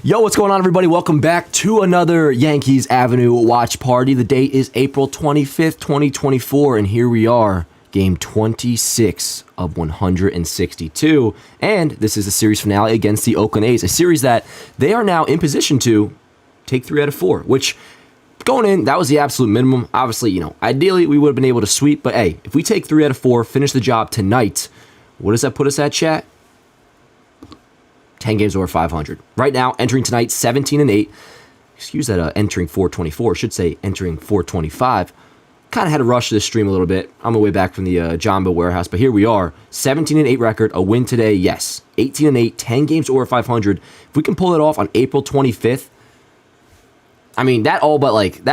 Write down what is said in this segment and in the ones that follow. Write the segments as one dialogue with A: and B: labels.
A: Yo, what's going on, everybody? Welcome back to another Yankees Avenue watch party. The date is April 25th, 2024, and here we are, game 26 of 162. And this is the series finale against the Oakland A's, a series that they are now in position to take 3 out of 4, which going in, that was the absolute minimum. Obviously, ideally we would have been able to sweep, but hey, if we take 3 out of 4, finish the job tonight, what does that put us at, chat? 10 games over 500. Right now, entering tonight, 17-8. Excuse that, entering 424. I should say entering 425. Kind of had to rush this stream a little bit on my way back from the Jumbo warehouse, but here we are. 17-8 record, a win today, yes. 18-8, 10 games over 500. If we can pull it off on April 25th, I mean, that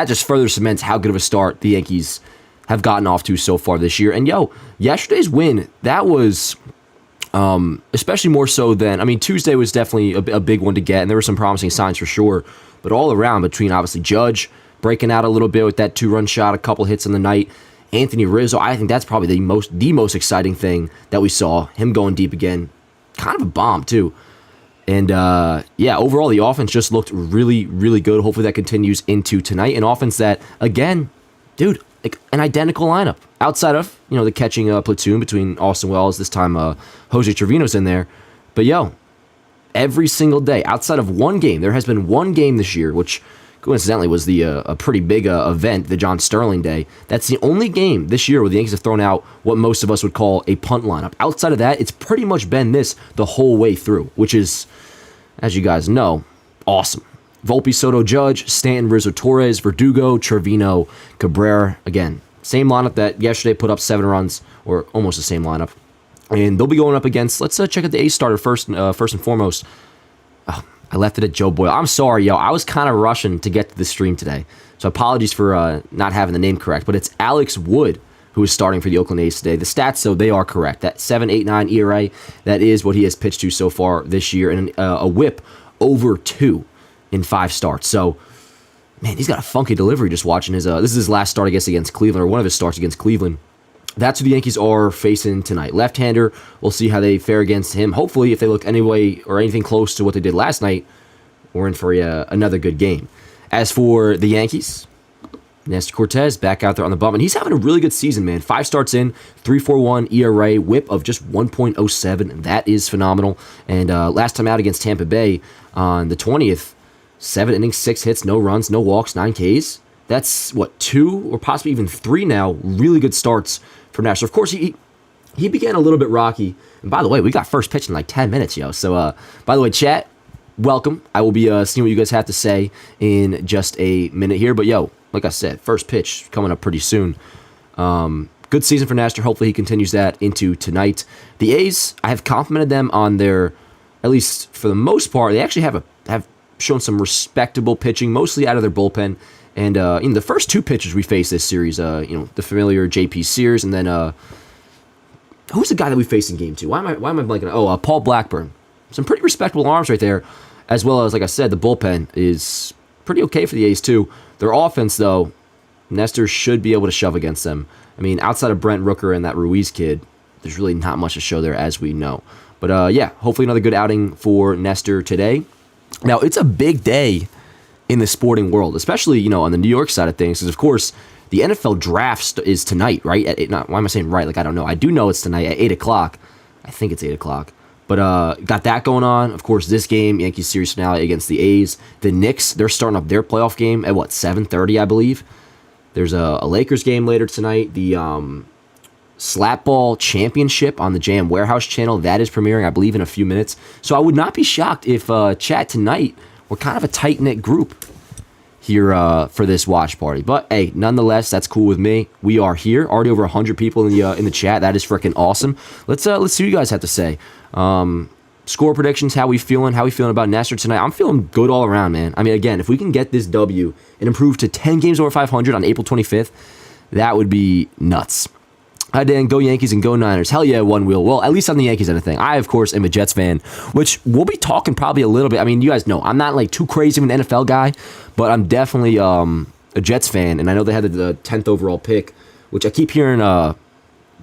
A: just further cements how good of a start the Yankees have gotten off to so far this year. And yesterday's win, that was especially more so than, Tuesday was definitely a big one to get, and there were some promising signs for sure. But all around, between obviously Judge breaking out a little bit with that 2-run shot, a couple hits in the night, Anthony Rizzo, I think that's probably the most exciting thing that we saw. Him going deep again, kind of a bomb too. And overall the offense just looked really, really good. Hopefully that continues into tonight. An offense that, again, dude, like an identical lineup outside of the catching platoon between Austin Wells. This time Jose Trevino's in there, but every single day outside of one game, there has been one game this year, which coincidentally was a pretty big event, the John Sterling Day. That's the only game this year where the Yankees have thrown out what most of us would call a punt lineup. Outside of that, it's pretty much been this the whole way through, which is, as you guys know, awesome. Volpe, Soto, Judge, Stanton, Rizzo, Torres, Verdugo, Trevino, Cabrera. Again, same lineup that yesterday put up 7 runs, or almost the same lineup. And they'll be going up against, let's check out the A's starter first and foremost. Oh, I left it at Joe Boyle. I'm sorry, I was kind of rushing to get to the stream today. So apologies for not having the name correct. But it's Alex Wood who is starting for the Oakland A's today. The stats, though, they are correct. That 7.89 ERA, that is what he has pitched to so far this year. And a whip over 2 in 5 starts. So, man, he's got a funky delivery just watching his... this is his last start, I guess, against Cleveland, or one of his starts against Cleveland. That's who the Yankees are facing tonight. Left-hander, we'll see how they fare against him. Hopefully, if they look anyway or anything close to what they did last night, we're in for another good game. As for the Yankees, Nestor Cortes back out there on the bump, and he's having a really good season, man. 5 starts in, 3.41 ERA, whip of just 1.07. That is phenomenal. And last time out against Tampa Bay on the 20th, 7 innings, 6 hits, no runs, no walks, 9 Ks. That's, 2 or possibly even 3 now. Really good starts for Nestor. Of course, he began a little bit rocky. And by the way, we got first pitch in like 10 minutes, yo. So, by the way, chat, welcome. I will be seeing what you guys have to say in just a minute here. But, like I said, first pitch coming up pretty soon. Good season for Nestor. Hopefully he continues that into tonight. The A's, I have complimented them on their, at least for the most part, they actually have shown some respectable pitching, mostly out of their bullpen. And in the first 2 pitchers we faced this series, the familiar JP Sears, and then who's the guy that we faced in game 2? Why am I blanking? Oh, Paul Blackburn. Some pretty respectable arms right there, as well as, like I said, the bullpen is pretty okay for the A's too. Their offense, though, Nestor should be able to shove against them. Outside of Brent Rooker and that Ruiz kid, there's really not much to show there, as we know. But hopefully another good outing for Nestor today. Now, it's a big day in the sporting world, especially, on the New York side of things, because, of course, the NFL draft is tonight, right? Why am I saying right? I don't know. I do know it's tonight at 8 o'clock. I think it's 8 o'clock. But got that going on. Of course, this game, Yankees series finale against the A's. The Knicks, they're starting up their playoff game at, 7:30, I believe. There's a Lakers game later tonight. The Slapball Championship on the JM Warehouse channel, that is premiering, I believe, in a few minutes. So I would not be shocked if chat tonight, we're kind of a tight-knit group here for this watch party. But hey, nonetheless, that's cool with me. We are here, already over 100 people in the chat. That is freaking awesome. Let's see what you guys have to say. Score predictions, how we feeling about Nestor tonight? I'm feeling good all around, man. Again, if we can get this W and improve to 10 games over 500 on April 25th, that would be nuts. Hi, Dan. Go Yankees and go Niners. Hell yeah, one wheel. Well, at least on the Yankees end of thing. I, of course, am a Jets fan, which we'll be talking probably a little bit. You guys know, I'm not too crazy of an NFL guy, but I'm definitely a Jets fan, and I know they had the 10th overall pick, which I keep hearing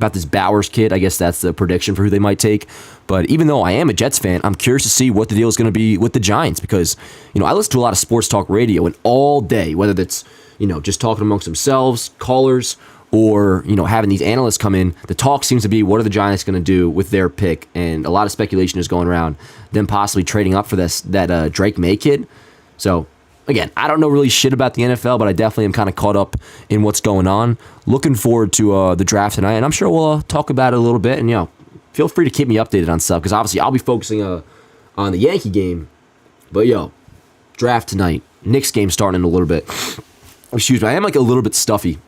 A: about this Bowers kid. I guess that's the prediction for who they might take. But even though I am a Jets fan, I'm curious to see what the deal is going to be with the Giants because, I listen to a lot of sports talk radio, and all day, whether that's, just talking amongst themselves, callers, or, having these analysts come in, the talk seems to be what are the Giants going to do with their pick, and a lot of speculation is going around them possibly trading up for that Drake May kid. So, again, I don't know really shit about the NFL, but I definitely am kind of caught up in what's going on. Looking forward to the draft tonight, and I'm sure we'll talk about it a little bit. And, feel free to keep me updated on stuff, because obviously I'll be focusing on the Yankee game. But, draft tonight. Knicks game starting in a little bit. Excuse me, I am like a little bit stuffy,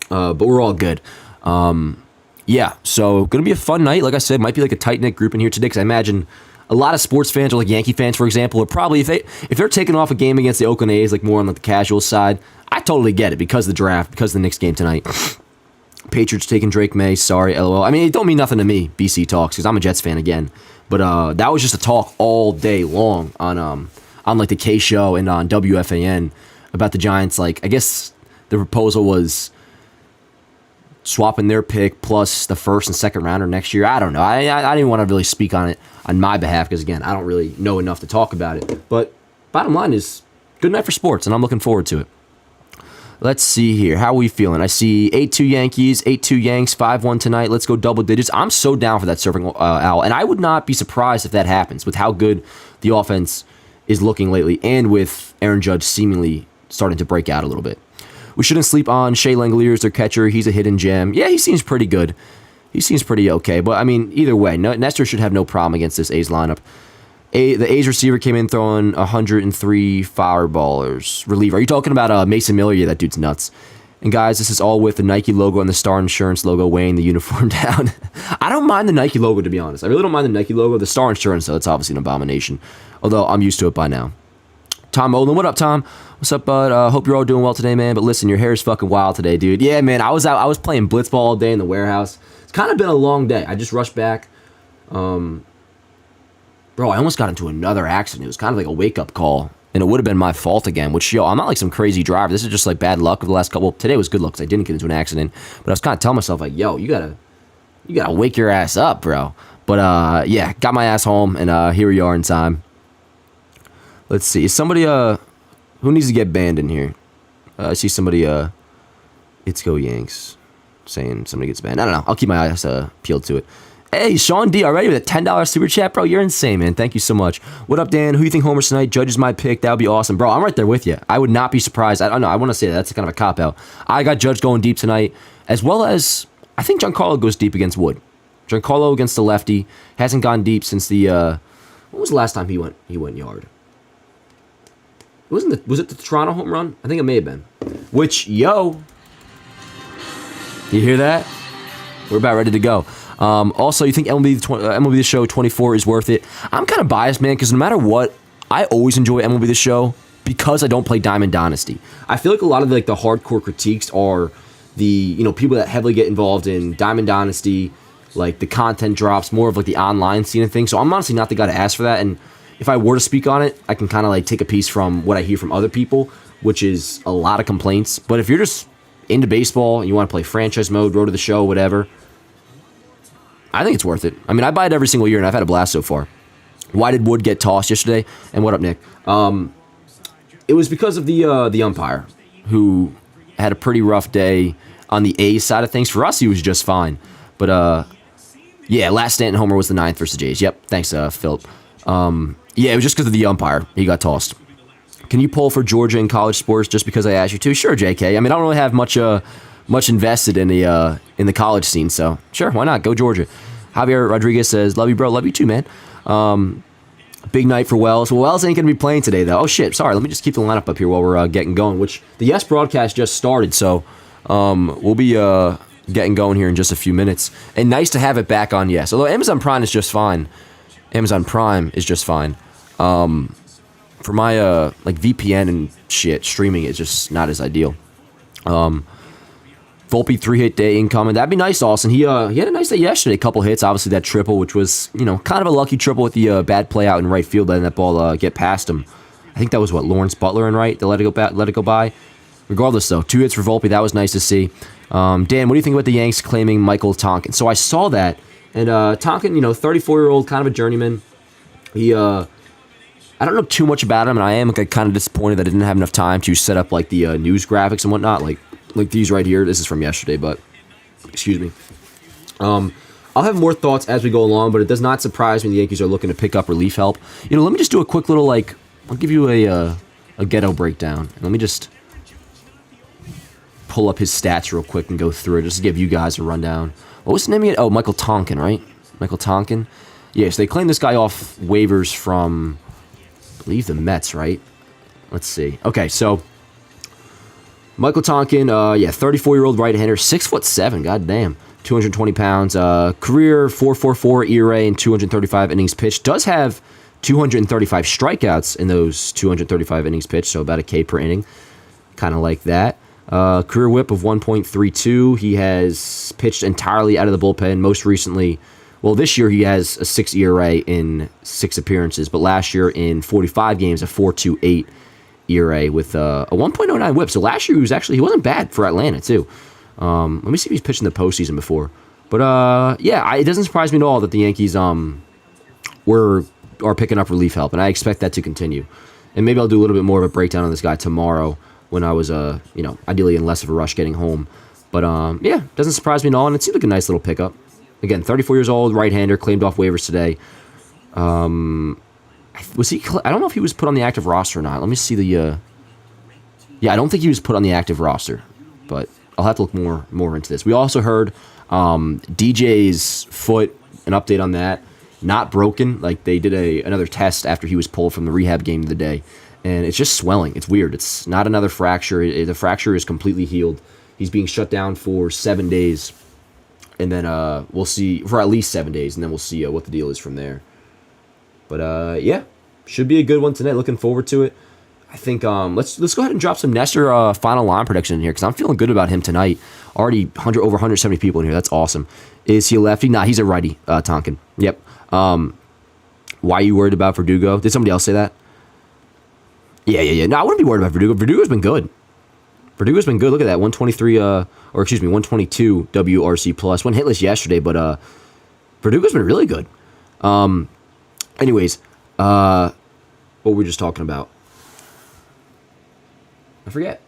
A: but we're all good. So going to be a fun night. Like I said, might be like a tight-knit group in here today, because I imagine a lot of sports fans, or like Yankee fans, for example, are probably, if they're taking off a game against the Oakland A's, like more on like the casual side, I totally get it because of the draft, because of the Knicks game tonight. Patriots taking Drake May, sorry, LOL. I mean, it don't mean nothing to me, BC Talks, because I'm a Jets fan again. But that was just a talk all day long on like the K Show and on WFAN about the Giants. Like, I guess the proposal was swapping their pick plus the first and second rounder next year. I don't know. I didn't want to really speak on it on my behalf because, again, I don't really know enough to talk about it. But bottom line is, good night for sports, and I'm looking forward to it. Let's see here. How are we feeling? I see 8-2 Yankees, 8-2 Yanks, 5-1 tonight. Let's go double digits. I'm so down for that surfing owl, and I would not be surprised if that happens with how good the offense is looking lately and with Aaron Judge seemingly starting to break out a little bit. We shouldn't sleep on Shea Langeliers, their catcher. He's a hidden gem. Yeah, he seems pretty good. He seems pretty okay. But, I mean, either way, Nestor should have no problem against this A's lineup. The A's receiver came in throwing 103 foul ballers. Reliever. Are you talking about Mason Miller? Yeah, that dude's nuts. And, guys, this is all with the Nike logo and the Star Insurance logo weighing the uniform down. I don't mind the Nike logo, to be honest. I really don't mind the Nike logo. The Star Insurance, though, it's obviously an abomination. Although I'm used to it by now. Tom Olin, what up, Tom? What's up, bud? Hope you're all doing well today, man. But listen, your hair is fucking wild today, dude. Yeah, man, I was playing blitzball all day in the warehouse. It's kind of been a long day. I just rushed back. Bro, I almost got into another accident. It was kind of like a wake-up call, and it would have been my fault again, which, I'm not like some crazy driver. This is just like bad luck of the last couple. Today was good luck because I didn't get into an accident, but I was kind of telling myself, like, you gotta wake your ass up, bro. But, yeah, got my ass home, and here we are in time. Let's see. Is somebody, who needs to get banned in here? I see somebody, it's go Yanks, saying somebody gets banned. I don't know. I'll keep my eyes peeled to it. Hey, Sean D, already with a $10 super chat, bro. You're insane, man. Thank you so much. What up, Dan? Who do you think homers tonight? Judge is my pick. That would be awesome. Bro, I'm right there with you. I would not be surprised. I don't know. I want to say that. That's kind of a cop-out. I got Judge going deep tonight, as well as I think Giancarlo goes deep against Wood. Giancarlo against the lefty. Hasn't gone deep since the, when was the last time he went yard? Was it the Toronto home run? I think it may have been. Which, you hear that? We're about ready to go. Also, you think MLB The Show 24 is worth it? I'm kind of biased, man, because no matter what, I always enjoy MLB The Show because I don't play Diamond Dynasty. I feel like a lot of the hardcore critiques are the people that heavily get involved in Diamond Dynasty, like the content drops, more of like the online scene and things. So I'm honestly not the guy to ask for that. And if I were to speak on it, I can kind of like take a piece from what I hear from other people, which is a lot of complaints. But if you're just into baseball and you want to play franchise mode, road to the show, whatever, I think it's worth it. I mean, I buy it every single year, and I've had a blast so far. Why did Wood get tossed yesterday? And what up, Nick? It was because of the umpire, who had a pretty rough day on the A's side of things. For us, he was just fine. But, yeah, last Stanton homer was the 9th versus Jays. Yep, thanks, Philip. Yeah, it was just because of the umpire. He got tossed. Can you pull for Georgia in college sports just because I asked you to? Sure, JK. I mean, I don't really have much invested in the college scene, so sure, why not? Go Georgia. Javier Rodriguez says, love you, bro. Love you too, man. Big night for Wells. Well, Wells ain't going to be playing today, though. Oh, shit. Sorry. Let me just keep the lineup up here while we're getting going, which the Yes broadcast just started, so we'll be getting going here in just a few minutes. And nice to have it back on Yes. Although Amazon Prime is just fine. For my VPN and shit, streaming is just not as ideal. Volpe 3-hit day incoming. That'd be nice, Austin. He had a nice day yesterday. A couple hits. Obviously, that triple, which was, kind of a lucky triple with the bad play out in right field, letting that ball get past him. I think that was, Lawrence Butler in right that let it go by. Regardless, though, 2 hits for Volpe. That was nice to see. Dan, what do you think about the Yanks claiming Michael Tonkin? So I saw that, and Tonkin, 34-year-old, kind of a journeyman. He, I don't know too much about him, and I am kind of disappointed that I didn't have enough time to set up like the news graphics and whatnot, like these right here. This is from yesterday, but excuse me. I'll have more thoughts as we go along, but it does not surprise me the Yankees are looking to pick up relief help. Let me just do a quick little I'll give you a ghetto breakdown. Let me just pull up his stats real quick and go through it just to give you guys a rundown. What was the name again? Oh, Michael Tonkin, right? Michael Tonkin. Yes, they claimed this guy off waivers from, I believe, the Mets, right? Let's see. Okay, so Michael Tonkin, 34-year-old right-hander, 6'7", goddamn, 220 pounds, career 4.44 ERA and 235 innings pitched. Does have 235 strikeouts in those 235 innings pitched, so about a K per inning, kind of like that. Career whip of 1.32. He has pitched entirely out of the bullpen. Most recently, this year he has a 6 ERA in 6 appearances, but last year in 45 games, a 4.28 ERA with a 1.09 whip. So last year he wasn't bad for Atlanta too. Let me see if he's pitched in the postseason before. But it doesn't surprise me at all that the Yankees are picking up relief help, and I expect that to continue. And maybe I'll do a little bit more of a breakdown on this guy tomorrow, when I was, ideally in less of a rush getting home. But, doesn't surprise me at all, and it seemed like a nice little pickup. Again, 34 years old, right-hander, claimed off waivers today. I don't know if he was put on the active roster or not. Let me see the, I don't think he was put on the active roster, but I'll have to look more into this. We also heard DJ's foot, an update on that, not broken. Like, they did another test after he was pulled from the rehab game of the day. And it's just swelling. It's weird. It's not another fracture. The fracture is completely healed. He's being shut down for 7 days. And then we'll see, for at least 7 days. And then we'll see what the deal is from there. But, should be a good one tonight. Looking forward to it. I think let's go ahead and drop some Nestor final line prediction in here, because I'm feeling good about him tonight. Already over 170 people in here. That's awesome. Is he a lefty? Nah, he's a righty, Tonkin. Yep. Why are you worried about Verdugo? Did somebody else say that? Yeah. No, I wouldn't be worried about Verdugo. Verdugo's been good. Look at that, 122 WRC plus. Went hitless yesterday, but Verdugo's been really good. Anyways, what were we just talking about? I forget.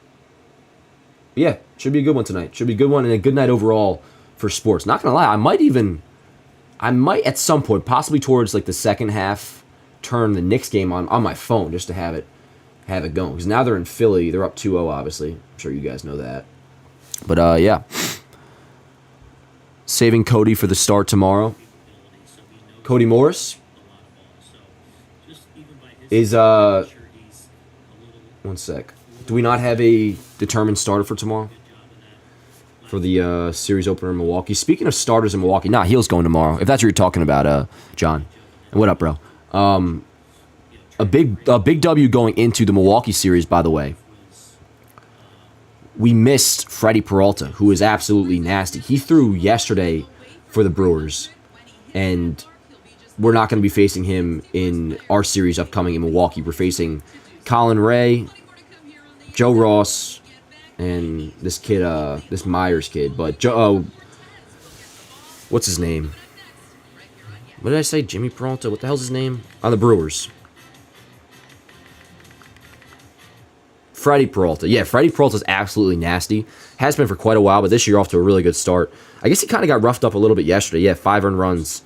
A: Yeah, should be a good one tonight. Should be a good one and a good night overall for sports. Not gonna lie, I might at some point, possibly towards like the second half, turn the Knicks game on my phone just to have it going. Because now they're in Philly. They're up 2-0, obviously. I'm sure you guys know that. But, saving Cody for the start tomorrow. Cody Morris is, one sec. Do we not have a determined starter for tomorrow? For the series opener in Milwaukee? Speaking of starters in Milwaukee, Heel's going tomorrow. If that's what you're talking about, John. And what up, bro? A big W going into the Milwaukee series, by the way. We missed Freddie Peralta, who is absolutely nasty. He threw yesterday for the Brewers, and we're not going to be facing him in our series upcoming in Milwaukee. We're facing Colin Ray, Joe Ross, and this kid, this Myers kid. But what's his name? What did I say? Jimmy Peralta? What the hell's his name? On the Brewers. Freddie Peralta. Yeah, Freddie Peralta's absolutely nasty. Has been for quite a while, but this year off to a really good start. I guess he kind of got roughed up a little bit yesterday. Yeah, 5 earned runs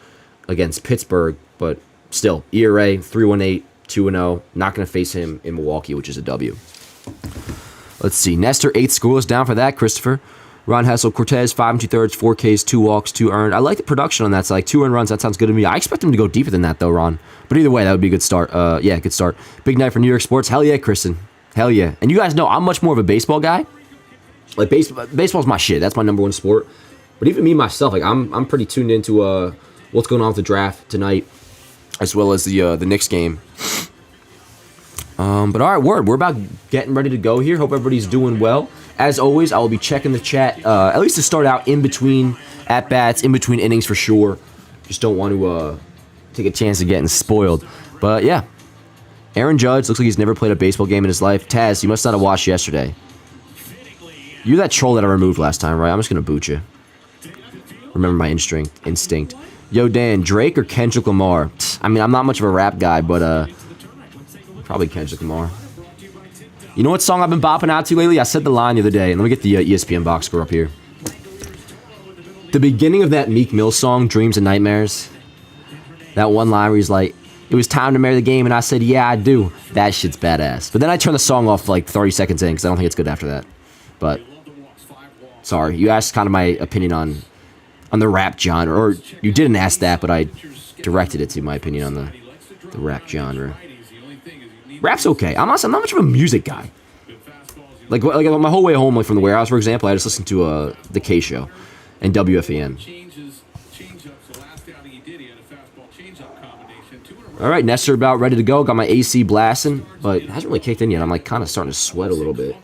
A: against Pittsburgh, but still, ERA, 3.18, 2-0. Not going to face him in Milwaukee, which is a W. Let's see. Nestor, 8 scoreless down for that, Christopher. Ron Hessel, Cortes, 5 2/3, 4 Ks, 2 walks, 2 earned. I like the production on that. So like 2 earned runs. That sounds good to me. I expect him to go deeper than that, though, Ron. But either way, that would be a good start. Good start. Big night for New York sports. Hell yeah, Kristen. Hell yeah. And you guys know I'm much more of a baseball guy. Like, baseball's my shit. That's my number one sport. But even me, myself, like, I'm pretty tuned into what's going on with the draft tonight, as well as the Knicks game. But all right, we're about getting ready to go here. Hope everybody's doing well. As always, I will be checking the chat, at least to start out, in between at-bats, in between innings for sure. Just don't want to take a chance of getting spoiled. But yeah, Aaron Judge looks like he's never played a baseball game in his life. Taz, you must not have watched yesterday. You're that troll that I removed last time, right? I'm just going to boot you. Remember my instinct. Yo, Dan, Drake or Kendrick Lamar? I mean, I'm not much of a rap guy, but probably Kendrick Lamar. You know what song I've been bopping out to lately? I said the line the other day, and let me get the ESPN box score up here. The beginning of that Meek Mill song, Dreams and Nightmares. That one line where he's like, it was time to marry the game, and I said, yeah, I do. That shit's badass. But then I turned the song off like 30 seconds in, because I don't think it's good after that. But, sorry, you asked kind of my opinion on the rap genre, or you didn't ask that, but I directed it to my opinion on the rap genre. Rap's okay. I'm not much of a music guy. Like my whole way home, like from the warehouse, for example, I just listened to the K Show and WFAN. All right, Nestor about ready to go. Got my AC blasting, but it hasn't really kicked in yet. I'm like kind of starting to sweat a little bit.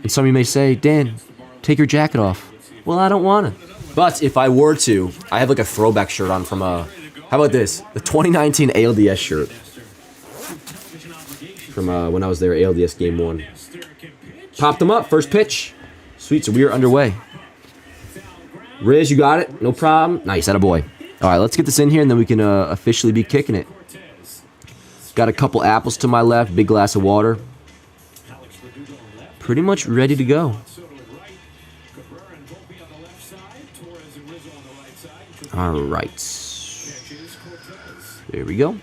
A: And some of you may say, Dan, take your jacket off. Well, I don't want to. But if I were to, I have like a throwback shirt on from how about this? The 2019 ALDS shirt. From when I was there, ALDS Game 1. Popped them up, first pitch. Sweet, so we are underway. Riz, you got it? No problem. Nice, attaboy. All right, let's get this in here, and then we can officially be kicking it. Got a couple apples to my left, big glass of water. Pretty much ready to go. All right. There we go. And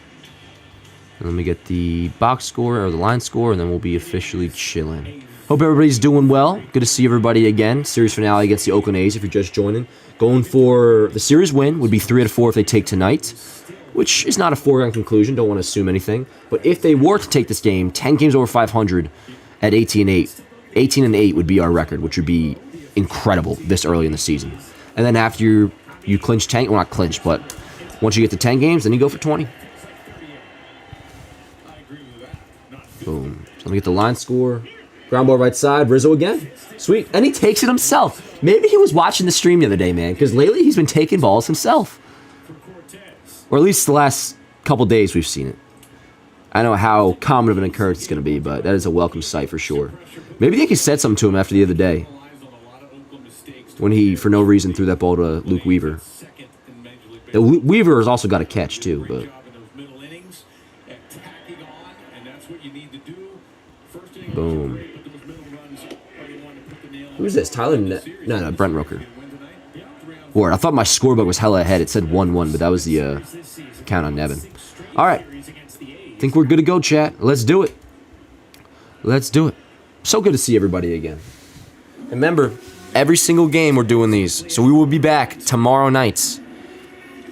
A: let me get the box score or the line score, and then we'll be officially chilling. Hope everybody's doing well. Good to see everybody again. Series finale against the Oakland A's if you're just joining. Going for the series win would be 3 out of 4 if they take tonight, which is not a foregone conclusion. Don't want to assume anything. But if they were to take this game, 10 games over 500 at 18-8, 18-8 would be our record, which would be incredible this early in the season. And then after you clinch 10, well, not clinch, but once you get to 10 games, then you go for 20. Boom. So let me get the line score. Ground ball right side. Rizzo again. Sweet. And he takes it himself. Maybe he was watching the stream the other day, man, because lately he's been taking balls himself. Or at least the last couple days we've seen it. I know how common of an occurrence it's going to be, but that is a welcome sight for sure. Maybe they could said something to him after the other day when he, for no reason, threw that ball to Luke Weaver. Weaver has also got a catch, too, but... Boom. Who's this? Tyler? No, Brent Rooker. Word, I thought my scorebook was hella ahead. It said 1-1, but that was the count on Nevin. All right. Think we're good to go, chat. Let's do it. Let's do it. So good to see everybody again. Remember, every single game we're doing these. So we will be back tomorrow nights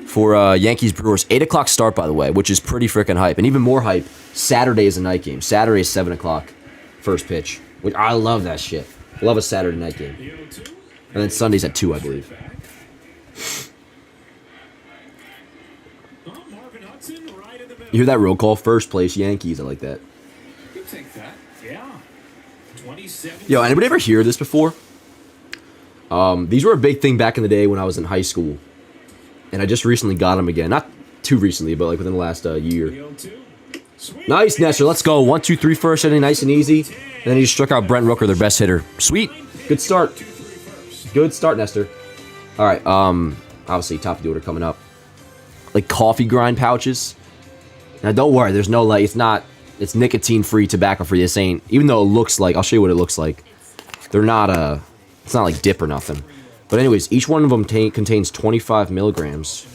A: for Yankees Brewers. 8 o'clock start, by the way, which is pretty freaking hype. And even more hype, Saturday is a night game. Saturday is 7 o'clock. First pitch. Which I love that shit. Love a Saturday night game. And then Sunday's at 2, I believe. You hear that roll call? First place Yankees. I like that. Yo, anybody ever hear this before? These were a big thing back in the day when I was in high school. And I just recently got them again. Not too recently, but like within the last year. Nice, Nestor. Let's go. 1, 2, 3 first inning, nice and easy. And then he just struck out Brent Rooker, their best hitter. Sweet. Good start. Good start, Nestor. All right. Obviously, top of the order coming up. Like coffee grind pouches. Now, don't worry. There's no like. It's nicotine-free, tobacco-free. This ain't. Even though it looks like. I'll show you what it looks like. They're not It's not like dip or nothing. But anyways, each one of them contains 25 milligrams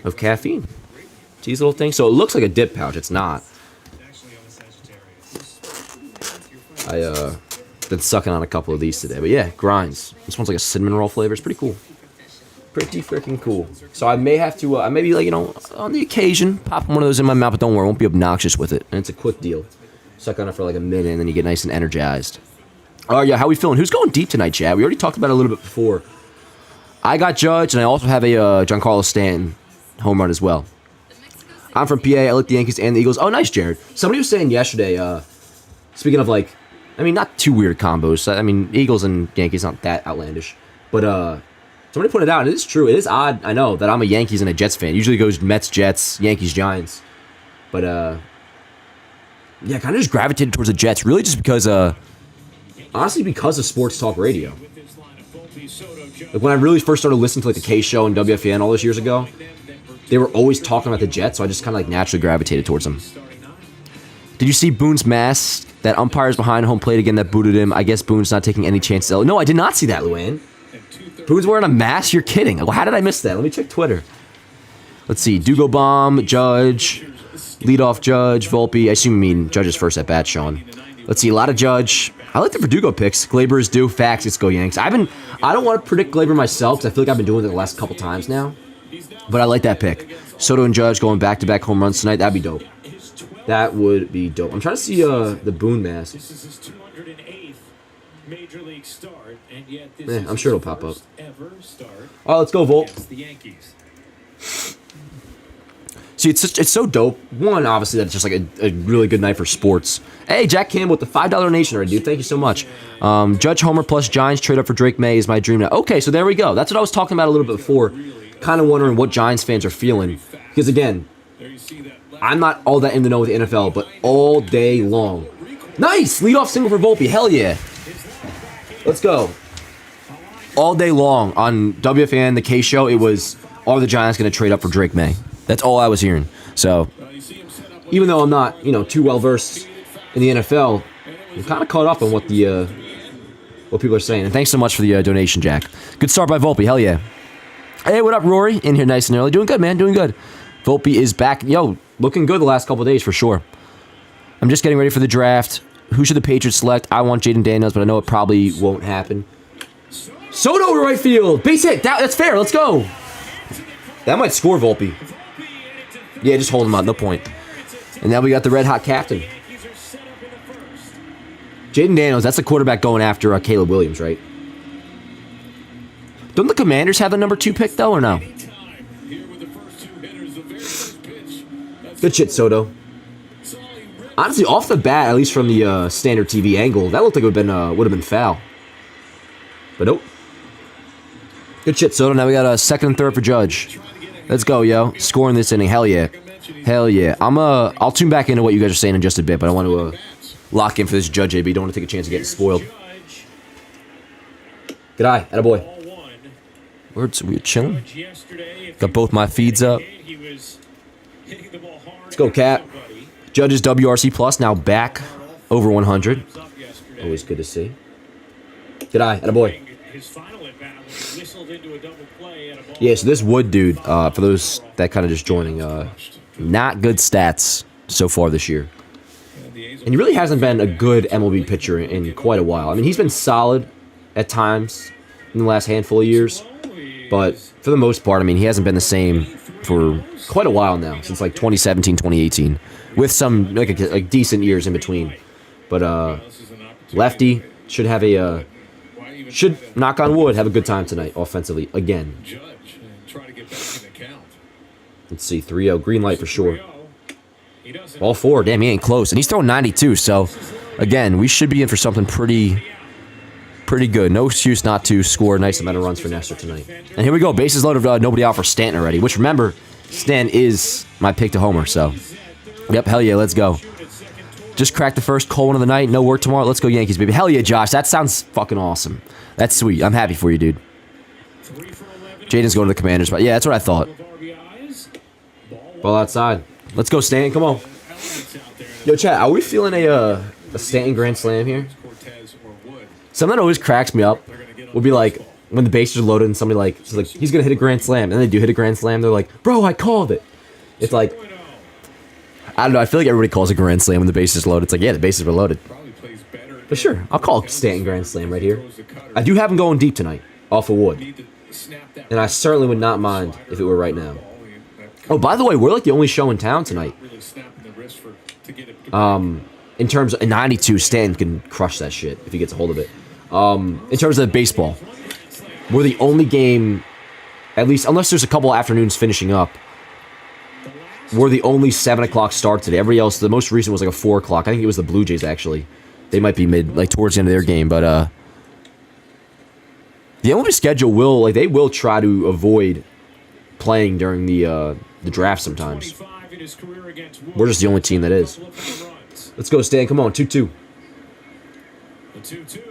A: of caffeine. These little things. So it looks like a dip pouch. It's not. I been sucking on a couple of these today. But yeah, grinds. This one's like a cinnamon roll flavor. It's pretty cool. Pretty freaking cool. So I may have to, I may be like, you know, on the occasion, pop one of those in my mouth, but don't worry, I won't be obnoxious with it. And it's a quick deal. Suck on it for like a minute, and then you get nice and energized. Oh, yeah, how we feeling? Who's going deep tonight, Chad? We already talked about it a little bit before. I got Judge, and I also have a Giancarlo Stanton home run as well. I'm from PA. I like the Yankees and the Eagles. Oh, nice, Jared. Somebody was saying yesterday, speaking of like, I mean, not too weird combos. I mean, Eagles and Yankees not that outlandish. But somebody pointed out, and it is true. It is odd, I know, that I'm a Yankees and a Jets fan. Usually it goes Mets, Jets, Yankees, Giants. But, yeah, kind of just gravitated towards the Jets. Really just because honestly because of sports talk radio. Like when I really first started listening to like the K Show and WFAN all those years ago, they were always talking about the Jets, so I just kind of like naturally gravitated towards them. Did you see Boone's mask? That umpire's behind home plate again that booted him. I guess Boone's not taking any chances. No, I did not see that, Luann. Boone's wearing a mask? You're kidding. How did I miss that? Let me check Twitter. Let's see. Dugo Bomb, Judge, leadoff Judge, Volpe. I assume you mean Judge's first at bat, Sean. Let's see. A lot of Judge. I like the Verdugo picks. Glaber is due. Facts. Let's go Yanks. I don't want to predict Glaber myself because I feel like I've been doing it the last couple times now. But I like that pick. Soto and Judge going back-to-back home runs tonight. That'd be dope. That would be dope. I'm trying to see the Boone mask.
B: This is his 208th major league start, and yet this
A: I'm sure it'll pop up.
B: All
A: right, let's go, Volt.
B: The Yankees.
A: See, it's so dope. One, obviously, that's just like a really good night for sports. Hey, Jack Campbell with the $5 donation already, dude. Thank you so much. Judge Homer plus Giants trade up for Drake May is my dream now. Okay, so there we go. That's what I was talking about a little bit before. Kind of wondering what Giants fans are feeling. Because, again, I'm not all that in the know with the NFL, but all day long. Nice! Leadoff single for Volpe. Hell yeah. Let's go. All day long on WFAN, the K Show, it was, are the Giants going to trade up for Drake May? That's all I was hearing. So, even though I'm not, too well-versed in the NFL, I'm kind of caught up on what what people are saying. And thanks so much for the donation, Jack. Good start by Volpe. Hell yeah. Hey, what up, Rory? In here nice and early. Doing good, man. Doing good. Volpe is back. Yo, looking good the last couple of days for sure. I'm just getting ready for the draft. Who should the Patriots select? I want Jaden Daniels, but I know it probably won't happen. Soto to right field. Base hit. That's fair. Let's go. That might score Volpe. Yeah, just hold him out. No point. And now we got the red-hot captain. Jaden Daniels, that's the quarterback going after Caleb Williams, right? Don't the Commanders have the number 2 pick, though, or no? Good shit, Soto. Honestly, off the bat, at least from the standard TV angle, that looked like it would have been foul. But nope. Good shit, Soto. Now we got a second and third for Judge. Let's go, yo. Scoring this inning. Hell yeah. Hell yeah. I'll tune back into what you guys are saying in just a bit, but I want to lock in for this Judge AB. Don't want to take a chance of getting spoiled. Good eye. Attaboy. We're chilling. Got both my feeds up. Let's go, Cat. Judge's WRC Plus now back over 100. Always good to see. Good eye. Attaboy. Yeah, so this Wood dude, for those that kind of just joining, not good stats so far this year. And he really hasn't been a good MLB pitcher in quite a while. I mean, he's been solid at times in the last handful of years. But for the most part, I mean, he hasn't been the same for quite a while now, since like 2017, 2018, with some like decent years in between. But lefty should have should, knock on wood, have a good time tonight offensively again. Let's see, 3-0, green light for sure. All 4, damn, he ain't close, and he's throwing 92. So again, we should be in for something pretty good. No excuse not to score a nice amount of runs for Nestor tonight. And here we go. Bases loaded. Nobody out for Stanton already. Which, remember, Stanton is my pick to homer. So, yep, hell yeah, let's go. Just cracked the first cold one of the night. No work tomorrow. Let's go Yankees, baby. Hell yeah, Josh. That sounds fucking awesome. That's sweet. I'm happy for you, dude. Jaden's going to the Commanders. But yeah, that's what I thought. Ball outside. Let's go, Stanton. Come on. Yo, chat, are we feeling a Stanton grand slam here? Something that always cracks me up would be like when the bases are loaded and somebody like he's gonna hit a grand slam, and they do hit a grand slam. They're like, "Bro, I called it." It's like, I don't know. I feel like everybody calls a grand slam when the bases are loaded. It's like, yeah, the bases were loaded. But sure, I'll call Stanton grand slam right here. I do have him going deep tonight, off of wood, and I certainly would not mind if it were right now. Oh, by the way, we're like the only show in town tonight. In terms of 92, Stanton can crush that shit if he gets a hold of it. In terms of baseball, we're the only game, at least, unless there's a couple afternoons finishing up, we're the only 7 o'clock start today. Everybody else, the most recent was like a 4 o'clock. I think it was the Blue Jays, actually. They might be towards the end of their game, but the MLB schedule they will try to avoid playing during the draft sometimes. We're just the only team that is. Let's go, Stan. Come on, 2-2.
B: The 2-2.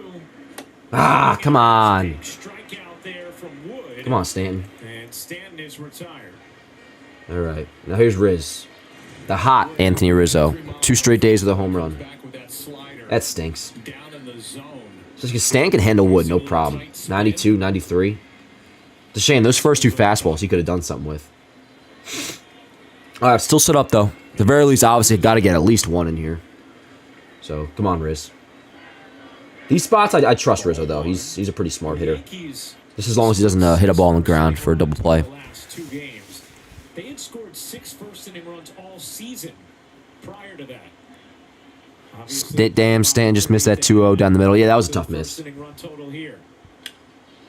A: Ah, come on.
B: Strikeout there from Wood.
A: Come on, Stanton.
B: And Stanton is retired.
A: All right. Now here's Riz. The hot Anthony Rizzo. 2 straight days with a home run.
B: Back with that slider.
A: That stinks.
B: Down in the zone.
A: Just because Stan can handle Wood, no problem. 92, 93. It's a shame. Those first 2 fastballs he could have done something with. All right, still set up, though. At the very least, obviously, got to get at least 1 in here. So, come on, Riz. These spots, I trust Rizzo, though. He's a pretty smart hitter. Just as long as he doesn't hit a ball on the ground for a double play.
B: The last 2 games. They had scored 6 first-inning runs all season prior to that.
A: Damn, Stan just missed that 2-0 down the middle. Yeah, that was a tough miss.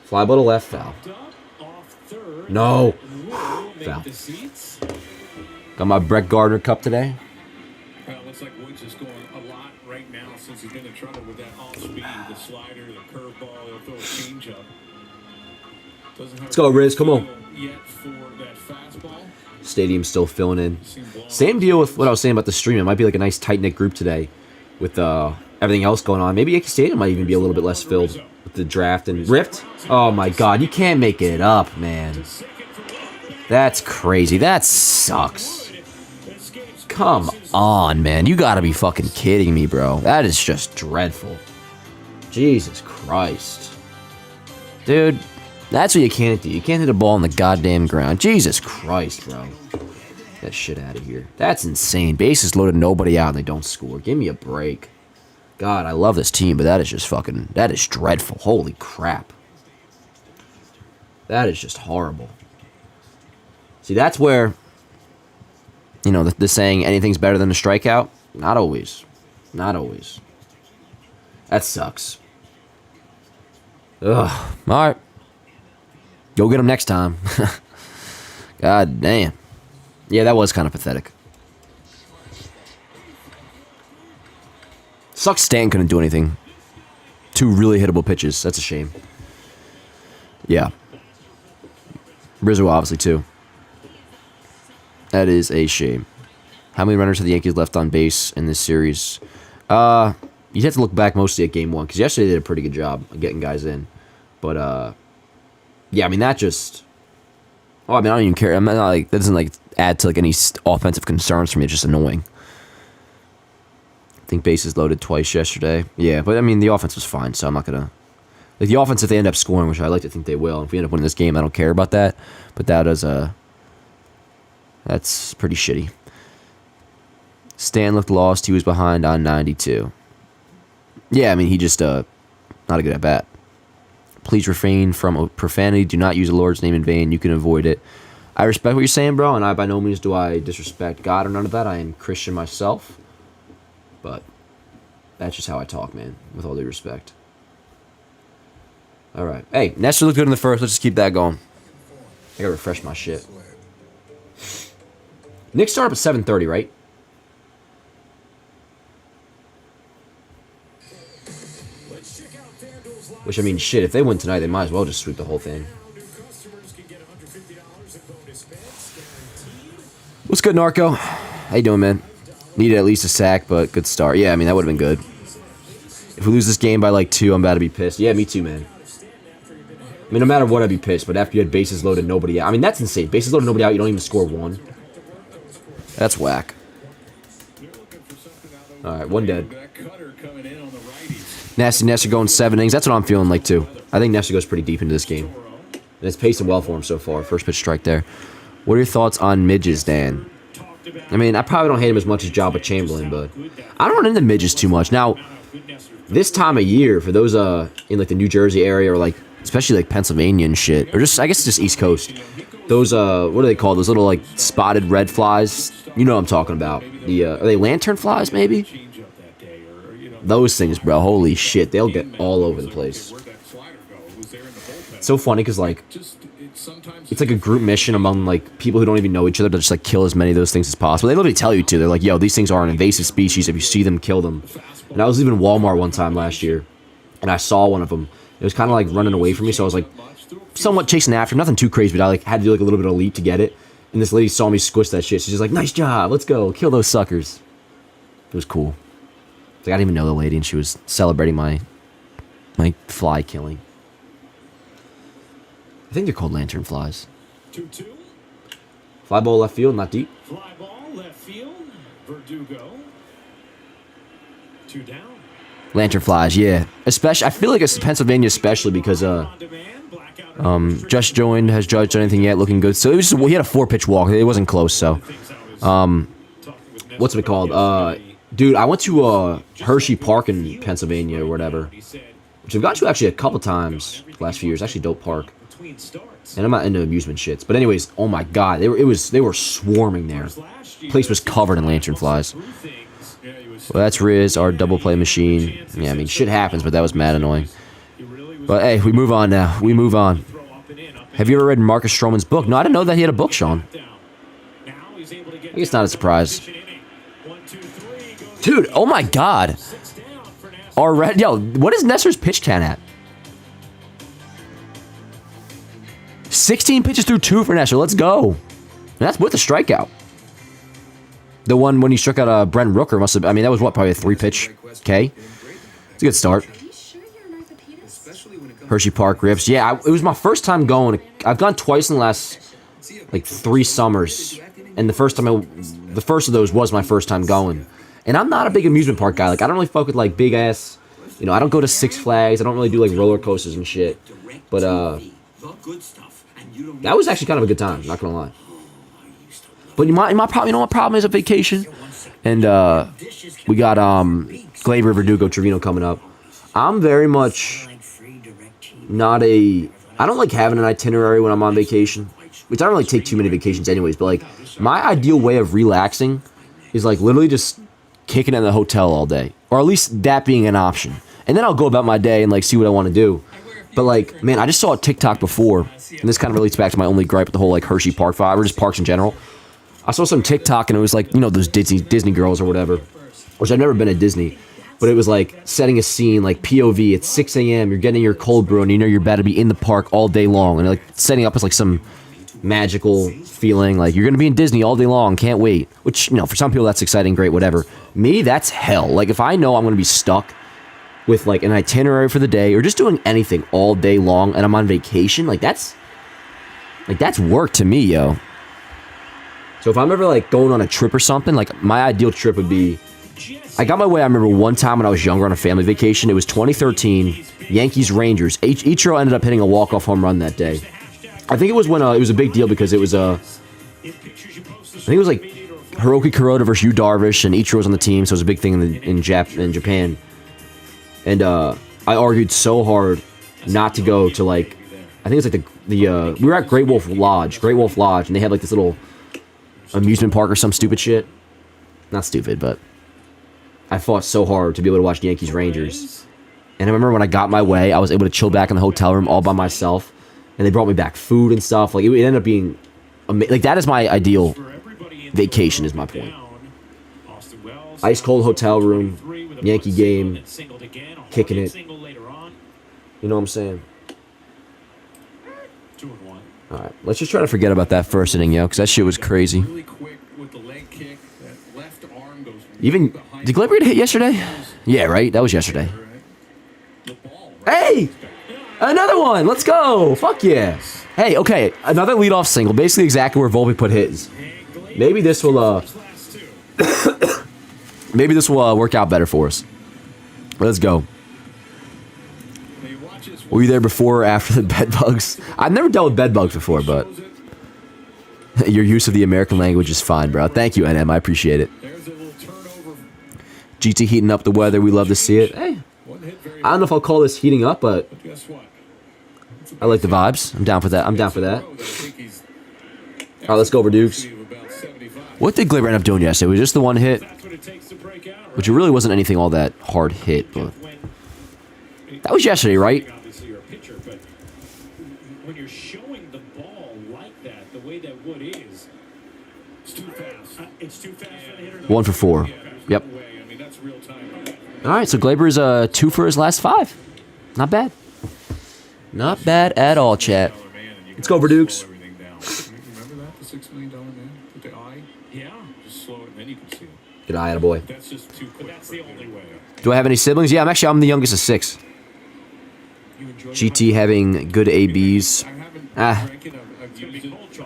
A: Fly ball to left, foul. No. Foul. Got my Brett Gardner cup today.
B: Looks like Woods is going a lot right now since he's been in trouble with that off-speed, the slider, the curveball. He'll throw a changeup.
A: Let's go, Riz. Come on.
B: Yet for that fastball.
A: Stadium's still filling in. Same deal with what I was saying about the stream. It might be like a nice tight-knit group today with everything else going on. Maybe Yankee Stadium might even be a little bit less filled with the draft and ripped. Oh, my God. You can't make it up, man. That's crazy. That sucks. Come on, man. You gotta be fucking kidding me, bro. That is just dreadful. Jesus Christ. Dude, that's what you can't do. You can't hit a ball on the goddamn ground. Jesus Christ, bro. Get that shit out of here. That's insane. Bases loaded, nobody out, and they don't score. Give me a break. God, I love this team, but that is just fucking... That is dreadful. Holy crap. That is just horrible. See, that's where... You know, the saying, anything's better than a strikeout? Not always. Not always. That sucks. Ugh. All right. Go get him next time. God damn. Yeah, that was kind of pathetic. Sucks Stan couldn't do anything. 2 really hittable pitches. That's a shame. Yeah. Rizzo, obviously, too. That is a shame. How many runners have the Yankees left on base in this series? You'd have to look back mostly at game 1, because yesterday they did a pretty good job of getting guys in. But, yeah, I mean, that just... Oh, I mean, I don't even care. I'm not like... That doesn't, like, add to, like, any offensive concerns for me. It's just annoying. I think bases loaded twice yesterday. Yeah, but, I mean, the offense was fine, so I'm not going to... Like, the offense, if they end up scoring, which I like to think they will, and if we end up winning this game, I don't care about that. But that is, that's pretty shitty. Stan looked lost. He was behind on 92. Yeah, I mean, he just, not a good at-bat. Please refrain from profanity. Do not use the Lord's name in vain. You can avoid it. I respect what you're saying, bro, and by no means do I disrespect God or none of that. I am Christian myself. But that's just how I talk, man, with all due respect. All right. Hey, Nestor looked good in the first. Let's just keep that going. I gotta refresh my shit. Knicks start up at 7:30, right? Which, I mean, shit, if they win tonight, they might as well just sweep the whole thing. What's good, Narco? How you doing, man? Needed at least a sack, but good start. Yeah, I mean, that would have been good. If we lose this game by, like, 2, I'm about to be pissed. Yeah, me too, man. I mean, no matter what, I'd be pissed, but after you had bases loaded, nobody out. I mean, that's insane. Bases loaded, nobody out, you don't even score 1. That's whack. Alright, 1 dead. Nasty Nestor going 7 innings. That's what I'm feeling like, too. I think Nestor goes pretty deep into this game. And it's pacing well for him so far. First pitch strike there. What are your thoughts on midges, Dan? I mean, I probably don't hate him as much as Jabba Chamberlain, but I don't run into midges too much. Now, this time of year, for those in, like, the New Jersey area or, like, especially, like, Pennsylvania and shit, or just, I guess just East Coast, those, what are they called? Those little, like, spotted red flies? You know what I'm talking about. Are they lantern flies, maybe? Those things, bro, holy shit, they'll get all over the place. It's so funny, because, like, it's like a group mission among, like, people who don't even know each other to just, like, kill as many of those things as possible. They literally tell you to. They're like, yo, these things are an invasive species. If you see them, kill them. And I was leaving Walmart one time last year, and I saw one of them. It was kind of, like, running away from me, so I was, like, somewhat chasing after him. Nothing too crazy, but I, like, had to do, like, a little bit of a leap to get it. And this lady saw me squish that shit. She's just like, nice job, let's go, kill those suckers. It was cool. Like, I didn't even know the lady, and she was celebrating my Like fly killing. I think they're called lantern flies.
B: 2-2.
A: Fly ball left field, not deep.
B: Fly ball left field. Verdugo. 2 down.
A: Lantern flies, yeah. Especially, I feel like it's Pennsylvania, especially because just joined, has judged anything yet, looking good. So it was just, well, he had a 4-pitch walk. It wasn't close. So, what's it called? Dude, I went to Hershey Park in Pennsylvania or whatever, which I've gone to actually a couple times the last few years. Actually, dope park. And I'm not into amusement shits, but anyways, oh my god, they were swarming there. The place was covered in lantern flies. Well, that's Riz, our double play machine. Yeah, I mean, shit happens, but that was mad annoying. But hey, we move on now. We move on. Have you ever read Marcus Stroman's book? No, I didn't know that he had a book, Sean. I guess it's not a surprise. Dude, oh my god. Already, yo, what is Nestor's pitch count at? 16 pitches through 2 for Nestor. Let's go. And that's with a strikeout. The one when he struck out Brent Rooker must have. I mean, that was what, probably a 3-pitch K. It's a good start. Hershey Park Riffs. Yeah, it was my first time going. I've gone twice in the last like 3 summers, and the first of those was my first time going. And I'm not a big amusement park guy. Like, I don't really fuck with like big ass. You know, I don't go to Six Flags. I don't really do like roller coasters and shit. But that was actually kind of a good time. Not gonna lie. But my problem, you know what problem is a vacation, and we got Gleyber, Verdugo, Trevino coming up. I'm very much not a. I don't like having an itinerary when I'm on vacation, which I don't really take too many vacations anyways. But like my ideal way of relaxing is like literally just kicking it in the hotel all day, or at least that being an option. And then I'll go about my day and like see what I want to do. But like, man, I just saw a TikTok before, and this kind of relates back to my only gripe with the whole like Hershey Park vibe or just parks in general. I saw some TikTok and it was like, you know, those Disney girls or whatever, which I've never been at Disney, but it was like setting a scene, like POV, it's 6 a.m., you're getting your cold brew and you know you're about to be in the park all day long, and like setting up as like some magical feeling, like you're going to be in Disney all day long, can't wait, which, you know, for some people that's exciting, great, whatever. Me, that's hell. Like if I know I'm going to be stuck with like an itinerary for the day or just doing anything all day long and I'm on vacation, like that's work to me, yo. So if I'm ever like going on a trip or something, like my ideal trip would be, I got my way. I remember one time when I was younger on a family vacation. It was 2013, Yankees Rangers. Ichiro ended up hitting a walk-off home run that day. I think it was when it was a big deal because it was I think it was like Hiroki Kuroda versus Yu Darvish, and Ichiro was on the team, so it was a big thing in Japan. And I argued so hard not to go to like, I think it's like we were at Great Wolf Lodge, and they had like this little amusement park or some stupid shit. Not stupid, but I fought so hard to be able to watch the Yankees Rangers. And I remember when I got my way, I was able to chill back in the hotel room all by myself, and they brought me back food and stuff. Like it ended up being like that is my ideal vacation, is my point. Ice cold hotel room, Yankee game, kicking it. You know what I'm saying? All right, let's just try to forget about that first inning, yo, because that shit was crazy. Even did Gleyber get hit yesterday? Yeah, right. That was yesterday. Hey, another one. Let's go. Fuck yeah. Hey, okay, another leadoff single, basically exactly where Volpe put his. Maybe this will work out better for us. Let's go. Were you there before or after the bed bugs? I've never dealt with bed bugs before, but your use of the American language is fine, bro. Thank you, NM. I appreciate it. GT heating up the weather. We love to see it. Hey, I don't know if I'll call this heating up, but I like the vibes. I'm down for that. All right, let's go over Dukes. What did Gleyber end up doing yesterday? Was just the one hit? Which it really wasn't anything all that hard hit, but that was yesterday, right?
B: When you're showing the ball like that, the way that Wood is, it's too fast. It's too fast for the hitter.
A: 1 for 4. Yep. All right, so Gleyber is 2 for his last 5. Not bad. Not bad at all, chat. Let's go over Dukes.
B: Remember that? The $6 million man with the eye? Yeah. Just slow it, and then you can see it.
A: Good eye, attaboy.
B: That's just too quick. That's the only way.
A: Do I have any siblings? Yeah, I'm the youngest of 6. GT having good ABs. I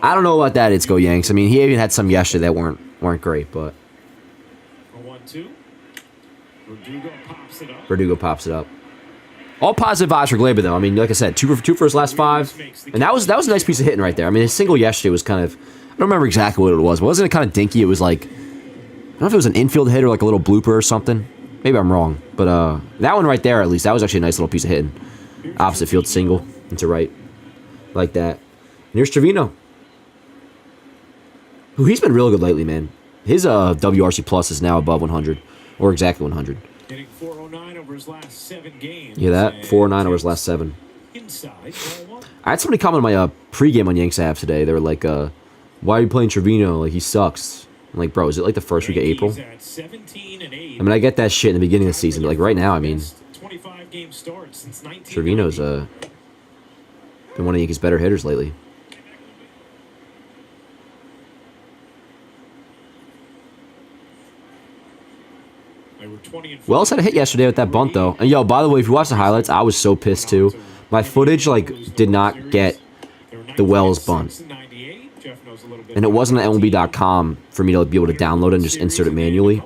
A: don't know about that. It's go Yanks. I mean, he even had some yesterday that weren't great, but Verdugo pops it up. All positive vibes for Gleyber, though. I mean, like I said, 2 for his last 5, and that was a nice piece of hitting right there. I mean, his single yesterday was kind of, I don't remember exactly what it was, but wasn't it kind of dinky? It was like, I don't know if it was an infield hit or like a little blooper or something. Maybe I'm wrong, but that one right there, at least, that was actually a nice little piece of hitting. Opposite field single into right, like that. And here's Trevino, who he's been really good lately, man. His WRC plus is now above 100, or exactly 100.
B: Hitting 409 over his last 7 games.
A: Yeah, that 409 over his last 7. I had somebody comment on my pregame on Yanks app today. They were like, "Why are you playing Trevino? Like he sucks." I'm like, bro, is it like the first week of April? I mean, I get that shit in the beginning of the season, but like right now, I mean, Trevino's been one of the Yankees' better hitters lately. Wells had a hit yesterday with that bunt, though. And yo, by the way, if you watch the highlights, I was so pissed too. My footage like did not get the Wells bunt, and it wasn't on MLB.com for me to be able to download it and just insert it manually.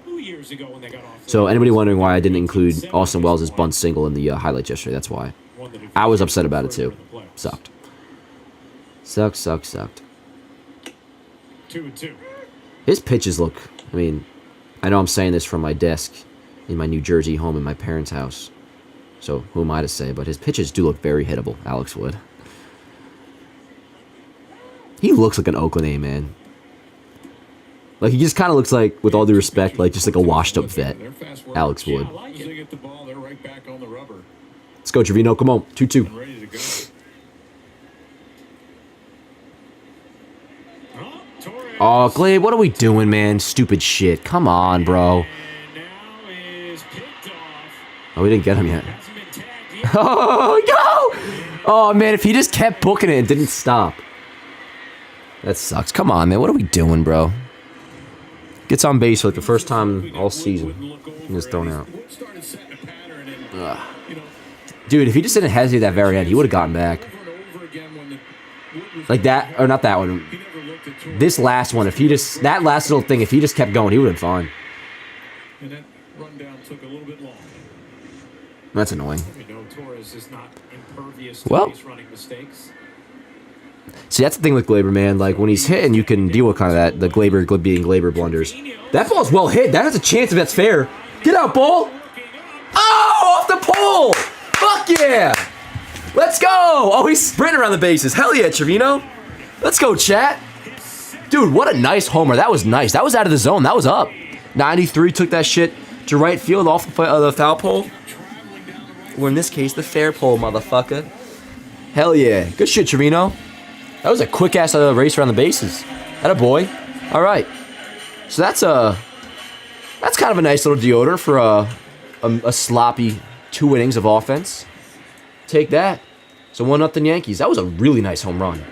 A: So anybody wondering why I didn't include Austin Wells' bunt single in the highlights yesterday, that's why. I was upset about it too. Sucked. Sucked.
B: 2-2.
A: His pitches look, I mean, I know I'm saying this from my desk in my New Jersey home in my parents' house. So who am I to say, but his pitches do look very hittable, Alex Wood. He looks like an Oakland A, man. Like, he just kind of looks like, with all due respect, like just like a washed-up vet, Alex Wood. Let's go, Trevino. Come on. 2-2. Oh, Glade, what are we doing, man? Stupid shit. Come on, bro. Oh, we didn't get him yet. Oh, no! Oh, man, if he just kept booking it and didn't stop. That sucks. Come on, man. What are we doing, bro? Gets on base for like the first time all season. And just thrown out. Ugh. Dude, if he just didn't hesitate at that very end, he would have gotten back. Like that, or not that one. This last one, if he just, that last little thing, if he just kept going, he would have been fine.
B: And that rundown took a little bit long.
A: That's annoying.
B: Well,
A: see, that's the thing with Gleyber, man. Like, when he's hitting, you can deal with kind of that, the Gleyber being Gleyber blunders. That ball's well hit. That has a chance if that's fair. Get out, ball. Oh, off the pole. Fuck yeah. Let's go. Oh, he's sprinting around the bases. Hell yeah, Trevino. Let's go, chat. Dude, what a nice homer. That was nice. That was out of the zone. That was up. 93 took that shit to right field off the foul pole. Or in this case, the fair pole, motherfucker. Hell yeah. Good shit, Trevino. That was a quick-ass race around the bases. Atta boy. All right. So that's kind of a nice little deodorant for a sloppy 2 innings of offense. Take that. So 1-0 Yankees. That was a really nice home run.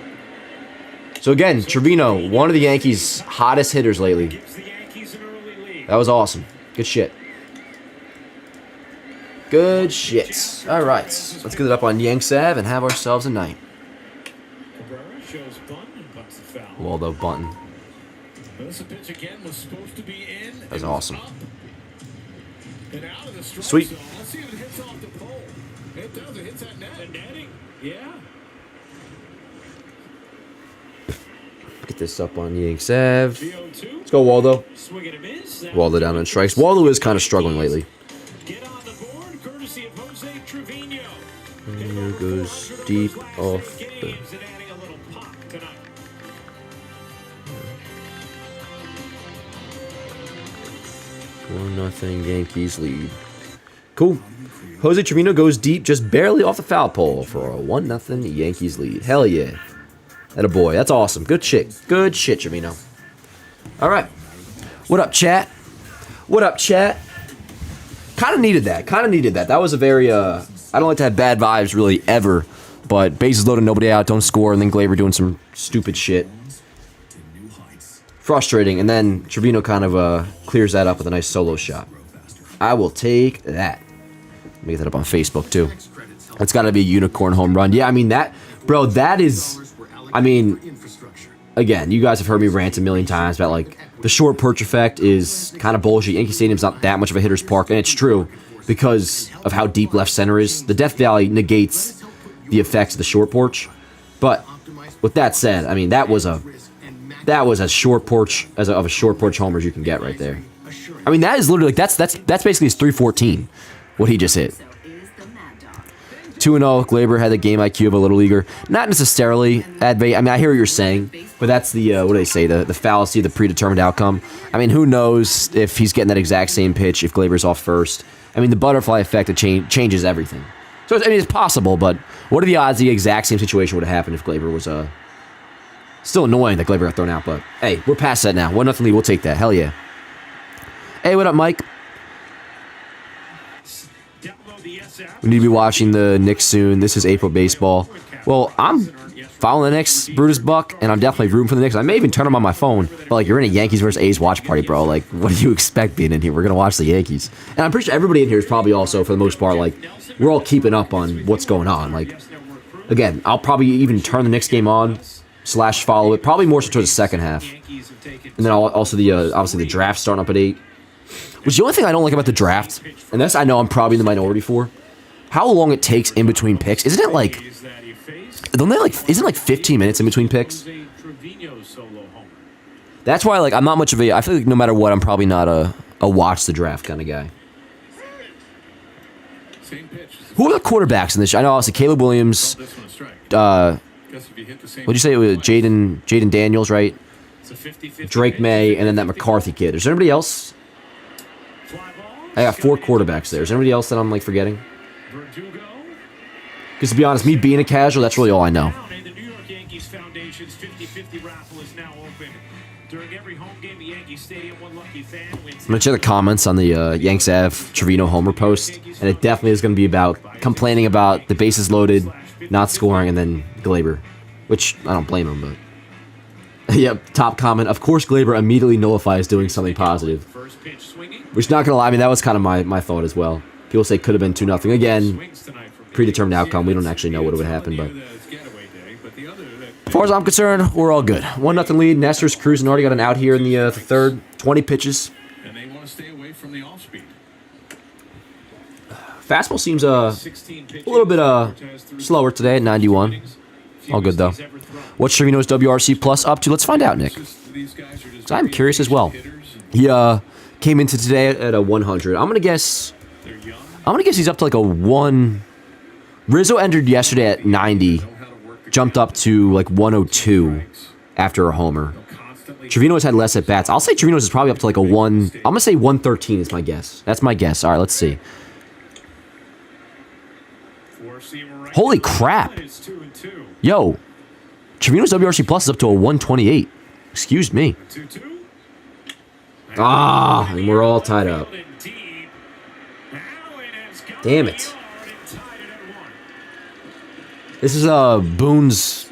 A: So again, Trevino, one of the Yankees' hottest hitters lately. That was awesome. Good shit. Good shit. All right. Let's get it up on Yanks Ave and have ourselves a night. Waldo bunting. That was awesome. Sweet. Get this up on Yanks Ave. Let's go, Waldo. Waldo down on strikes. Waldo is kind of struggling lately. Here goes deep off the... 1-0 Yankees lead. Cool. Jose Trevino goes deep, just barely off the foul pole for a 1-0 Yankees lead. Hell yeah. Atta boy. That's awesome. Good shit. Good shit, Trevino. All right. What up, chat? What up, chat? Kind of needed that. That was a very, I don't like to have bad vibes really ever, but bases loaded, nobody out, don't score, and then Gleyber doing some stupid shit. Frustrating, and then Trevino kind of clears that up with a nice solo shot. I will take that. Let me get that up on Facebook, too. It's got to be a unicorn home run. Yeah, I mean, that is, I mean, again, you guys have heard me rant a million times about, like, the short perch effect is kind of bullshit. Yankee Stadium's not that much of a hitter's park, and it's true because of how deep left center is. The Death Valley negates the effects of the short porch. But with that said, I mean, that was as short porch of a short porch homer as you can get right there. I mean, that is literally like that's basically his 314, what he just hit. 2-0. Gleyber had the game IQ of a little leaguer. Not necessarily I mean, I hear what you're saying, but that's the what do they say? The fallacy of the predetermined outcome. I mean, who knows if he's getting that exact same pitch if Gleyber's off first? I mean, the butterfly effect changes everything. So I mean, it's possible, but what are the odds the exact same situation would have happened if Gleyber was still annoying that Gleyber got thrown out? But hey, we're past that now. 1-0 lead. We'll take that. Hell yeah. Hey, what up, Mike? We need to be watching the Knicks soon. This is April baseball. Well, I'm following the Knicks, Brutus Buck, and I'm definitely rooting for the Knicks. I may even turn them on my phone. But, like, you're in a Yankees versus A's watch party, bro. Like, what do you expect being in here? We're going to watch the Yankees. And I'm pretty sure everybody in here is probably also, for the most part, like, we're all keeping up on what's going on. Like, again, I'll probably even turn the Knicks game on / follow it. Probably more so towards the second half. And then also obviously the draft starting up at 8. Which the only thing I don't like about the draft, and this I know I'm probably in the minority for, how long it takes in between picks. Isn't it like, isn't it like 15 minutes in between picks? That's why, like, I'm not much of I feel like no matter what, I'm probably not a watch the draft kind of guy. Who are the quarterbacks in this? I know obviously Caleb Williams, what'd you say it was? Jaden Daniels, right? Drake May, and then that McCarthy kid. Is there anybody else? I got 4 quarterbacks there. Is there anybody else that I'm, like, forgetting? Because to be honest, me being a casual, that's really all I know. I'm going to check the comments on the Yanks Ave Trevino homer post, and it definitely is going to be about complaining about the bases loaded, not scoring, and then Gleyber, which I don't blame him, but... Yep, top comment. Of course, Gleyber immediately nullifies doing something positive. Which, not gonna lie, I mean, that was kind of my thought as well. People say it could have been 2-0. Again, predetermined outcome. We don't actually know what would happen, but as far as I'm concerned, we're all good. 1-0 lead. Nestor's cruising. Already got an out here in the third. 20 pitches.
B: And they want to stay away from the off-speed.
A: Fastball seems a little bit slower today at 91. All good, though. What's Trevino's WRC Plus up to? Let's find out, Nick. 'Cause I'm curious as well. He came into today at a 100. I'm gonna guess he's up to like a 1. Rizzo entered yesterday at 90, jumped up to like 102 after a homer. Trevino has had less at bats. I'll say Trevino's is probably up to like a 1. I'm gonna say 113 is my guess. That's my guess. All right, let's see. Holy crap! Yo, Trevino's WRC Plus is up to a 128. Excuse me. And we're all tied up. Damn it. This is Boone's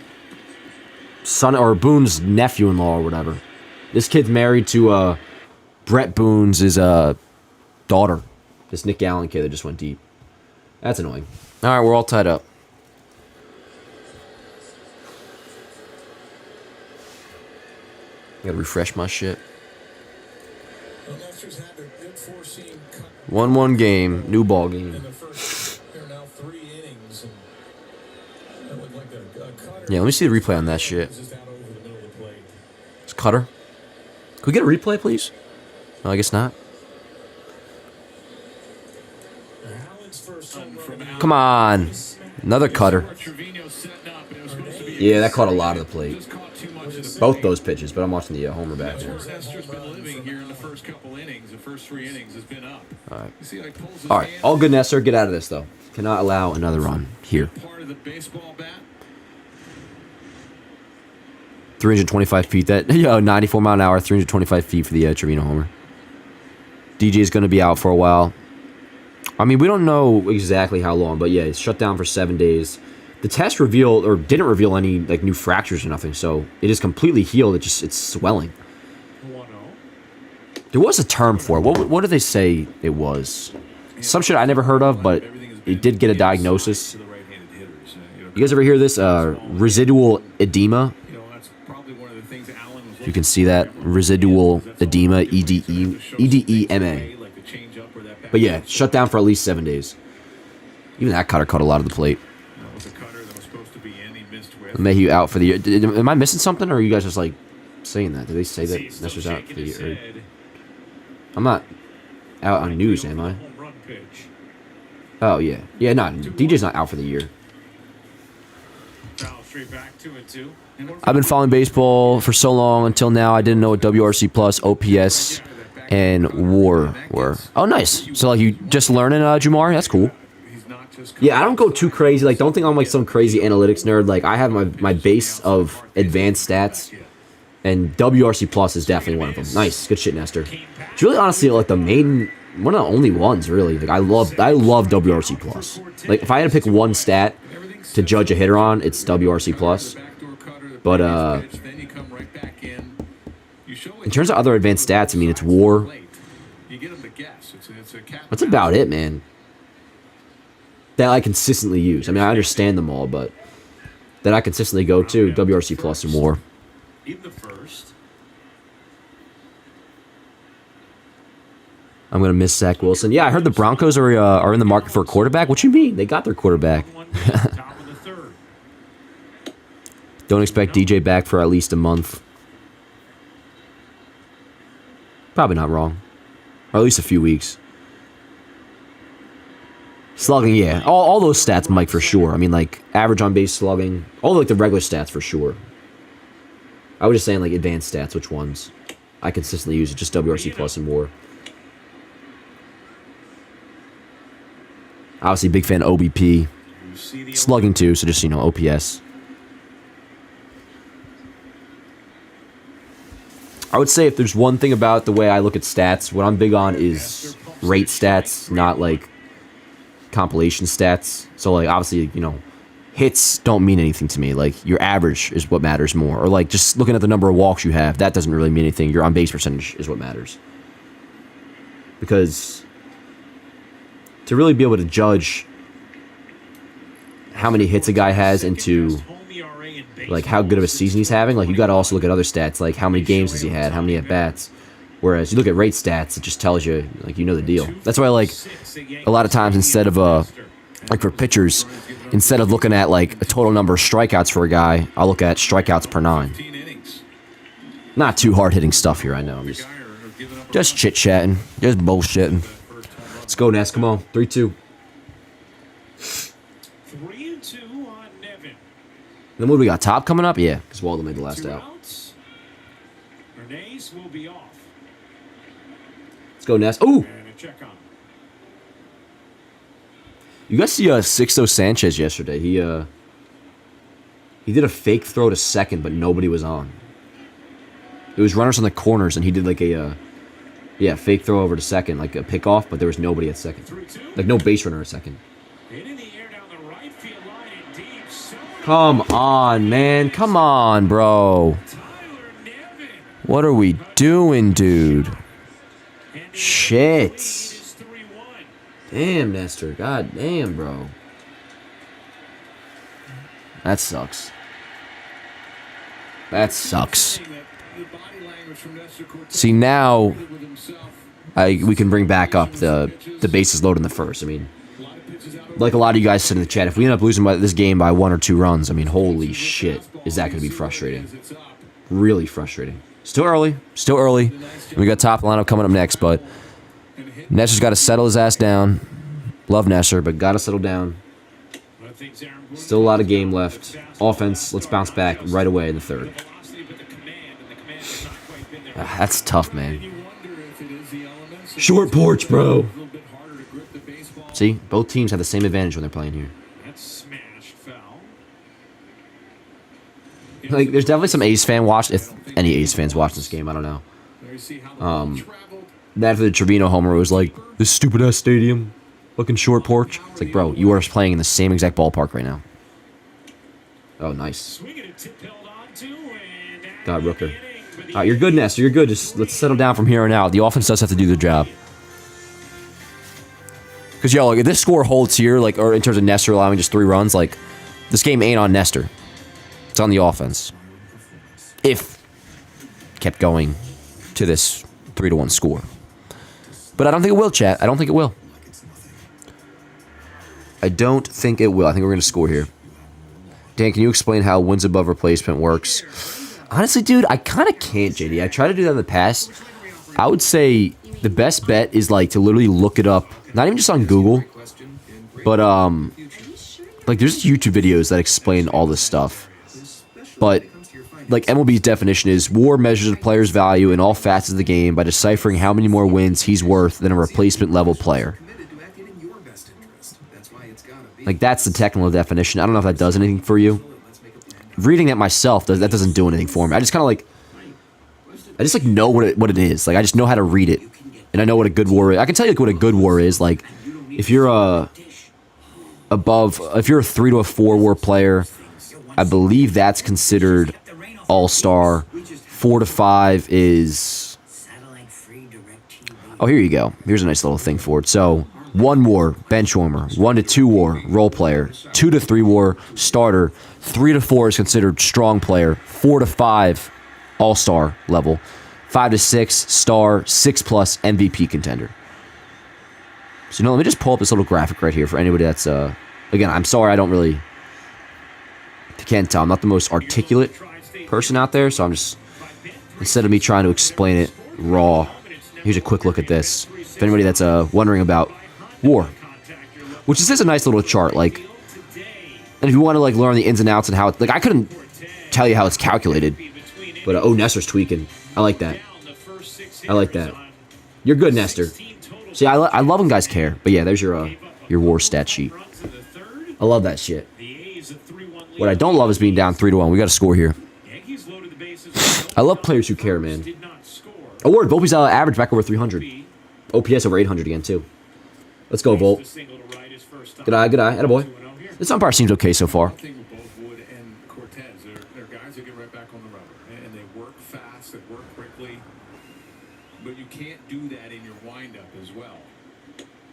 A: son or Boone's nephew-in-law or whatever. This kid's married to Brett Boone's daughter. This Nick Allen kid that just went deep. That's annoying. All right, we're all tied up. Gotta refresh my shit. 1-1 game, new ball game. Yeah, let me see the replay on that shit. It's Cutter. Can we get a replay, please? No, I guess not. Come on. Another Cutter. Yeah, that caught a lot of the plate. Both those pitches, but I'm watching the homer back there. All right, all good, Nestor. Get out of this, though. Cannot allow another run here. 325 feet. 94 mile an hour, 325 feet for the Trevino homer. DJ is going to be out for a while. I mean, we don't know exactly how long, but yeah, it's shut down for 7 days. The test revealed or didn't reveal any like new fractures or nothing, so it is completely healed. It's swelling. There was a term for it. What did they say it was? Some shit I never heard of, but it did get a diagnosis. You guys ever hear this? Residual edema.
B: You know, that's probably one of the things Allen was
A: You can see that residual edema, EDEMA. But yeah, shut down for at least 7 days. Even that cutter caught a lot of the plate.
B: That was a cutter that was supposed to be in. He missed with.
A: Mayhew out for the year. Am I missing something, or are you guys just like saying that? Did they say that Nestor's out for the year? I'm not out on news, am I? Oh yeah, yeah. No, DJ's not out for the year. I've been following baseball for so long. Until now, I didn't know what WRC plus, OPS, and WAR were. Oh, nice. So like you just learning, Jamar? That's cool. Yeah, I don't go too crazy. Like, don't think I'm like some crazy analytics nerd. Like, I have my base of advanced stats, and WRC plus is definitely one of them. Nice, good shit, Nestor. It's really honestly like the main, one of the only ones really. Like, I love WRC plus. Like, if I had to pick one stat to judge a hitter on, it's WRC plus. But in terms of other advanced stats, I mean, it's WAR. That's about it, man. That I consistently use. I mean, I understand them all, but that I consistently go to, WRC plus and WAR. I'm going to miss Zach Wilson. Yeah, I heard the Broncos are in the market for a quarterback. What you mean? They got their quarterback. Don't expect DJ back for at least a month. Probably not wrong. Or at least a few weeks. Slugging, yeah. All those stats, Mike, for sure. I mean, like, average on-base slugging. All, like, the regular stats, for sure. I was just saying, like, advanced stats, which ones. I consistently use it, just WRC plus and WAR. Obviously, big fan of OBP. Slugging, too, so just, you know, OPS. I would say if there's one thing about the way I look at stats, what I'm big on is rate stats, not, like, compilation stats. So, like, obviously, you know, hits don't mean anything to me. Like, your average is what matters more. Or, like, just looking at the number of walks you have, that doesn't really mean anything. Your on-base percentage is what matters. Because to really be able to judge how many hits a guy has into, like, how good of a season he's having, like, you got to also look at other stats, like how many games has he had, how many at-bats. Whereas you look at rate stats, it just tells you, like, you know the deal. That's why, like, a lot of times instead of, like, for pitchers, instead of looking at, like, a total number of strikeouts for a guy, I'll look at strikeouts per 9. Not too hard-hitting stuff here, I know. I'm just chit-chatting, just bullshitting. Let's go, Ness. Come on. 3-2.
B: 3-2 on Nevin.
A: Then what do we got? Top coming up? Yeah, because Waldo made the last out.
B: Bernays will be off.
A: Let's go, Ness. Ooh!
B: And a check on.
A: You guys see Sixto Sanchez yesterday? He did a fake throw to second, but nobody was on. It was runners on the corners, and he did like a fake throw over to second, like a pickoff, but there was nobody at second. Like no base runner at second. Come on, man. Come on, bro. What are we doing, dude? Shit. Damn, Nestor. God damn, bro. That sucks. That sucks. See, now we can bring back up the bases loaded in the first. I mean, like a lot of you guys said in the chat, if we end up losing this game by 1 or 2 runs, I mean, holy shit, is that going to be frustrating. Really frustrating. Still early. Still early. We got top lineup coming up next, but Nestor's got to settle his ass down. Love Nestor, but got to settle down. Still a lot of game left. Offense, let's bounce back right away in the third. That's tough, man. Short porch, bro. See, both teams have the same advantage when they're playing here. Like, there's definitely some A's fan watch. If any A's fans watch this game, I don't know. That for the Trevino homer was like, this stupid ass stadium, fucking short porch. It's like, bro, you are playing in the same exact ballpark right now. Oh, nice. God, Rooker. All right, you're good, Nestor. You're good. Just let's settle down from here on out. The offense does have to do their job. Because, yo, like, if this score holds here, like, or in terms of Nestor allowing just 3 runs, like, This game ain't on Nestor. It's on the offense. If kept going to this 3-1 score. But I don't think it will, chat. I don't think it will. I don't think it will. I think we're going to score here. Dan, can you explain how wins above replacement works? Honestly, dude, I kind of can't, JD. I tried to do that in the past. I would say the best bet is, like, to literally look it up. Not even just on Google. But, like, there's YouTube videos that explain all this stuff. But, like, MLB's definition is WAR measures a player's value in all facets of the game by deciphering how many more wins he's worth than a replacement-level player. Like, that's the technical definition. I don't know if that does anything for you. Reading that myself, that doesn't do anything for me. I just kind of, like... I just, like, know what it is. Like, I just know how to read it. And I know what a good WAR is. I can tell you, like, what a good WAR is. Like, if you're if you're a 3 to a 4 WAR player, I believe that's considered all-star. 4 to 5 is... Oh, here you go. Here's a nice little thing for it. So... 1 WAR, bench warmer. 1 to 2 WAR, role player. 2 to 3 WAR, starter. 3 to 4 is considered strong player. 4 to 5, all-star level. 5 to 6, star. 6 plus, MVP contender. So, let me just pull up this little graphic right here for anybody that's, again, I'm sorry, I don't really, if you can't tell, I'm not the most articulate person out there, so I'm just, instead of me trying to explain it raw, here's a quick look at this. If anybody that's, wondering about WAR, which is just a nice little chart, like, and if you want to, like, learn the ins and outs and how it, like, I couldn't tell you how it's calculated, but, oh, Nestor's tweaking. I like that. I like that. You're good, Nestor. See, I love when guys care, but yeah, there's your WAR stat sheet. I love that shit. What I don't love is being down 3-1. We got to score here. I love players who care, man. Award, Volpe's average back over 300. OPS over 800 again, too. Let's go, Volt. Good eye, attaboy. This umpire seems okay so far.
B: I think with both Wood and Cortes, they're guys that get right back on the rubber, and they work fast, they work quickly, but you can't do that in your windup as well.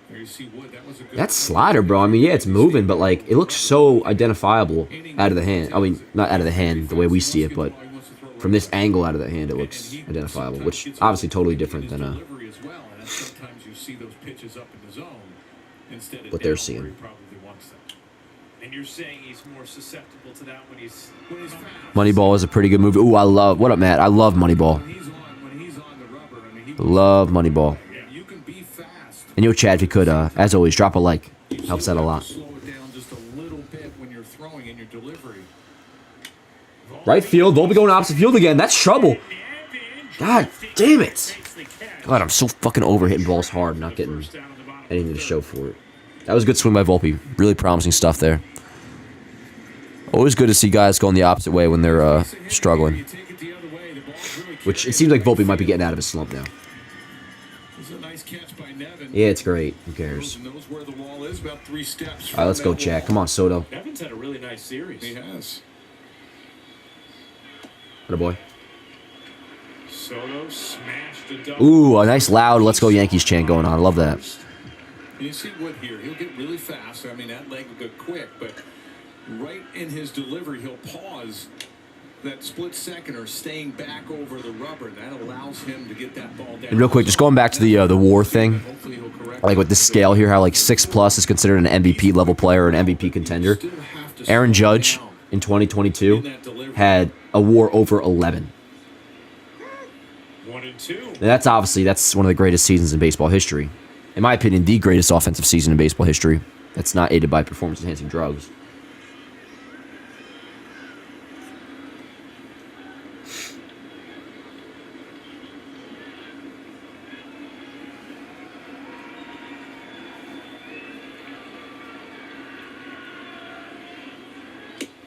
B: There you see Wood, that was a good...
A: That slider, bro, I mean, yeah, it's moving, but, like, it looks so identifiable out of the hand. I mean, not out of the hand the way we see it, but from this angle out of the hand, it looks identifiable, which obviously totally different than
B: sometimes you see those pitches up in the zone instead of
A: what they're seeing.
B: He probably wants them. And you're saying he's more susceptible to that when he's fast.
A: Moneyball is a pretty good movie. Ooh, I love... What up, Matt? I love Moneyball.
B: When he's on the rubber, I mean,
A: Love Moneyball.
B: you can be fast.
A: And yo, Chad, if you could, as always, drop a like. Helps out a lot.
B: Slow it down just a little bit when you're throwing in your delivery.
A: Right field. Volpe going opposite field again. That's trouble. God damn it. God, I'm so fucking over hitting balls hard and not getting anything to show for it. That was a good swing by Volpe. Really promising stuff there. Always good to see guys going the opposite way when they're struggling. Which it seems like Volpe might be getting out of his slump now. Yeah, it's great. Who cares? Alright, let's go, Chad. Come on, Soto.
B: Nevin's had a really nice series. He has.
A: Attaboy.
B: Soto smashed a double.
A: Ooh, a nice loud "Let's Go Yankees" chant going on. I love that.
B: You see Wood here. He'll get really fast. I mean, that leg will go quick, but right in his delivery, he'll pause that split second or staying back over the rubber. That allows him to get that ball down.
A: And real quick, just going back to the WAR thing, like with this scale here, how like 6+ is considered an MVP level player or an MVP contender. Aaron Judge in 2022 had a WAR over 11.
B: 1 and 2.
A: Now that's one of the greatest seasons in baseball history. In my opinion, the greatest offensive season in baseball history. That's not aided by performance-enhancing drugs.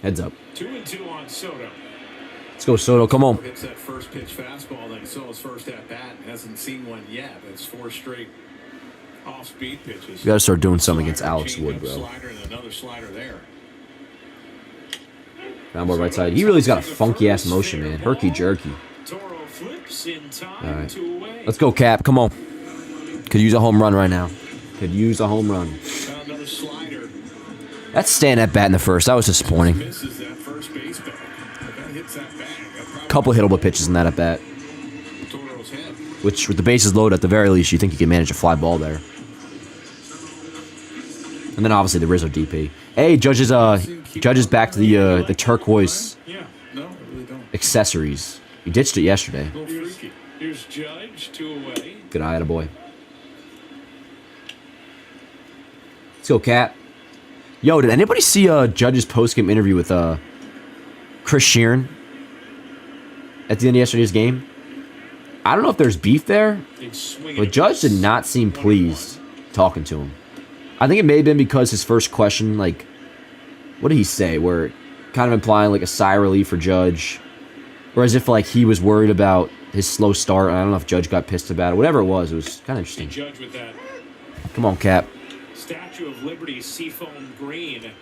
A: Heads up.
B: 2 and 2 on Soto.
A: Let's go, Soto. Come on.
B: Hits that first pitch fastball that he saw his first at bat. Hasn't seen one yet. That's 4 straight off-speed pitches.
A: You got to start doing something against Alex Wood, bro.
B: Slider and another slider there.
A: Downboard right side. He really's got a funky ass motion, man. Herky jerky.
B: Toro flips in time.
A: All right.
B: 2 away.
A: Let's go, Cap. Come on. Could use a home run right now. Could use a home run.
B: Another slider.
A: That's staying at bat in the first. That was disappointing.
B: Misses that first base bag. If that hits that bag, that probably
A: Couple hittable pitches in that at bat.
B: Toro's head.
A: Which, with the bases loaded, at the very least, you think you can manage a fly ball there. And then obviously the Rizzo DP. Hey, Judge's back to the turquoise
B: Yeah, no, I really don't.
A: accessories. You ditched it yesterday.
B: A little freaky.
C: Here's Judge, 2 away.
A: Good eye, attaboy. Let's go, Cat. Yo, did anybody see Judge's postgame interview with Chris Sheeran at the end of yesterday's game? I don't know if there's beef there, but Judge did not seem pleased talking to him. I think it may have been because his first question, like, what did he say? Where kind of implying like a sigh of relief for Judge, or as if like he was worried about his slow start. I don't know if Judge got pissed about it. Whatever it was kind of interesting.
C: Judge with that
A: Come on, Cap.
C: Statue of Liberty seafoam green.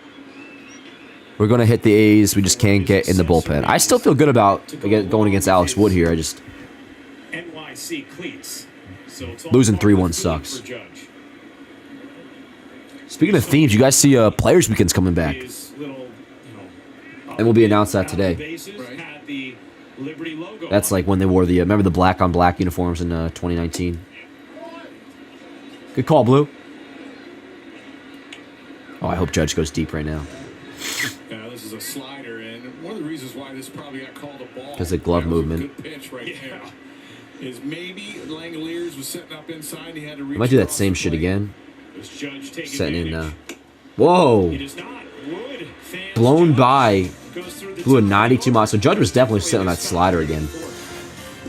A: We're going to hit the A's. We just can't get in the bullpen. I still feel good about going against Alex Wood here. I just...
C: NYC cleats. So it's all
A: Losing 3-1
C: clean
A: sucks.
C: for Judge.
A: Speaking of themes, you guys see Players Weekend's coming back.
C: His little,
A: And we'll be announced that today.
C: bases had the Liberty logo
A: That's
C: on
A: like when they wore the... remember the black-on-black uniforms in 2019? Good call, Blue. Oh, I hope Judge goes deep right now.
B: Yeah, this is a slider, and one of the reasons why this probably got called a ball.
A: Because of glove
B: that was a
A: movement.
B: Good pitch right there. Is maybe Langoliers was setting up inside. He had to reach
A: I might do that
B: across
A: same
B: the
A: shit
B: plate.
A: again.
C: Does Judge take
A: Setting in...
C: advantage?
A: Whoa!
C: He does not. Wood fans
A: Blown
C: Judge.
A: by.
C: Goes through the
A: Blew a
C: top
A: 92 mile. So Judge was definitely sitting on that slider again.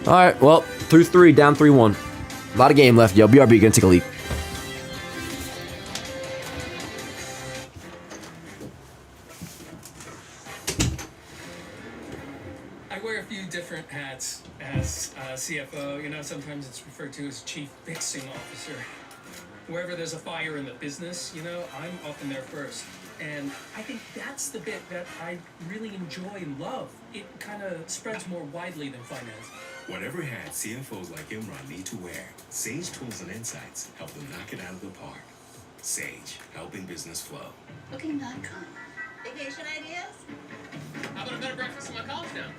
A: All right, well, through 3, down 3-1. A lot of game left, yo. BRB, gonna take a leak.
D: I wear a few different hats as CFO. You know, sometimes it's referred to as chief fixing officer. Wherever there's a fire in the business, you know, I'm often there first. And I think that's the bit that I really enjoy and love. It kind of spreads more widely than finance.
E: Whatever hat CFOs like Imran need to wear, Sage tools and insights help them knock it out of the park. Sage, helping business flow.
F: Booking.com. Vacation ideas?
G: How about a better breakfast in my college town?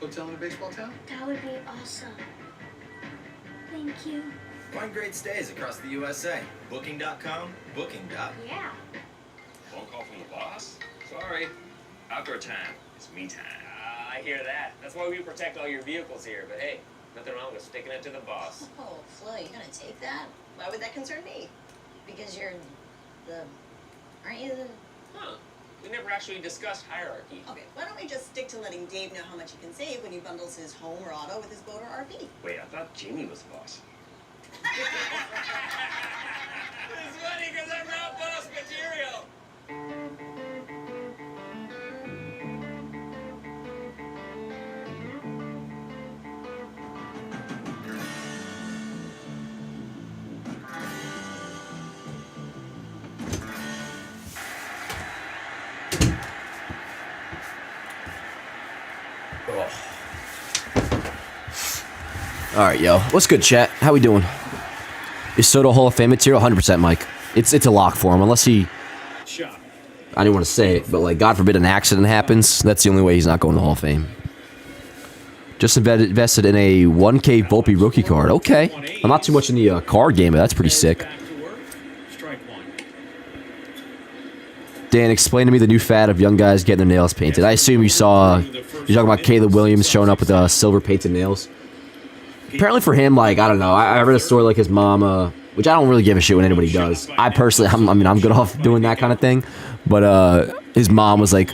H: Hotel in a baseball town?
F: That would be awesome. Thank you.
G: Find great stays across the USA. Booking.com,
F: Yeah.
I: Phone call from the boss? Sorry. Outdoor time. It's me time.
G: I hear that. That's why we protect all your vehicles here. But hey, nothing wrong with sticking it to the boss.
F: Oh, Flo, you gonna take that? Why would that concern me? Because you're aren't you the...
G: Huh. We never actually discussed hierarchy.
J: Okay, why don't we just stick to letting Dave know how much he can save when he bundles his home or auto with his boat or RV?
I: Wait, I thought Jamie was the boss.
G: It's funny because I'm not boss material.
A: All right, yo. What's good, chat? How we doing? Is Soto Hall of Fame material? 100%, Mike. It's a lock for him, unless he...
C: Shot.
A: I didn't want to say it, but, like, God forbid an accident happens. That's the only way he's not going to the Hall of Fame. Just invested in a 1K Volpe rookie card. Okay. I'm not too much in the card game, but that's pretty sick.
C: Back to work. Strike one.
A: Dan, explain to me the new fad of young guys getting their nails painted. I assume you saw... you're talking about Caleb Williams showing up with silver painted nails. Apparently for him, like, I don't know. I read a story like his mom, which I don't really give a shit when anybody does. I personally, I'm good off doing that kind of thing. But his mom was like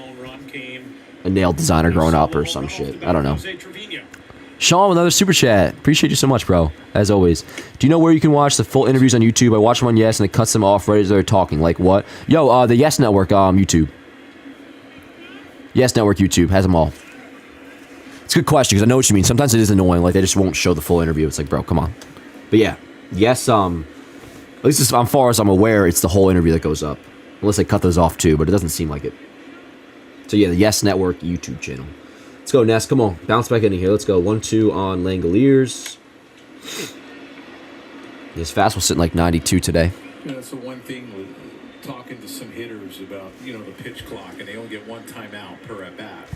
A: a nail designer growing up or some shit. I don't know. Sean, another super chat. Appreciate you so much, bro. As always. Do you know where you can watch the full interviews on YouTube? I watch them on Yes, and it cuts them off right as they're talking. Like what? Yo, the Yes Network YouTube. Yes Network YouTube has them all. It's a good question, because I know what you mean. Sometimes it is annoying. Like, they just won't show the full interview. It's like, bro, come on. But yeah. Yes, at least as far as I'm aware, it's the whole interview that goes up. Unless they cut those off too, but it doesn't seem like it. So yeah, the Yes Network YouTube channel. Let's go, Ness. Come on. Bounce back into here. Let's go. 1-2 on Langoliers. His fastball sitting like 92 today.
B: You know, that's the one thing with talking to some hitters about, the pitch clock, and they only get one timeout per at bat.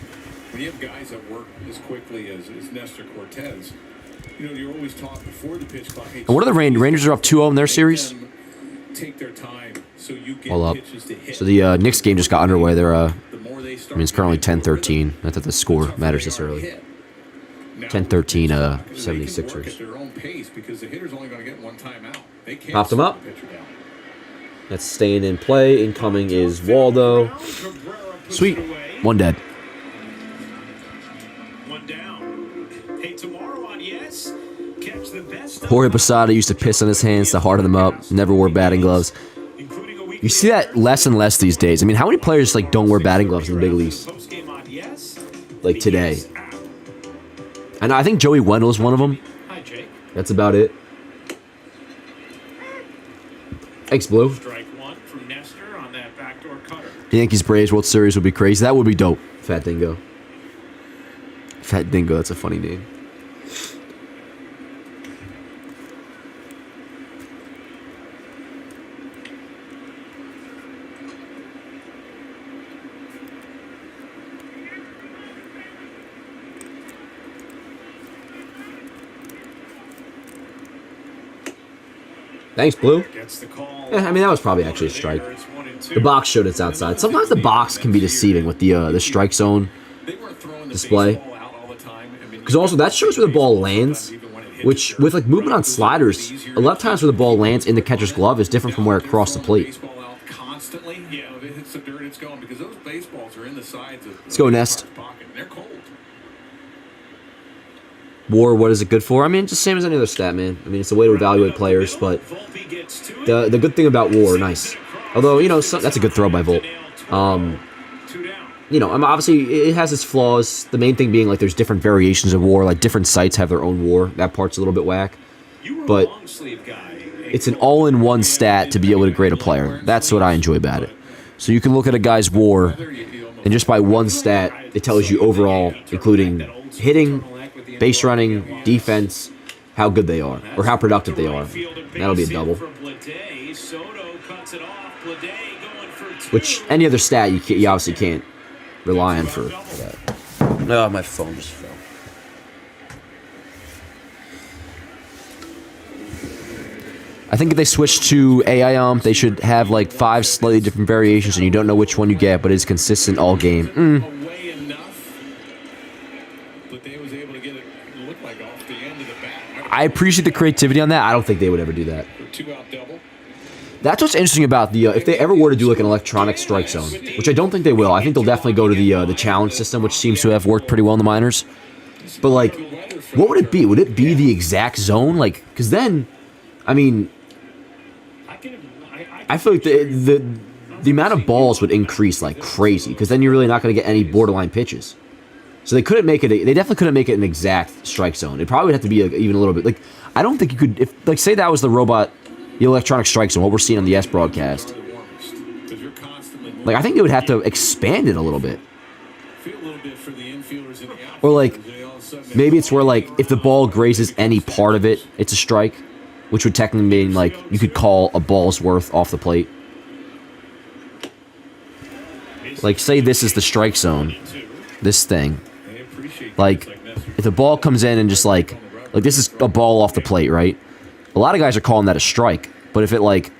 B: When you have guys that work as quickly as Nestor Cortes, you're always taught before the pitch clock. Hey,
A: And what are the Rangers are up 2-0 in their series?
B: Take their time so you get
A: All up.
B: pitches to hit.
A: So the Knicks game just got underway. They're
B: The more they start,
A: I mean, it's currently 10-13. Not that the score matters this early. 10-13, 76ers.
B: At their own pace because the hitter's only going to get one timeout. They can't
A: Popped him
B: slow
A: up.
B: the pitcher down.
A: That's staying in play. Incoming is Waldo. Sweet. One dead.
C: One down. Hey, tomorrow on Yes, catch the best of
A: Jorge Posada used to piss on his hands to harden them up. Never wore batting gloves.
C: including a week.
A: You see that less and less these days. I mean, how many players like don't wear batting gloves in the big leagues
C: Postgame on Yes.
A: like today? And I think Joey Wendell's one of them.
C: Hi, Jake.
A: That's about it. Thanks, Blue.
C: Strike one from Nestor on that backdoor cutter.
A: The Yankees Braves World Series would be crazy. That would be dope. Fat Dingo. Fat Dingo, that's a funny name. Thanks, Blue.
C: Gets the call.
A: Yeah, I mean, that was probably actually a strike. The box showed it's outside. Sometimes the box can be deceiving with the strike zone
B: They weren't throwing the
A: display.
B: baseball out all the time. I mean,
A: Because also that shows where the ball lands, which with like movement on sliders, a lot of times where the ball lands in the catcher's glove is different from where it crossed the plate.
B: baseball out constantly. If it hits the dirt, it's going because those baseballs are in the sides of.
A: Let's go, Nest.
B: Pocket. They're cold.
A: WAR, what is it good for? I mean, just same as any other stat, man. I mean, it's a way to evaluate players, but the good thing about WAR, nice. Although, that's a good throw by Volt. Obviously, it has its flaws. The main thing being, like, there's different variations of WAR. Like, different sites have their own WAR. That part's a little bit whack. But it's an all-in-one stat to be able to grade a player. That's what I enjoy about it. So you can look at a guy's WAR, and just by one stat, it tells you overall, including hitting, base running, defense, how good they are, or how productive they are. That'll be a double. Which, any other stat, you obviously can't rely on for that. No, my phone just fell. I think if they switch to AI they should have like 5 slightly different variations, and you don't know which one you get, but it's consistent all game.
B: Away enough, but they was able to get it look like off the end of the bat.
A: I appreciate the creativity on that. I don't think they would ever do that.
B: 2-out double.
A: That's what's interesting about the if they ever were to do like an electronic strike zone, which I don't think they will. I think they'll definitely go to the challenge system, which seems to have worked pretty well in the minors. But like, what would it be? Would it be the exact zone? Like, because then, I mean, I feel like the amount of balls would increase like crazy, because then you're really not going to get any borderline pitches. So they couldn't make it. They definitely couldn't make it an exact strike zone. It probably would have to be even a little bit. Like, I don't think you could. If like say that was the robot. The electronic strike zone, what we're seeing on the S broadcast. Like, I think they would have to expand it a little bit. Or, like, maybe it's where, like, if the ball grazes any part of it, it's a strike. Which would technically mean, like, you could call a ball's worth off the plate. Like, say this is the strike zone. This thing. Like, if the ball comes in and just, like this is a ball off the plate, right? A lot of guys are calling that a strike, but if it, like,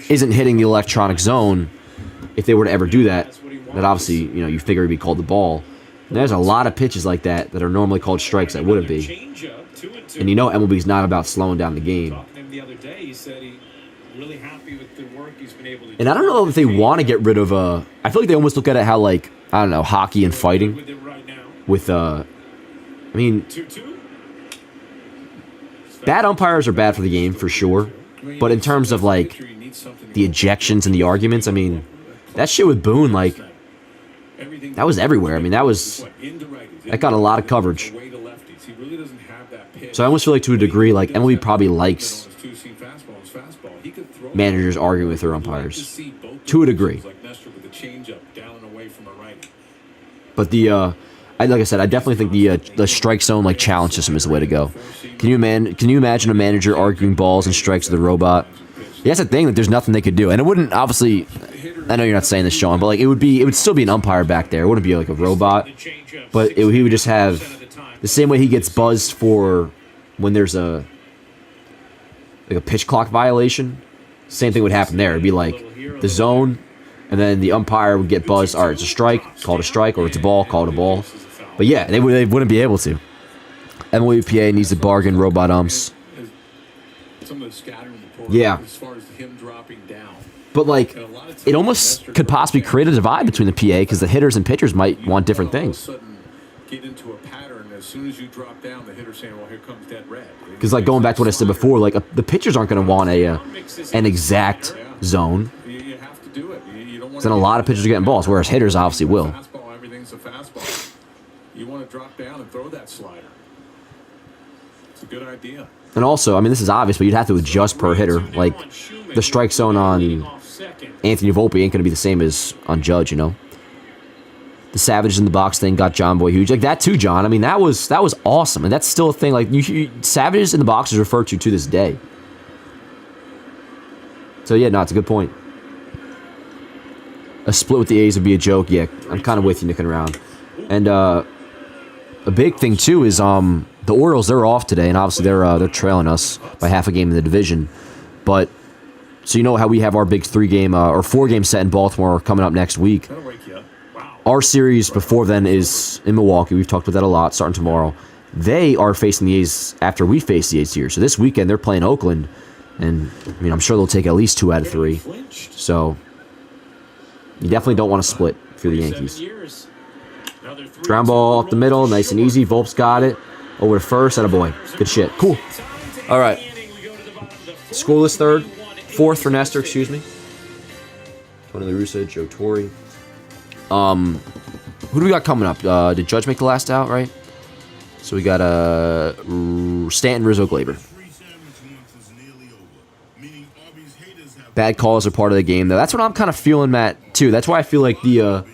A: isn't hitting the electronic zone, if they were to ever do that, that obviously, you figure it'd be called the ball. And there's a lot of pitches like that are normally called strikes that wouldn't be. And MLB's not about slowing down the game. And I don't know if they want to get rid of, I feel like they almost look at it how, like, I don't know, hockey and fighting. With, I mean, bad umpires are bad for the game, for sure. But in terms of, like, the ejections and the arguments, I mean, that shit with Boone, like, that was everywhere. I mean, that got a lot of coverage. So I almost feel like, to a degree, like, MLB probably likes managers arguing with their umpires. To a degree. But like I said, I definitely think the strike zone, like, challenge system is the way to go. Can you imagine a manager arguing balls and strikes with a robot? That's the thing, that there's nothing they could do. And it wouldn't, obviously, I know you're not saying this, Sean, but like it would still be an umpire back there. It wouldn't be like a robot. But he would just have, the same way he gets buzzed for when there's a pitch clock violation, same thing would happen there. It'd be like the zone, and then the umpire would get buzzed. All right, it's a strike, call it a strike, or it's a ball, call it a ball. But yeah, they wouldn't be able to. MLBPA needs to bargain robot umps. Yeah.
B: As far as him dropping down.
A: But like, it almost could possibly create a divide between the PA because the hitters and pitchers might want different things.
B: Get into a pattern as soon as you drop down, the hitter saying, "Well, here comes dead red."
A: Because like going back to what I said before, like the pitchers aren't going to want an exact zone.
B: You have to do it. You don't want.
A: Then a lot of pitchers are getting balls, whereas hitters obviously will.
B: Fastball, everything's a fastball. You want to drop down and throw that slider. It's a good idea.
A: And also, I mean, this is obvious, but you'd have to adjust per hitter. Like the strike zone on Anthony Volpe ain't going to be the same as on Judge, you know. The Savages in the box thing got John Boy huge. Like that too, John. I mean, that was awesome. And that's still a thing. Like, Savages in the box is referred to this day. So, yeah, no, it's a good point. A split with the A's would be a joke. Yeah, I'm kind of with you, nicking around. And a big thing, too, is the Orioles, they're off today. And obviously, they're trailing us by half a game in the division. But, so you know how we have our big 3-game or 4-game set in Baltimore coming up next week. Our series before then is in Milwaukee. We've talked about that a lot, starting tomorrow. They are facing the A's after we face the A's here. So this weekend, they're playing Oakland. And, I mean, I'm sure they'll take at least 2 out of 3. So, you definitely don't want to split for the Yankees. Ground ball up the middle, nice and easy. Volp's got it. Over to first, attaboy. Good shit. Cool. All right. Scoreless third. Fourth for Nestor, excuse me. Tony La Russa, Joe Torre. Who do we got coming up? Did Judge make the last out, right? So we got Stanton, Rizzo, Glaber. Bad calls are part of the game, though. That's what I'm kind of feeling, Matt, too. That's why I feel like the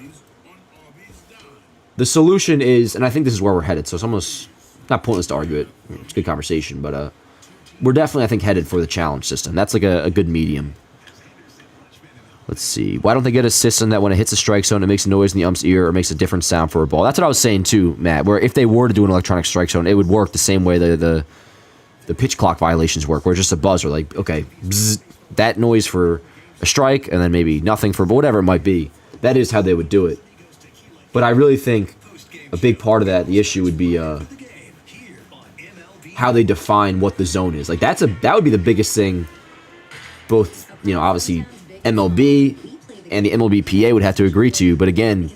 A: solution is, and I think this is where we're headed, so it's almost not pointless to argue it. It's a good conversation, but we're definitely, I think, headed for the challenge system. That's like a good medium. Let's see. Why don't they get a system that when it hits a strike zone, it makes a noise in the ump's ear or makes a different sound for a ball? That's what I was saying too, Matt, where if they were to do an electronic strike zone, it would work the same way the pitch clock violations work, where it's just a buzzer, like, okay, bzz, that noise for a strike, and then maybe nothing for whatever it might be. That is how they would do it. But I really think a big part of that, the issue would be how they define what the zone is. Like that would be the biggest thing. Both, you know, obviously MLB and the MLBPA would have to agree to, but again,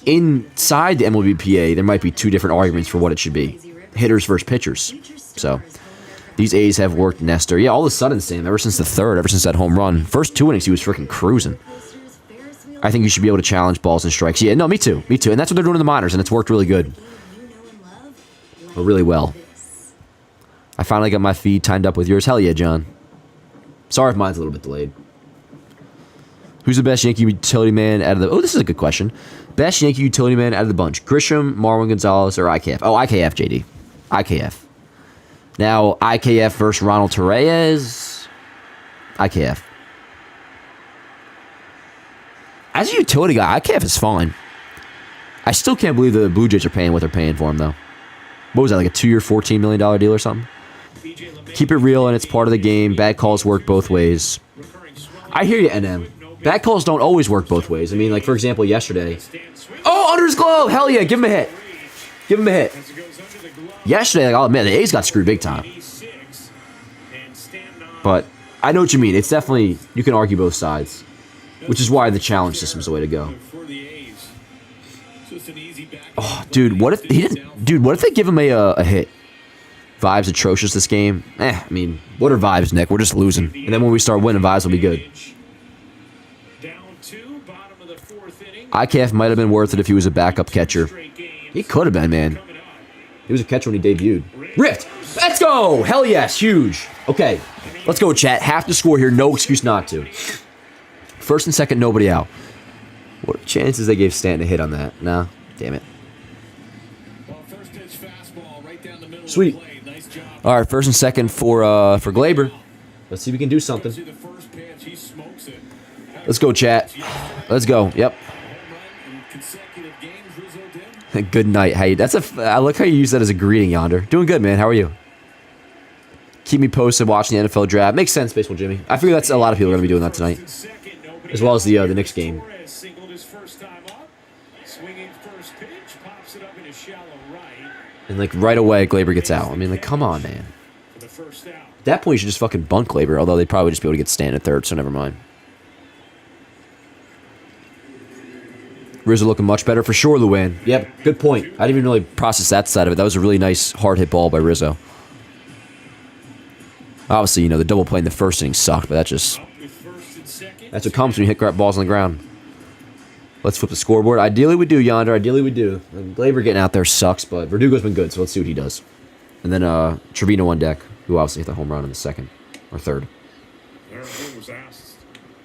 A: inside the MLBPA, there might be 2 different arguments for what it should be. Hitters versus pitchers. So, these A's have worked Nestor. Yeah, all of a sudden, Sam, ever since the third, ever since that home run, first 2 innings, he was freaking cruising. I think you should be able to challenge balls and strikes. Yeah, no, me too. Me too. And that's what they're doing in the minors, and it's worked really good. Or really well. I finally got my feed timed up with yours. Hell yeah, John. Sorry if mine's a little bit delayed. Who's the best Yankee utility man out of the... Oh, this is a good question. Best Yankee utility man out of the bunch. Grisham, Marwin Gonzalez, or IKF? Oh, IKF, JD. IKF. Now, IKF versus Ronald Torreyes. IKF. As a utility guy, IKF is fine. I still can't believe the Blue Jays are paying what they're paying for him, though. What was that, like a 2-year, $14 million deal or something? Keep it real, and it's part of the game. Bad calls work both ways. I hear you, NM. Bad calls don't always work both ways. I mean, like, for example, yesterday. Oh, under his glove! Hell yeah, give him a hit. Give him a hit. Yesterday, like, I'll admit, the A's got screwed big time. But I know what you mean. It's definitely, you can argue both sides. Which is why the challenge system is the way to go. Oh, dude, what if he didn't? Dude, what if they give him a hit? Vibes atrocious this game. I mean, what are vibes, Nick? We're just losing. And then when we start winning, vibes will be good. IKF might have been worth it if he was a backup catcher. He could have been, man. He was a catcher when he debuted. Rift! Let's go! Hell yes, huge. Okay, let's go, chat. Half the score here, no excuse not to. First and second, nobody out. What are chances they gave Stanton a hit on that? Nah, damn it. Sweet. All right, first and second for Glaber. Let's see if we can do something. Let's go, chat. Let's go. Yep. Good night. Hey, I like how you use that as a greeting, Yonder. Doing good, man. How are you? Keep me posted watching the NFL draft. Makes sense, Baseball Jimmy. I figure that's a lot of people are going to be doing that tonight. As well as the Knicks game. And, like, right away, Glaber gets out. I mean, like, come on, man. At that point, you should just fucking bunt Glaber, although they'd probably just be able to get Stan at third, so never mind. Rizzo looking much better for sure, Luann. Yep, good point. I didn't even really process that side of it. That was a really nice hard-hit ball by Rizzo. Obviously, you know, the double play in the first inning sucked, but that's what comes when you hit balls on the ground. Let's flip the scoreboard. Ideally, we do, Yonder. Ideally, we do. And Glaber getting out there sucks, but Verdugo's been good, so let's see what he does. And then Trevino on deck, who obviously hit the home run in the second or third.
C: Was asked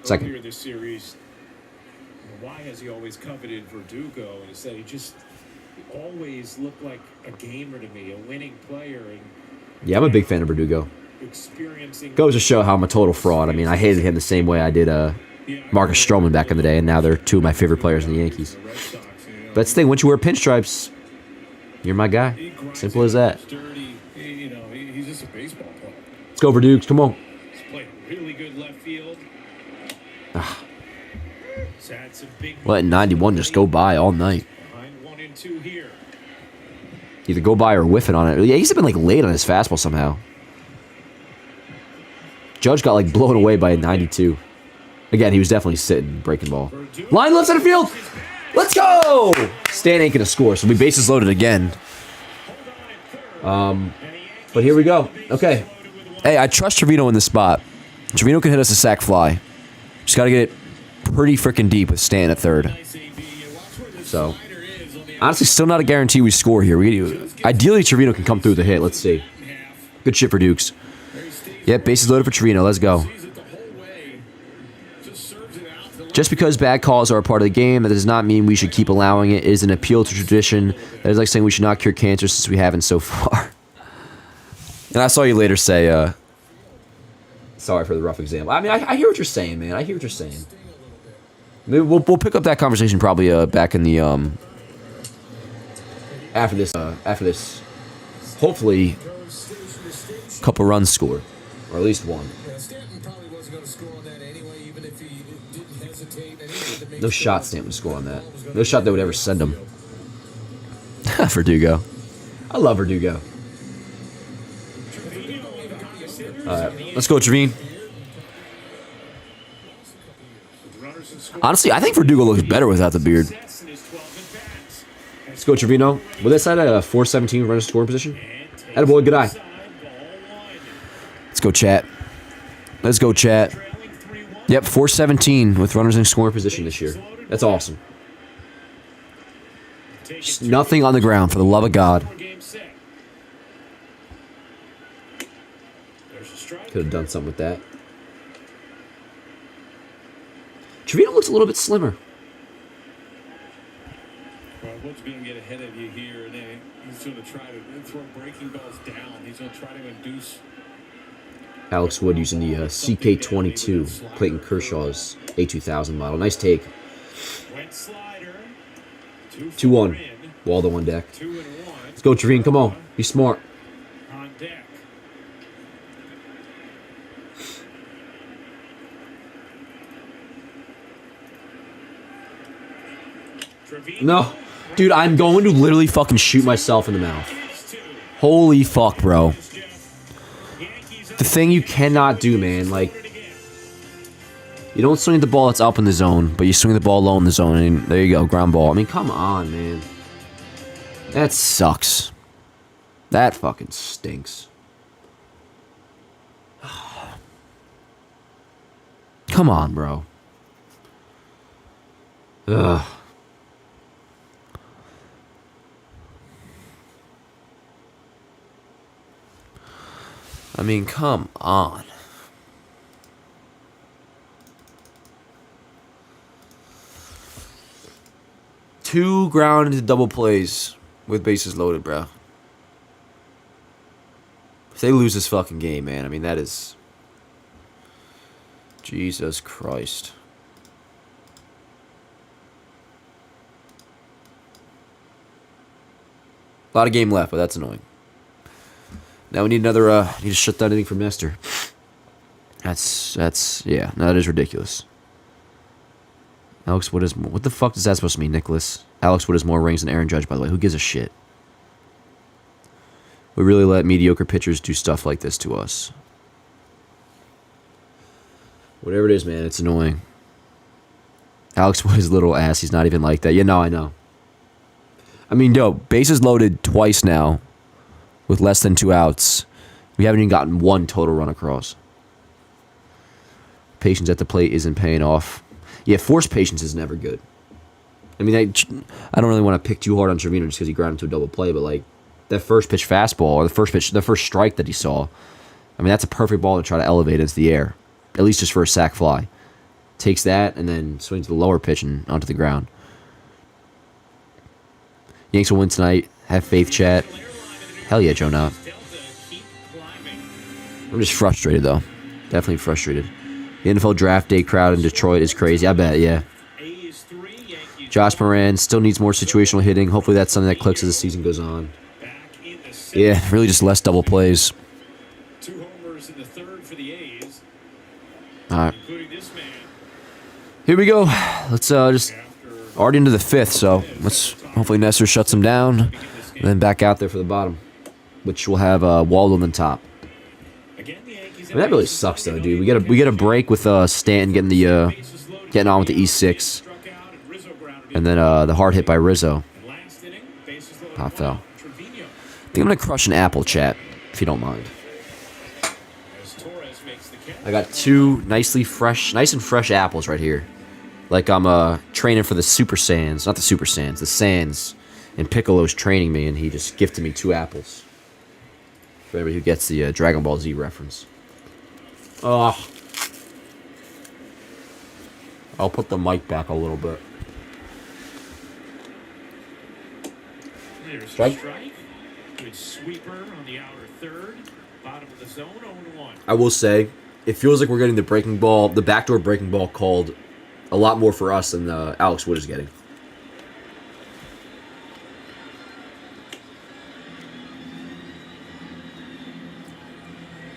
A: Second.
C: earlier this series, why has he always coveted Verdugo? And he said he always looked like a gamer to me, a winning player. And
A: Yeah, I'm a big fan of Verdugo.
C: experiencing
A: Goes to show how I'm a total fraud. I mean, I hated him the same way I did Marcus Stroman back in the day, and now they're two of my favorite players in the Yankees. But that's the thing, once you wear pinstripes, you're my guy. Simple as that.
B: He's just a baseball player.
A: Let's go, Verdukes. Come on.
C: He's played really good left field. He's had some big
A: Letting 91 just go by all night.
C: behind 1 and 2 here.
A: Either go by or whiff it on it. Yeah, he's been like late on his fastball somehow. Judge got like blown away by a 92. Again, he was definitely sitting, breaking ball. Line left center field. Let's go! Stan ain't gonna score, so we bases loaded again. But here we go. Okay. Hey, I trust Trevino in this spot. Trevino can hit us a sac fly. Just gotta get it pretty freaking deep with Stan at third. So, honestly, still not a guarantee we score here. Ideally, Trevino can come through the hit. Let's see. Good shit for Dukes. Yep, bases loaded for Trevino. Let's go. Just because bad calls are a part of the game, that does not mean we should keep allowing it. It is an appeal to tradition. That is like saying we should not cure cancer since we haven't so far. And I saw you later say, sorry for the rough example. I mean, I hear what you're saying, man. I hear what you're saying. Maybe we'll pick up that conversation probably back in the after this, hopefully, couple runs scored, or at least one. No shot Stanton would score on that. No shot they would ever send him. Verdugo. I love Verdugo. Alright, let's go, Trevino. Honestly, I think Verdugo looks better without the beard. Let's go, Trevino. With this side at a 417 runner scoring position. Attaboy, good eye. Let's go, chat. Let's go, chat. Yep, 417 with runners in scoring position this year. That's awesome. Just nothing on the ground, for the love of God. Could have done something with that. Trevino looks a little bit slimmer.
B: Well, Wood's going to get ahead of you here, and then he's going to try to throw breaking balls down. He's going to try to induce.
A: Alex Wood using the CK22, Clayton Kershaw's A2000 model. Nice take. 2-1. Waldo on deck. Let's go, Trevino. Come on. Be smart.
C: On deck.
A: No. Dude, I'm going to literally fucking shoot myself in the mouth. Holy fuck, bro. The thing you cannot do, man. Like, you don't swing the ball that's up in the zone, but you swing the ball low in the zone, and there you go, ground ball. I mean, come on, man. That sucks. That fucking stinks. Come on, bro. Ugh. I mean, come on. Two grounded double plays with bases loaded, bro. If they lose this fucking game, man, I mean, that is... Jesus Christ. A lot of game left, but that's annoying. Now we need another. Need to shut down inning from Nestor. Yeah. No, that is ridiculous. Alex Wood is what the fuck is that supposed to mean, Nicholas? Alex Wood has more rings than Aaron Judge, by the way. Who gives a shit? We really let mediocre pitchers do stuff like this to us. Whatever it is, man, it's annoying. Alex Wood is a little ass. He's not even like that. Yeah, no, I know. I mean, yo, bases loaded twice now with less than 2 outs. We haven't even gotten one total run across. Patience at the plate isn't paying off. Yeah, forced patience is never good. I mean, I don't really want to pick too hard on Trevino just because he grounded to a double play, but like that first pitch fastball or the first strike that he saw, I mean, that's a perfect ball to try to elevate into the air, at least just for a sac fly. Takes that and then swings the lower pitch and onto the ground. Yanks will win tonight. Have faith, chat. Hell yeah, Joe Knott. I'm just frustrated, though. Definitely frustrated. The NFL draft day crowd in Detroit is crazy. I bet, yeah. Josh Moran still needs more situational hitting. Hopefully that's something that clicks as the season goes on. Yeah, really just less double plays.
C: 2 homers in the third for the A's.
A: All right.
C: Including this man.
A: Here we go. Let's just already into the 5th, so let's hopefully Nestor shuts him down and then back out there for the bottom, which will have Waldo on the top. I mean, that really sucks though, dude. We get a break with Stanton getting on with the E6, and then the hard hit by Rizzo. Pop foul. I think I'm gonna crush an apple, chat, if you don't mind. I got 2 nice and fresh apples right here. Like I'm training for the Super Saiyans, not the Super Saiyans, the Saiyans. And Piccolo's training me, and he just gifted me 2 apples. For everybody who gets the Dragon Ball Z reference. I'll put the mic back a little bit.
C: There's a strike. Good sweeper on the outer third. Bottom of the zone, 0-1.
A: I will say, it feels like we're getting the backdoor breaking ball called a lot more for us than Alex Wood is getting.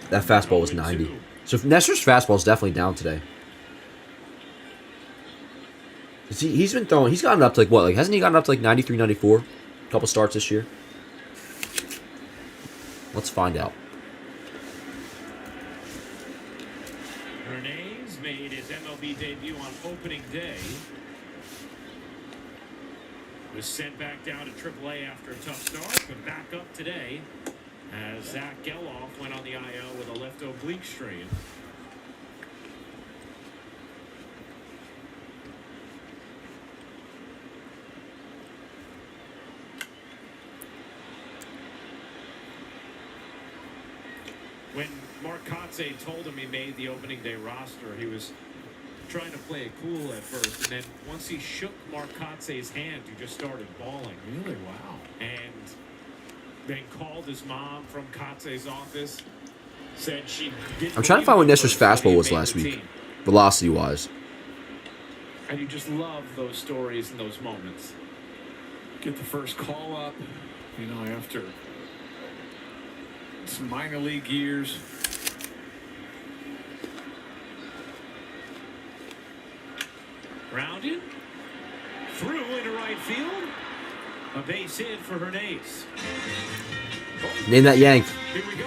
A: That fastball was 90. So Nestor's fastball is definitely down today. He's been throwing. He's gotten up to like what? Like hasn't he gotten up to like 93, 94? A couple starts this year. Let's find out.
C: Hernandez made his MLB debut on opening day. Was sent back down to AAA after a tough start, but back up today as Zach Geloff went on the IL with a left oblique strain. When Mark Kotsay told him he made the opening day roster, he was trying to play it cool at first, and then once he shook Mark Kotsay's hand, he just started bawling. Really? Wow. And then called his mom from Kotsay's office, said she didn't.
A: I'm trying to find what Nestor's fastball was last week, velocity-wise.
C: And you just love those stories and those moments.
B: Get the first call up, after some minor league years.
C: Grounded. Through into right field. A base hit for Hernandez.
A: Name that Yank.
C: Here we go.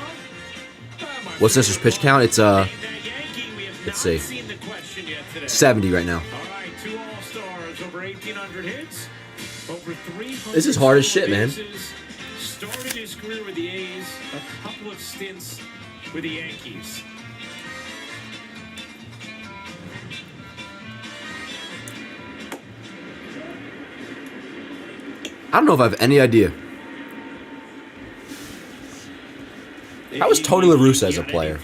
A: What's Nestor's pitch count? It's let's see, 70 right now.
C: All right, 2 All-Stars, over 1,800 hits, over 300.
A: This is hard as shit, man.
C: Started his career with the A's, a couple of stints with the Yankees.
A: I don't know if I have any idea. How was Tony La Russa as a player?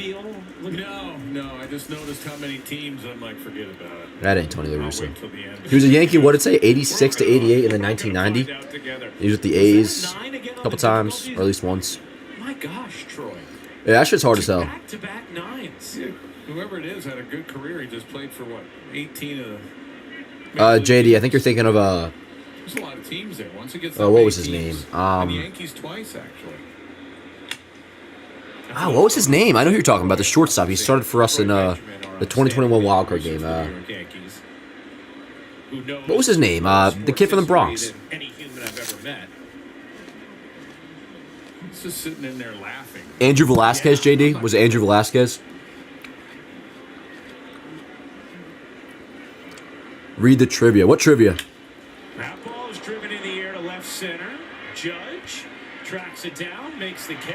B: No, I just noticed how many teams. I'm like, forget about it.
A: That ain't Tony La
B: I'll
A: Russa.
B: wait till the end.
A: He was a Yankee, what did it say, 86 to 88 in the 1990? He was with the A's a couple times, or at least once.
C: My gosh, Troy.
A: Yeah, that shit's hard as hell.
C: Back-to-back nines.
B: Yeah, whoever it is had a good career. He just played for what, 18 of the.
A: JD, I think you're thinking of
B: There's a lot of teams there. Once it gets
A: Oh, what was his name?
B: And the Yankees twice, actually.
A: What was his name? I know who you're talking about. The shortstop. He started for us in the 2021 wildcard game. What was his name? The kid from the Bronx.
C: Any human I've ever met.
B: He's just sitting in there laughing.
A: Andrew Velasquez, JD? Was it Andrew Velasquez? Read the trivia. What trivia?
C: That ball is driven in the air to left center. Judge tracks it down, makes the catch.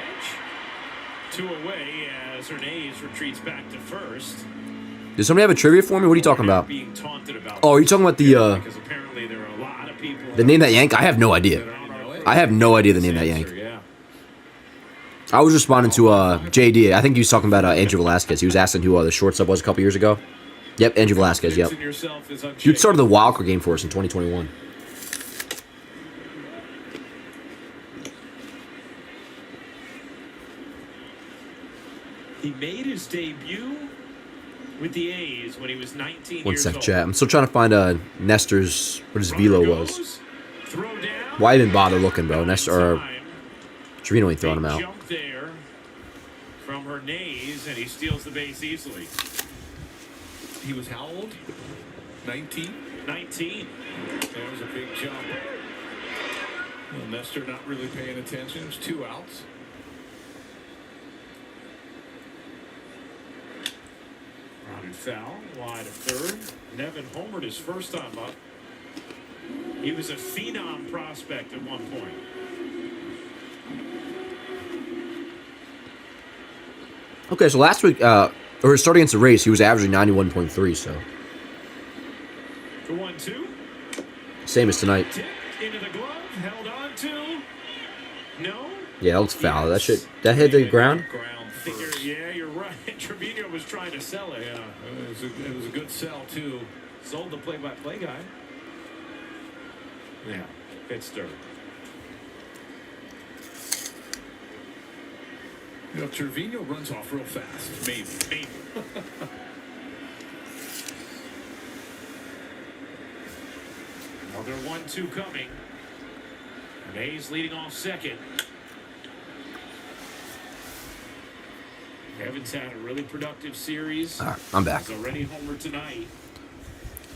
C: 2 away as Hernandez retreats back to first.
A: Does somebody have a trivia for me? What are you talking about?
C: Being taunted about
A: Oh, are you talking about
C: because apparently there are a lot of people
A: the name that yank? I have no idea. I have no idea the name that yank.
C: Yeah.
A: I was responding to JD. I think he was talking about Andrew Velasquez. He was asking who the shortstop was a couple years ago. Yep, Andrew Velasquez. Yep. Dude started the wildcard game for us in 2021.
C: He made his debut with the A's when he was 19
A: One
C: years
A: sec,
C: old.
A: chat. I'm still trying to find Nestor's what his velo was.
C: Throw down.
A: Why even bother looking, bro? Nestor or
C: Time.
A: Trevino ain't throwing him out.
C: Jump there from Hernandez, and he steals the base easily.
B: He was how old? 19?
C: 19.
B: That was a big jump. Well, Nestor not really paying attention. There's 2 outs.
C: Grounded foul, wide of third. Nevin homered his first time up. He was a phenom prospect at one point.
A: Okay, so last week, or starting against the Rays, he was averaging 91.3, so.
C: The 1-2.
A: Same as tonight.
C: Tipped into the glove, held on to. No.
A: Yeah, that looks foul. That shit, that hit the ground?
B: Ground
C: Think
B: first.
C: yeah, you're right. Trevino was trying to sell it.
B: Yeah, it was a good sell, too.
C: Sold the play-by-play guy. Yeah, it's dirt.
B: You know, Trevino runs off real fast. Maybe.
C: Another 1-2 coming. Hernandez leading off second. Evans had a really productive series.
A: All right, I'm back.
C: He's already homer tonight.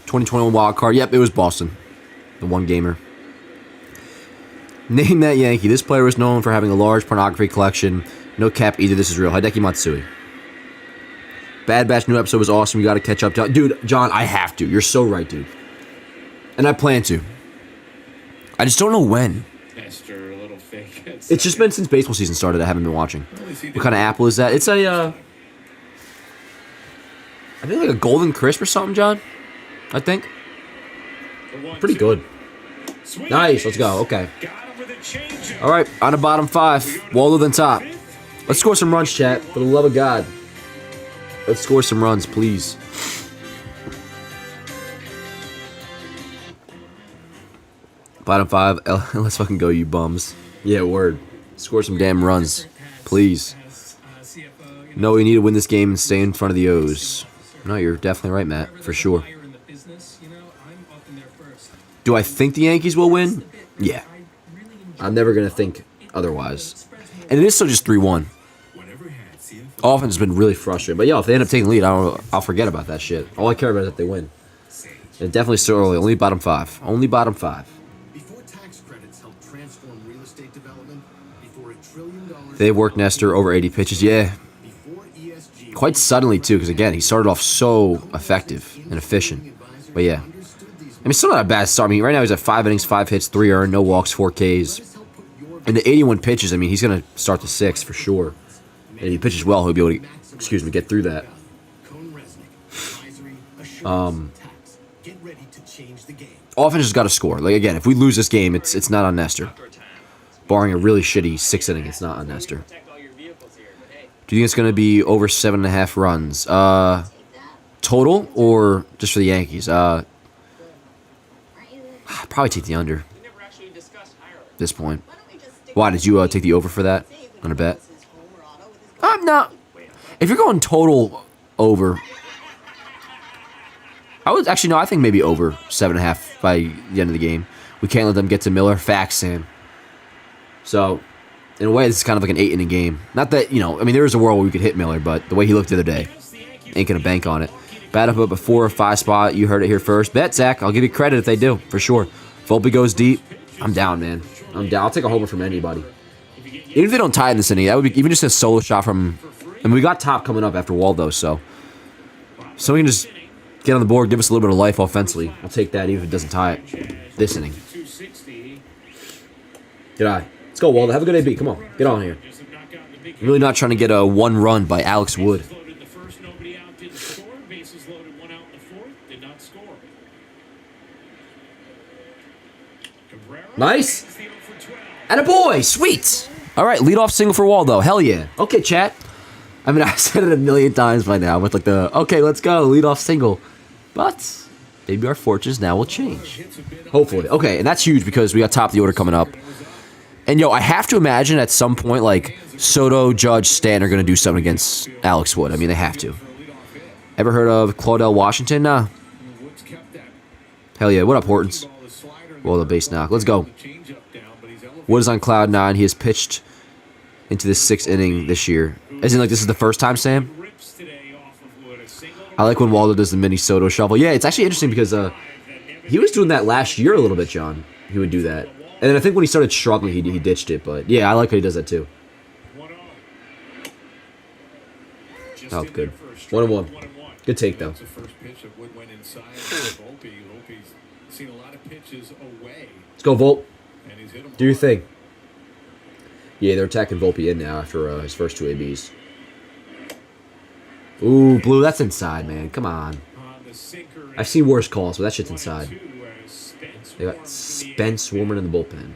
A: 2021 wild card. Yep, it was Boston. The one gamer. Name that Yankee. This player was known for having a large pornography collection. No cap either. This is real. Hideki Matsui. Bad Batch new episode was awesome. You got to catch up. Dude, John, I have to. You're so right, dude. And I plan to. I just don't know when.
C: Nestor, a little fake.
A: It's just been since baseball season started. I haven't been watching. What kind of apple is that? It's a, I think like a golden crisp or something, John. I think. Pretty good. Nice. Let's go. Okay. All right. On the bottom 5. Waller than top. Let's score some runs, chat. For the love of God. Let's score some runs, please. Bottom 5. Let's fucking go, you bums. Yeah, word. Score some damn runs, please. No, we need to win this game and stay in front of the O's. No, you're definitely right, Matt. For sure. Do I think the Yankees will win? Yeah. I'm never going to think otherwise. And it is still just 3-1. Offense has been really frustrating. But, yo, if they end up taking the lead, I'll forget about that shit. All I care about is that they win. And definitely still early. Only bottom 5. Only bottom 5.
K: Before tax credits helped transform real estate development, before $1 trillion...
A: They worked Nestor over 80 pitches. Yeah. Quite suddenly, too, because, again, he started off so effective and efficient. But, yeah. I mean, still not a bad start. I mean, right now he's at 5 innings, 5 hits, 3 earned, no walks, 4 Ks. And the 81 pitches, I mean, he's going to start the 6th for sure. And if he pitches well, he'll be able to, get through that. Offense has got to score. Like, again, if we lose this game, it's not on Nestor. Barring a really shitty 6th inning, it's not on Nestor. Do you think it's going to be over 7.5 runs? Total or just for the Yankees? Probably take the under at this point. Why, did you take the over for that on a bet? I'm not. If you're going total over, I would actually, no, I think maybe over 7.5 by the end of the game. We can't let them get to Miller. Facts, Sam. So, in a way, this is kind of like an 8-inning game. Not that, I mean, there is a world where we could hit Miller, but the way he looked the other day, ain't going to bank on it. Bat up a 4 or 5 spot. You heard it here first. Bet, Zach. I'll give you credit if they do, for sure. Volpe goes deep. I'm down, man. I'm down. I'll take a homer from anybody. Even if they don't tie in this inning, that would be even just a solo shot from... I mean, we got top coming up after Waldo, so... So we can just get on the board, give us a little bit of life offensively. I'll take that even if it doesn't tie it this inning. Good eye. Let's go, Waldo. Have a good AB. Come on. Get on here. I'm really not trying to get a 1 run by Alex Wood. Nice. And a boy. Sweet. All right, leadoff single for Waldo. Hell yeah. Okay, chat. I mean, I've said it a million times by now with like the, okay, let's go, leadoff single. But maybe our fortunes now will change. Hopefully. Okay, and that's huge because we got top of the order coming up. And, yo, I have to imagine at some point, like, Soto, Judge, Stan are going to do something against Alex Wood. I mean, they have to. Ever heard of Claudel Washington? Nah. Hell yeah. What up, Hortons? Well, the base knock. Let's go. Wood is on cloud 9. He has pitched into the 6th inning this year. As in, like, this is the first time, Sam? I like when Waldo does the mini Soto shuffle. Yeah, it's actually interesting because he was doing that last year a little bit, John. He would do that. And then I think when he started struggling, he ditched it. But, yeah, I like how he does that, too. Oh, good. 1-1. Good take, though. Let's go, Volt. Do your thing. Yeah, they're attacking Volpe in now after his first 2 ABs. Ooh, Blue, that's inside, man. Come on. I've seen worse calls, but that shit's inside. They got Spence Woman in the bullpen.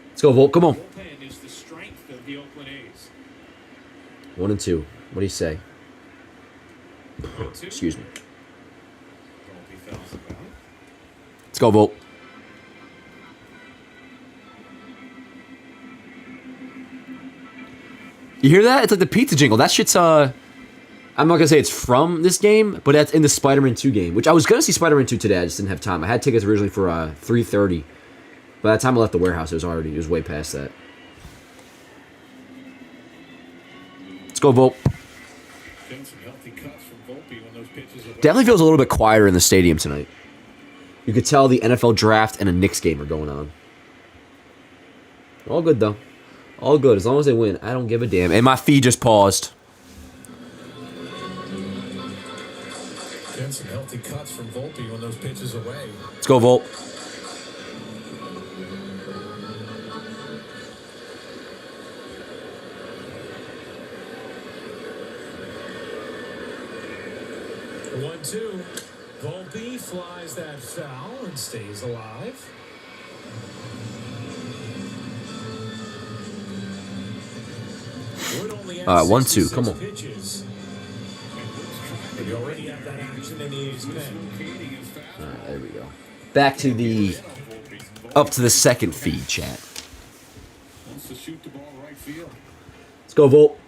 A: Let's go, Volt. Come on. 1-2. What do you say? Excuse me. Let's go, Volt. You hear that? It's like the pizza jingle. That shit's, I'm not going to say it's from this game, but that's in the Spider-Man 2 game, which I was going to see Spider-Man 2 today. I just didn't have time. I had tickets originally for 3:30. By the time I left the warehouse, it was way past that. Let's go, Volt. Definitely feels a little bit quieter in the stadium tonight. You could tell the NFL draft and a Knicks game are going on. All good, though. All good. As long as they win, I don't give a damn. And my feed just paused.
B: Some healthy cuts from Volpe when those pitches away.
A: Let's go, Volt.
C: One, two. Volpe flies that foul and stays alive.
A: All right, 1-2. Come on. All right, there we go. Back to the up to the second feed, chat. Let's go, Volt.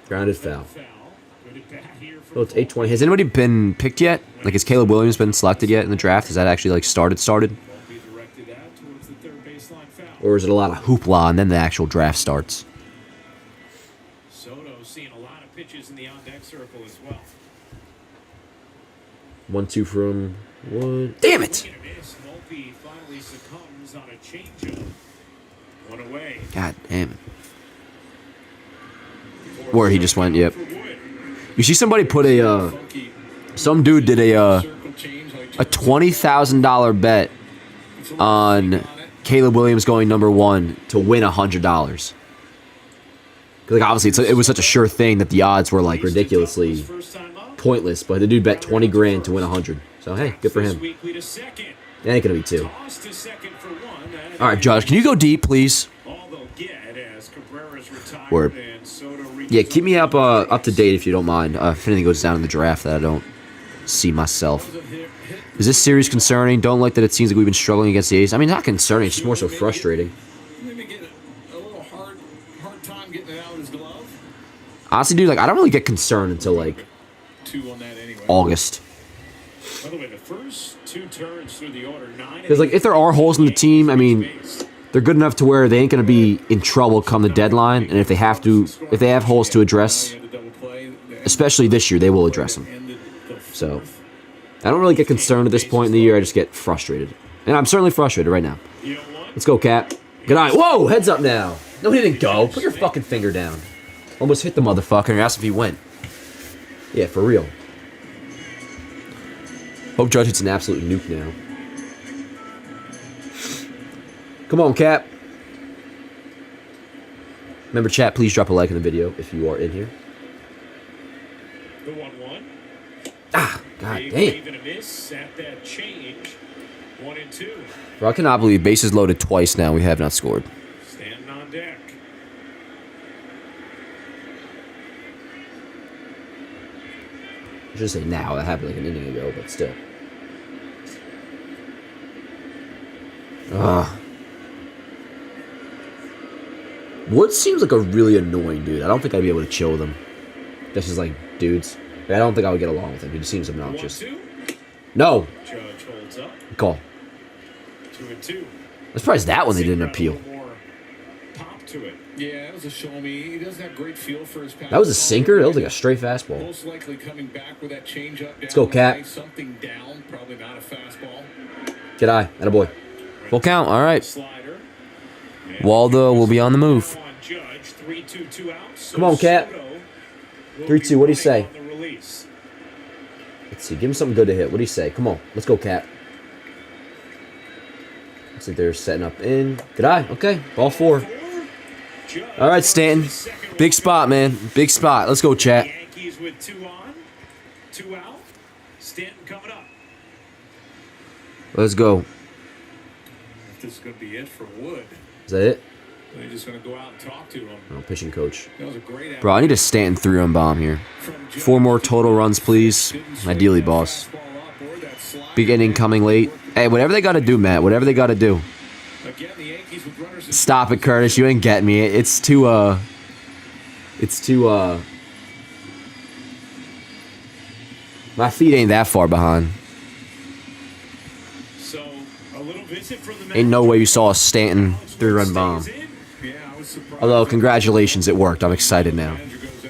A: Grounded foul. Oh, it's 8:20. Has anybody been picked yet? Like, has Caleb Williams been selected yet in the draft? Has that actually like started? Or is it a lot of hoopla and then the actual draft starts?
C: Soto seeing a lot of pitches in the on-deck circle as well.
A: 1-2 from Wood. Damn it!
C: Volpe finally succumbs on a changeup. One away.
A: God damn it. Where he just went, yep. You see somebody put some dude did a $20,000 bet on Caleb Williams going number 1 to win $100. Like, obviously, it was such a sure thing that the odds were like ridiculously pointless. But the dude bet 20 grand to win 100. So hey, good for him. That ain't gonna be 2. All right, Josh, can you go deep, please? Word. Yeah, keep me up to date if you don't mind. If anything goes down in the draft that I don't see myself. Is this series concerning? Don't like that it seems like we've been struggling against the A's. I mean, not concerning. It's just more so frustrating.
B: Maybe get a little hard time getting it out of his glove.
A: Honestly, dude, like, I don't really get concerned until, like,
B: 2 on that anyway.
A: August.
C: By the way, the first 2 turns through the order, 9.
A: Because, like, if there are holes in the team, I mean, they're good enough to where they ain't going to be in trouble come the deadline. And if they have holes to address, especially this year, they will address them. So, I don't really get concerned at this point in the year. I just get frustrated. And I'm certainly frustrated right now. Let's go, Cap. Good night. Whoa, heads up now. No, he didn't go. Put your fucking finger down. Almost hit the motherfucker and asked if he went. Yeah, for real. Hope Judge hits an absolute nuke now. Come on, Cap. Remember, chat, please drop a like in the video if you are in here.
C: The 1-1.
A: Ah, god damn.
C: Even a miss at that change. 1 and 2.
A: Bro, I cannot believe bases loaded twice now. We have not scored.
C: Stanton on deck.
A: I should say now. That happened like an inning ago, but still. Wood seems like a really annoying dude. I don't think I'd be able to chill with him. This is like dudes. I don't think I would get along with him. He just seems obnoxious.
C: 1-2.
A: No.
C: Judge holds up.
A: Call.
C: 2 and 2.
A: I'm surprised that one they didn't appeal.
C: More pop to it.
B: Yeah, it was a show me. He doesn't have great feel for his pass.
A: That was a sinker? That was like a straight fastball.
B: Most likely coming back with that change up.
A: Let's go, Cat.
B: Something down, probably not a fastball.
A: Get eye. Attaboy. Full count. All right.
C: Slider.
A: Waldo will be on the move.
C: On Judge. 3-2, 2 outs.
A: Come on, Cat. 3-2. What do you say?
C: On the release.
A: Let's see. Give him something good to hit. What do you say? Come on. Let's go, Cat. Looks like they're setting up in. Good eye. Okay. Ball 4. All right, Stanton. Big spot, man. Big spot. Let's go, chat.
C: Yankees with 2 on, 2 out. Stanton coming up.
A: Let's go.
B: If this is going to be it for Wood,
A: Is that it?
B: they're just going to go out and talk to him.
A: Oh, pitching coach.
B: That was a great.
A: Bro, I need a Stanton 3-run bomb here. 4 more total runs, please. Ideally, boss. Big inning coming late. Hey, whatever they got to do, Matt. Whatever they got to do.
B: Again, the Yankees with runners in
A: Stop it, Curtis. You ain't getting me. It's too, my feet ain't that far behind.
C: So, a little visit from the
A: Ain't no way you saw a Stanton 3-run bomb.
B: Yeah, I was surprised.
A: Although, congratulations, it worked. I'm excited now.
B: Manager goes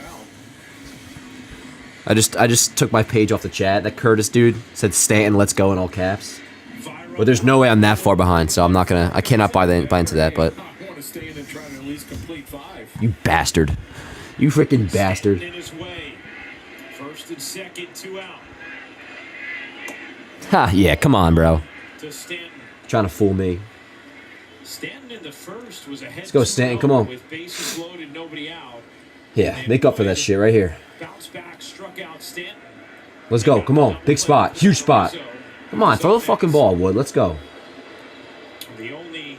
B: out.
A: I just took my page off the chat. That Curtis dude said Stanton, let's go in all caps. But there's no way I'm that far behind, so I cannot buy into that, but
B: I want to stay in and try to at least complete 5.
A: you bastard. You freaking bastard.
C: in his way. First and second, 2 out.
A: Ha, yeah, come on, bro.
C: To Stanton.
A: Trying to fool me.
C: Stanton in the first was ahead.
A: Let's go, Stanton, come on.
C: With bases loaded, nobody out.
A: Yeah, make up for that shit right here.
C: Bounce back, struck out Stanton.
A: Let's go, come on. Big spot, huge spot. Come on, throw the fucking ball, Wood. Let's go.
C: The only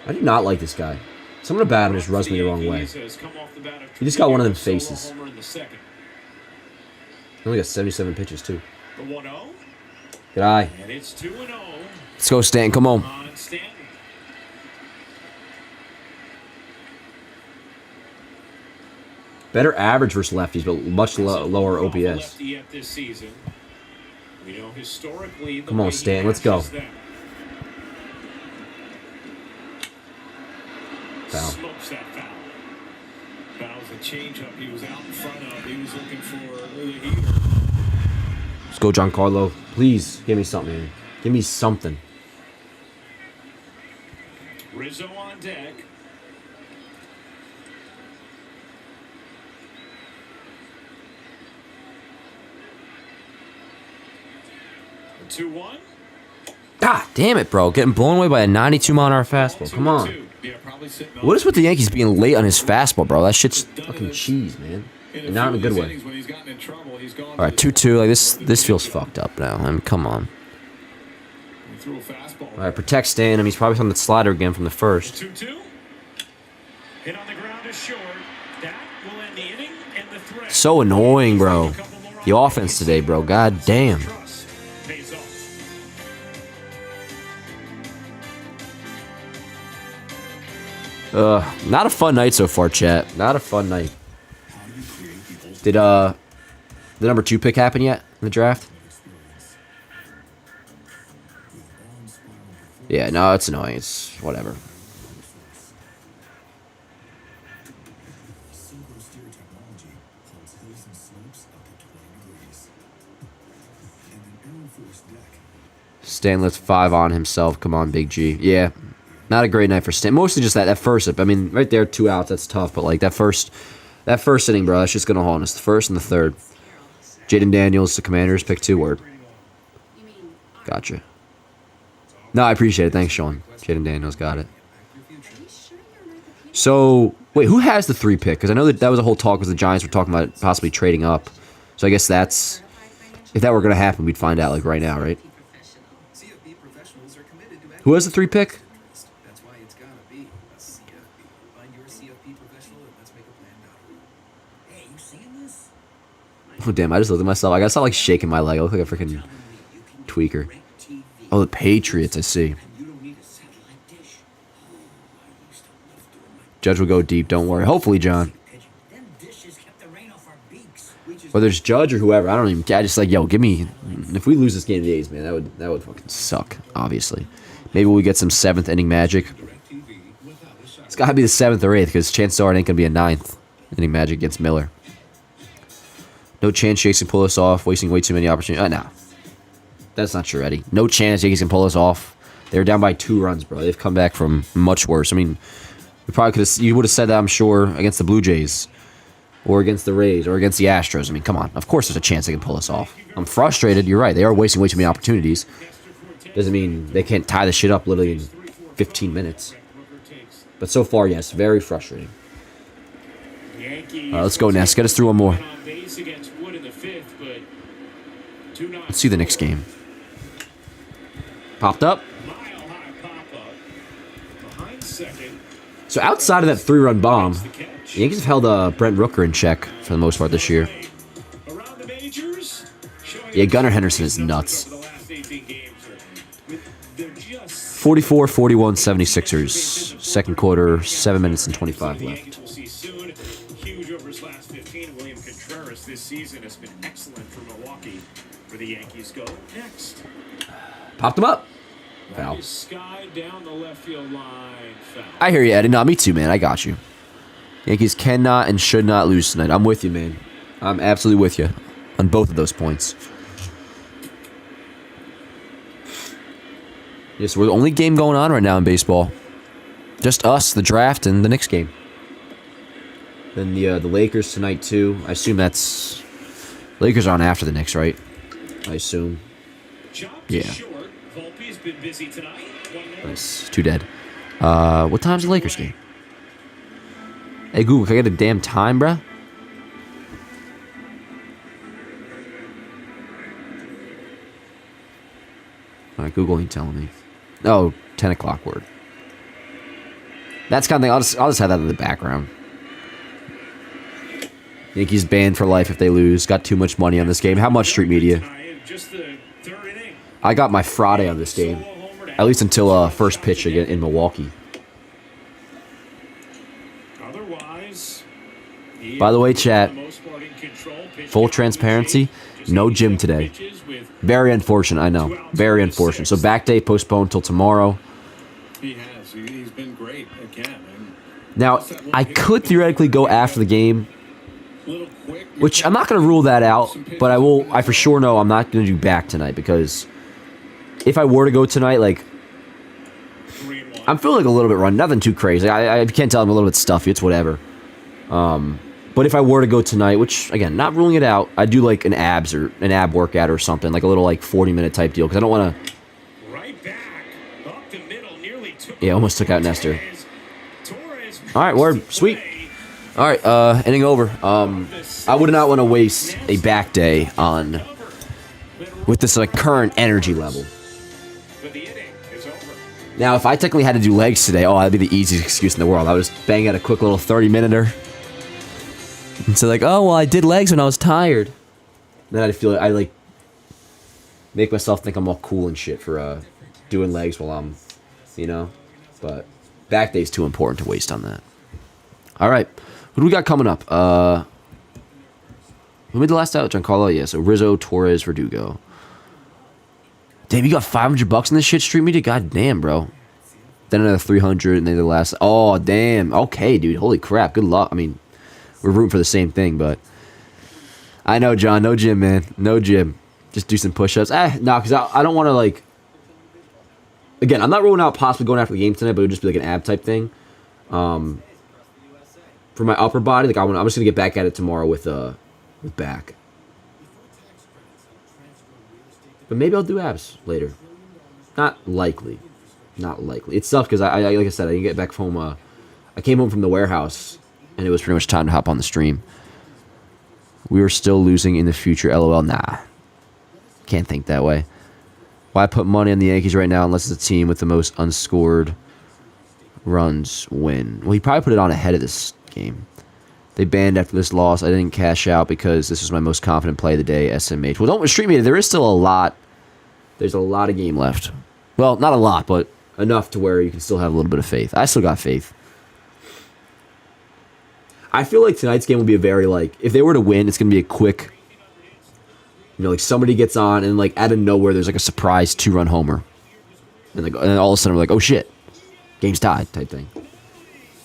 A: I do not like this guy. Someone about him just rubs me the wrong way. He just got one of them faces. He only got 77 pitches, too.
C: The 1-0.
A: Good eye.
C: And it's 2-0
A: Let's go, Stanton. Come on.
C: on Stanton.
A: Better average versus lefties, but much lower OPS.
C: Lefty yet this season. We know historically the
A: Come on,
C: way he
A: Stan, let's go.
C: matches them.
A: Foul.
C: Smokes that foul.
B: That was a changeup he was out in front of. He was looking for the heater.
A: Let's go, Giancarlo. Please, give me something, man. Give me something.
C: Rizzo on deck. The 2-1.
A: Ah, damn it, bro. Getting blown away by a 92-mile-an-hour fastball. Come on.
B: Yeah, probably sitting
A: What is with the Yankees being late on his fastball, bro? That shit's fucking cheese, man. And not in a good way.
B: When he's gotten in trouble, he's gone
A: All right, 2-2. Like this feels fucked up now. I mean, come on.
B: He threw a fastball.
A: All right, protect Stan. He's probably on the slider again from the first.
C: 2-2. Hit on the ground is short. That will end the inning and the threat.
A: So annoying, bro. The offense today, bro. God damn.
C: Trust pays off.
A: Not a fun night so far, chat. Not a fun night. Did The number 2 pick happen yet in the draft? Yeah, no, it's annoying. It's whatever. Stan left 5 on himself. Come on, Big G. Yeah, not a great night for Stan. Mostly just that first. I mean, right there, 2 outs. That's tough. But like that first inning, bro, that's just gonna haunt us. The first and the third. Jaden Daniels, the Commanders, pick 2. Word. Gotcha. No, I appreciate it. Thanks, Sean. Jaden Daniels got it. So, wait, who has the 3 pick? Because I know that was a whole talk because the Giants were talking about possibly trading up. So I guess that's... If that were going to happen, we'd find out, like, right now, right? Who has the 3 pick? Oh, damn, I just looked at myself. I got to stop, like, shaking my leg. I look like a freaking tweaker. Oh, the Patriots, I see. Judge will go deep, don't worry. Hopefully, John. Whether it's Judge or whoever, I don't even care. I just like, yo, give me... If we lose this game to the A's, man, that would fucking suck, obviously. Maybe we get some 7th inning magic. It's got to be the 7th or 8th, because chances are it ain't going to be a 9th inning magic against Miller. No chance Yankees can pull us off, wasting way too many opportunities. No. That's not true, Eddie. No chance Yankees can pull us off. They were down by 2 runs, bro. They've come back from much worse. I mean, you would have said that, I'm sure, against the Blue Jays, or against the Rays, or against the Astros. I mean, come on. Of course there's a chance they can pull us off. I'm frustrated. You're right. They are wasting way too many opportunities. Doesn't mean they can't tie the shit up literally in 15 minutes. But so far, yes, very frustrating. All right, let's go, Ness. Get us through one more. Let's see the next game. Popped up. So outside of that 3-run bomb, the Yankees have held Brent Rooker in check for the most part this year. Yeah, Gunnar Henderson is nuts. 44, 41, 76ers. Second quarter, 7 minutes and 25 left.
C: Huge over his last 15. William Contreras this season has been excellent for Milwaukee. Where the Yankees go next.
A: Popped him up. Foul.
C: Sky down the left field line. Foul.
A: I hear you, Eddie. No, me too, man. I got you. Yankees cannot and should not lose tonight. I'm with you, man. I'm absolutely with you on both of those points. Yes, we're the only game going on right now in baseball. Just us, the draft, and the Knicks game. Then the Lakers tonight, too. I assume that's... Lakers are on after the Knicks, right? I assume. Yeah. Nice. 2 dead. What time's the Lakers game? Hey, Google, can I get a damn time, bruh? Alright, Google ain't telling me. Oh, 10 o'clock word. That's kind of thing. I'll just have that in the background. Yankees banned for life if they lose. Got too much money on this game. How much, Street Media? I got my Friday on this game. At least until first pitch again in Milwaukee. By the way, chat, full transparency, no gym today. Very unfortunate, I know. Very unfortunate. So back day postponed till tomorrow.
B: He has. He's been great again.
A: Now, I could theoretically go after the game, which I'm not going to rule that out, but I for sure know I'm not going to do back tonight because if I were to go tonight, like, I'm feeling like a little bit run. Nothing too crazy. I can't tell I'm a little bit stuffy. It's whatever. But if I were to go tonight, which, again, not ruling it out, I'd do like an ab workout or something, like a little like 40-minute type deal, because I don't want to... Yeah, almost took out Nestor. All right, word. Sweet. All right, inning over. I would not want to waste a back day with this like current energy level. Now, if I technically had to do legs today, that'd be the easiest excuse in the world. I would just bang out a quick little 30-minuter. And so like, oh, well, I did legs when I was tired. Then I'd feel I like make myself think I'm all cool and shit for doing legs while I'm, But back day's too important to waste on that. All right, what do we got coming up? Who made the last out? Giancarlo? Yeah, so Rizzo, Torres, Verdugo. Damn, you got $500 in this shit stream media? God damn, bro. Then another 300, and then the last... Oh, damn. Okay, dude. Holy crap. Good luck. I mean, we're rooting for the same thing, but... I know, John. No gym, man. No gym. Just do some push-ups. No, because I don't want to, like... Again, I'm not ruling out possibly going after the game tonight, but it would just be like an ab type thing. For my upper body, like I'm just going to get back at it tomorrow with back. But maybe I'll do abs later. Not likely. Not likely. It's tough because I like I said, I didn't get back home. I came home from the warehouse, and it was pretty much time to hop on the stream. We were still losing in the future. LOL. Nah. Can't think that way. Why put money on the Yankees right now unless it's a team with the most unscored runs win? Well, he probably put it on ahead of this game. They banned after this loss. I didn't cash out because this was my most confident play of the day, SMH. Well, don't stream me. There is still a lot. There's a lot of game left. Well, not a lot, but enough to where you can still have a little bit of faith. I still got faith. I feel like tonight's game will be a very, like, if they were to win, it's going to be a quick, you know, like somebody gets on and, like, out of nowhere, there's like a surprise 2-run homer. And, like, and then all of a sudden we're like, oh shit, game's tied type thing.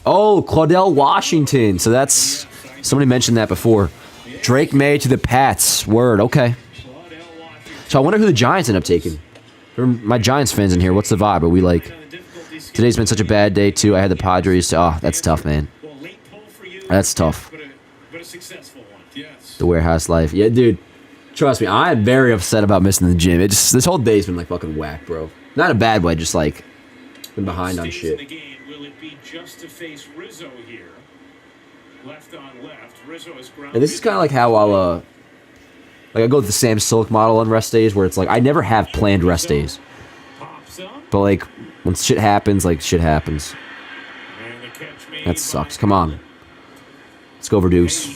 A: Oh, Claudell Washington. So that's... Somebody mentioned that before. Drake May to the Pats. Word, okay. So I wonder who the Giants end up taking. My Giants fans in here, what's the vibe? Are we like... Today's been such a bad day, too. I had the Padres. Oh, that's tough, man. That's tough. The warehouse life. Yeah, dude. Trust me, I'm very upset about missing the gym. This whole day's been like fucking whack, bro. Not in a bad way, just like... Been behind on shit.
C: Just to face Rizzo here. Left on left. Rizzo is grounded.
A: And this is kind of like how I'll like I go with the Sam Silk model on rest days, where it's like I never have planned rest days. But like when shit happens, like shit happens. That sucks. Come on. Let's go Verduce.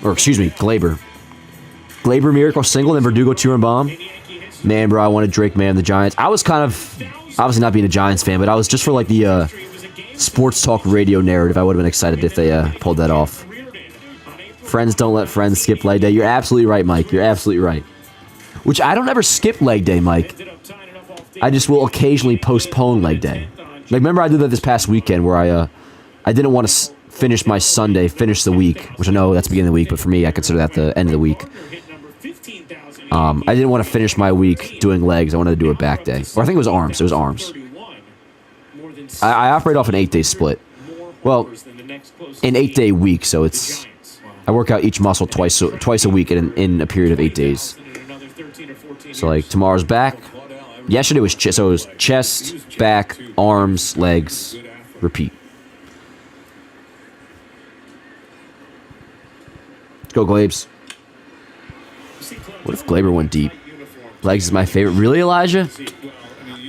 A: Or excuse me, Glaber. Glaber miracle single, then Verdugo 2-run bomb. Man, bro, I wanted Drake May on the Giants. I was kind of, obviously not being a Giants fan, but I was just for like the sports talk radio narrative. I would have been excited if they pulled that off. Friends don't let friends skip leg day. You're absolutely right, Mike. You're absolutely right. Which I don't ever skip leg day, Mike. I just will occasionally postpone leg day. Like, remember I did that this past weekend where I didn't want to finish my Sunday, finish the week, which I know that's the beginning of the week, but for me, I consider that the end of the week. I didn't want to finish my week doing legs. I wanted to do a back day. Or I think it was arms. It was arms. I operate off an 8-day split. Well, an 8-day week, so it's... I work out each muscle twice a week in a period of 8 days. So, like, tomorrow's back. Yesterday was chest, so it was chest, back, arms, legs, repeat. Let's go, Glabes. What if Glaber went deep? Legs is my favorite. Really, Elijah?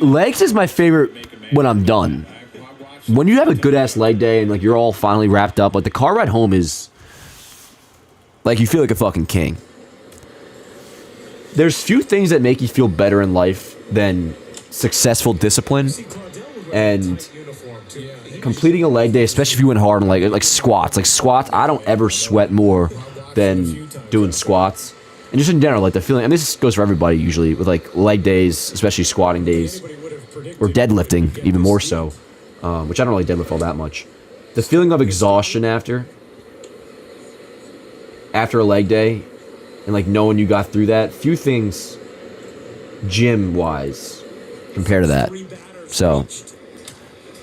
A: Legs is my favorite when I'm done. When you have a good-ass leg day and, like, you're all finally wrapped up, like, the car ride home is... Like, you feel like a fucking king. There's few things that make you feel better in life than successful discipline and completing a leg day, especially if you went hard on like squats. Like, squats, I don't ever sweat more than doing squats. And just in general, like the feeling, and this goes for everybody usually, with like leg days, especially squatting days, or deadlifting, even more so, which I don't really deadlift all that much. The feeling of exhaustion after a leg day, and like knowing you got through that, few things gym-wise compare to that. So,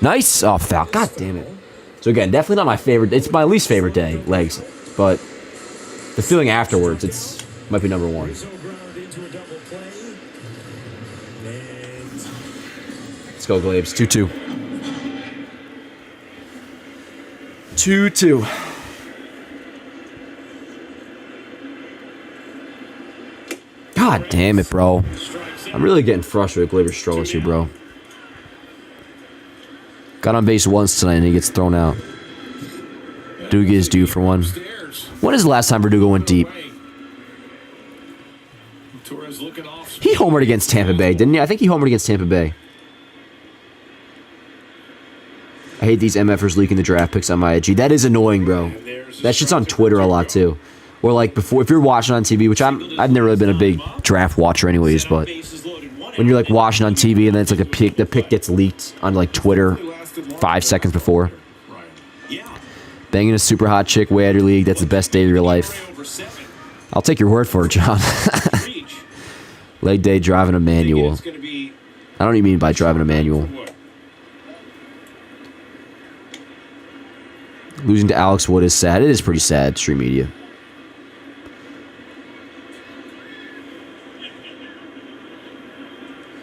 A: nice. Oh, foul. God damn it. So again, definitely not my favorite. It's my least favorite day, legs, but the feeling afterwards, it's might be number one. Let's go, Glabes. 2-2. 2-2. God damn it, bro. I'm really getting frustrated with Glaber struggles here, bro. Got on base once tonight and he gets thrown out. Duga is due for one. When is the last time Verdugo went deep? He homered against Tampa Bay, didn't he? I think he homered against Tampa Bay. I hate these MFers leaking the draft picks on my IG. That is annoying, bro. That shit's on Twitter a lot, too. Or like before, if you're watching on TV, which I've never really been a big draft watcher anyways, but when you're like watching on TV and then it's like the pick gets leaked on like Twitter 5 seconds before. Banging a super hot chick way out of your league, that's the best day of your life. I'll take your word for it, John. Leg day driving a manual. I don't even mean by driving a manual. Losing to Alex Wood is sad. It is pretty sad, stream media.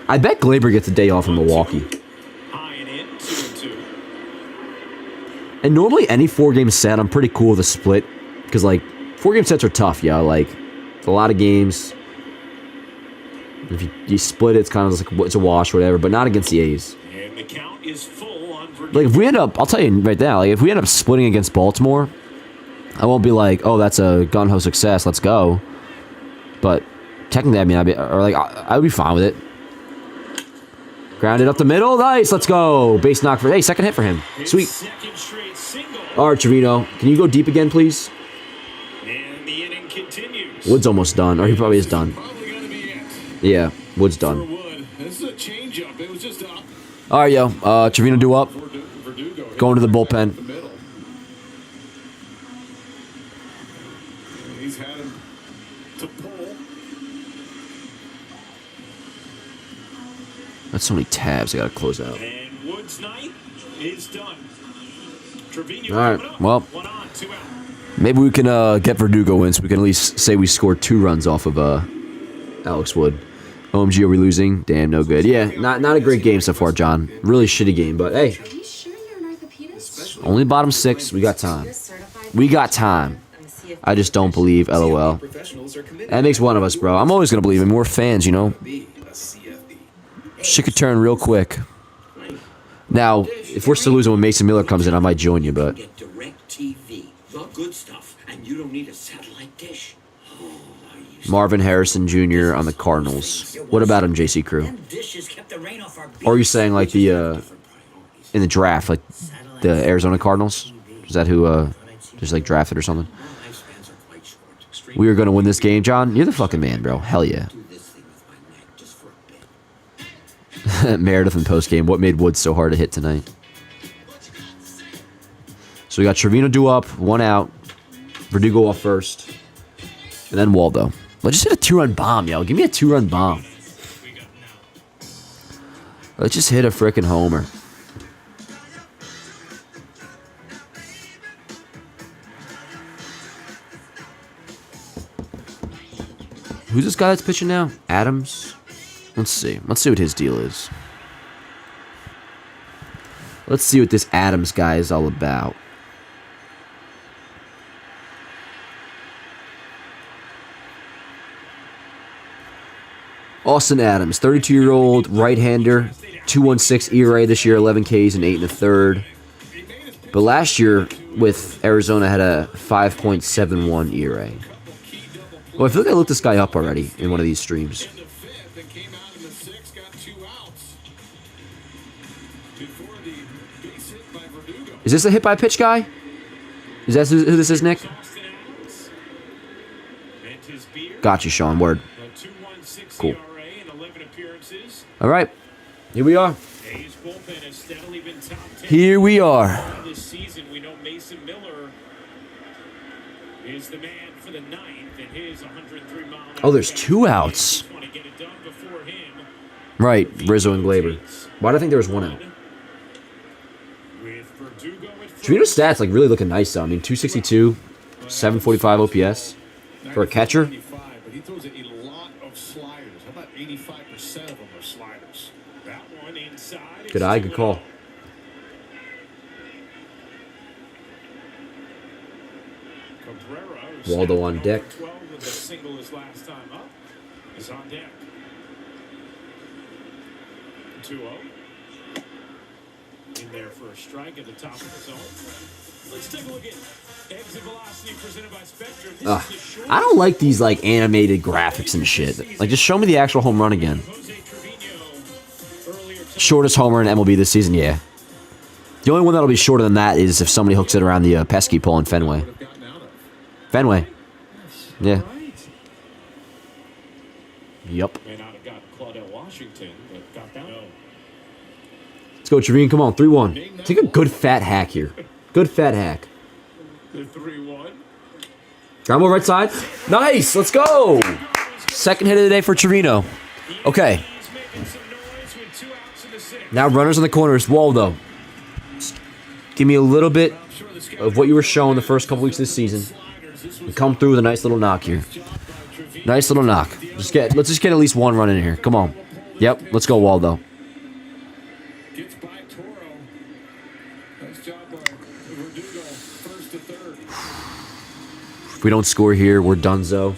A: I bet Glaber gets a day off in Milwaukee. And normally any 4-game set, I'm pretty cool with a split. Because, like, 4-game sets are tough, yo. Like, it's a lot of games. If you split it, it's kind of like, it's a wash, whatever. But not against the A's.
C: And the count is full on
A: Like, if we end up, I'll tell you right now, like, if we end up splitting against Baltimore, I won't be like, oh, that's a gun-ho success, let's go. But, technically, I mean, I would be fine with it. Grounded up the middle, nice, let's go. Base knock for, hey, second hit for him. Sweet. All right, Trevino, can you go deep again, please?
C: And the inning continues.
A: Wood's almost done, or he probably is done. Yeah, Wood's done.
B: This is a change-up. It was just up.
A: All right, yo, Trevino due up. Going to the bullpen.
B: He's had him to pull.
A: That's so many tabs I gotta close out.
C: And Wood's night is done. Trevino.
A: All right, well, maybe we can get Verdugo in so we can at least say we scored 2 runs off of Alex Wood. OMG, are we losing? Damn, no good. Yeah, not a great game so far, John. Really shitty game, but hey. Only bottom 6. We got time. We got time. I just don't believe, LOL. That makes one of us, bro. I'm always going to believe him. We're fans, you know. Shit could turn real quick. Now, if we're still losing when Mason Miller comes in, I might join you, but... Marvin Harrison Jr. on the Cardinals. What about him, JC Crew? Or are you saying like the in the draft, like the Arizona Cardinals? Is that who just like drafted or something? We are gonna win this game, John. You're the fucking man, bro. Hell yeah. Meredith in post game. What made Woods so hard to hit tonight? So we got Trevino due up, 1 out. Verdugo off first, and then Waldo. Let's just hit a 2-run bomb, yo. Give me a 2-run bomb. Let's just hit a frickin' homer. Who's this guy that's pitching now? Adams? Let's see. Let's see what his deal is. Let's see what this Adams guy is all about. Austin Adams, 32-year-old right-hander, 2.16 ERA this year, 11 Ks and 8 1/3. But last year with Arizona had a 5.71 ERA. Well, I feel like I looked this guy up already in one of these streams. Is this a hit by pitch guy? Is that who this is, Nick? Got you, Sean. Word. Cool. All right. Here we are. Here we are.
C: This season, we know Mason Miller is the man for the ninth and his 103-mile.
A: Oh, there's 2 outs. Right, Rizzo and Glaber. Why do I think there was 1 out? Trevino's stats like really looking nice though. I mean, 262, 745 OPS for a catcher.
B: But he throws a lot of sliders. How about 85% of them are sliders?
C: That one inside.
A: Good eye, good call. Waldo on deck.
C: 12 with a single his last time up is on deck. 2-0. In there for a strike at the top of the zone. Let's take a look at exit velocity presented by Spectrum.
A: I don't like these like animated graphics and shit. Like, just show me the actual home run again. Shortest homer in MLB this season, yeah. The only one that'll be shorter than that is if somebody hooks it around the pesky pole in Fenway. Fenway. Yeah.
C: Right.
A: Yup.
C: May not have got Claudell Washington, but got that one.
A: Let's go, Trevino. Come on, 3-1. Take a good fat hack here. Good fat hack.
C: The 3-1.
A: Ground ball right side. Nice. Let's go. Second hit of the day for Trevino. Okay.
C: He's making some noise with 2 outs in the 6th.
A: Now runners in the corners. Waldo. Give me a little bit of what you were showing the first couple weeks of this season. And come through with a nice little knock here. Nice little knock. Let's just get at least one run in here. Come on. Yep. Let's go, Waldo.
B: Gets by Toro. Nice job by Verdugo. First to third.
A: If we don't score here, we're donezo.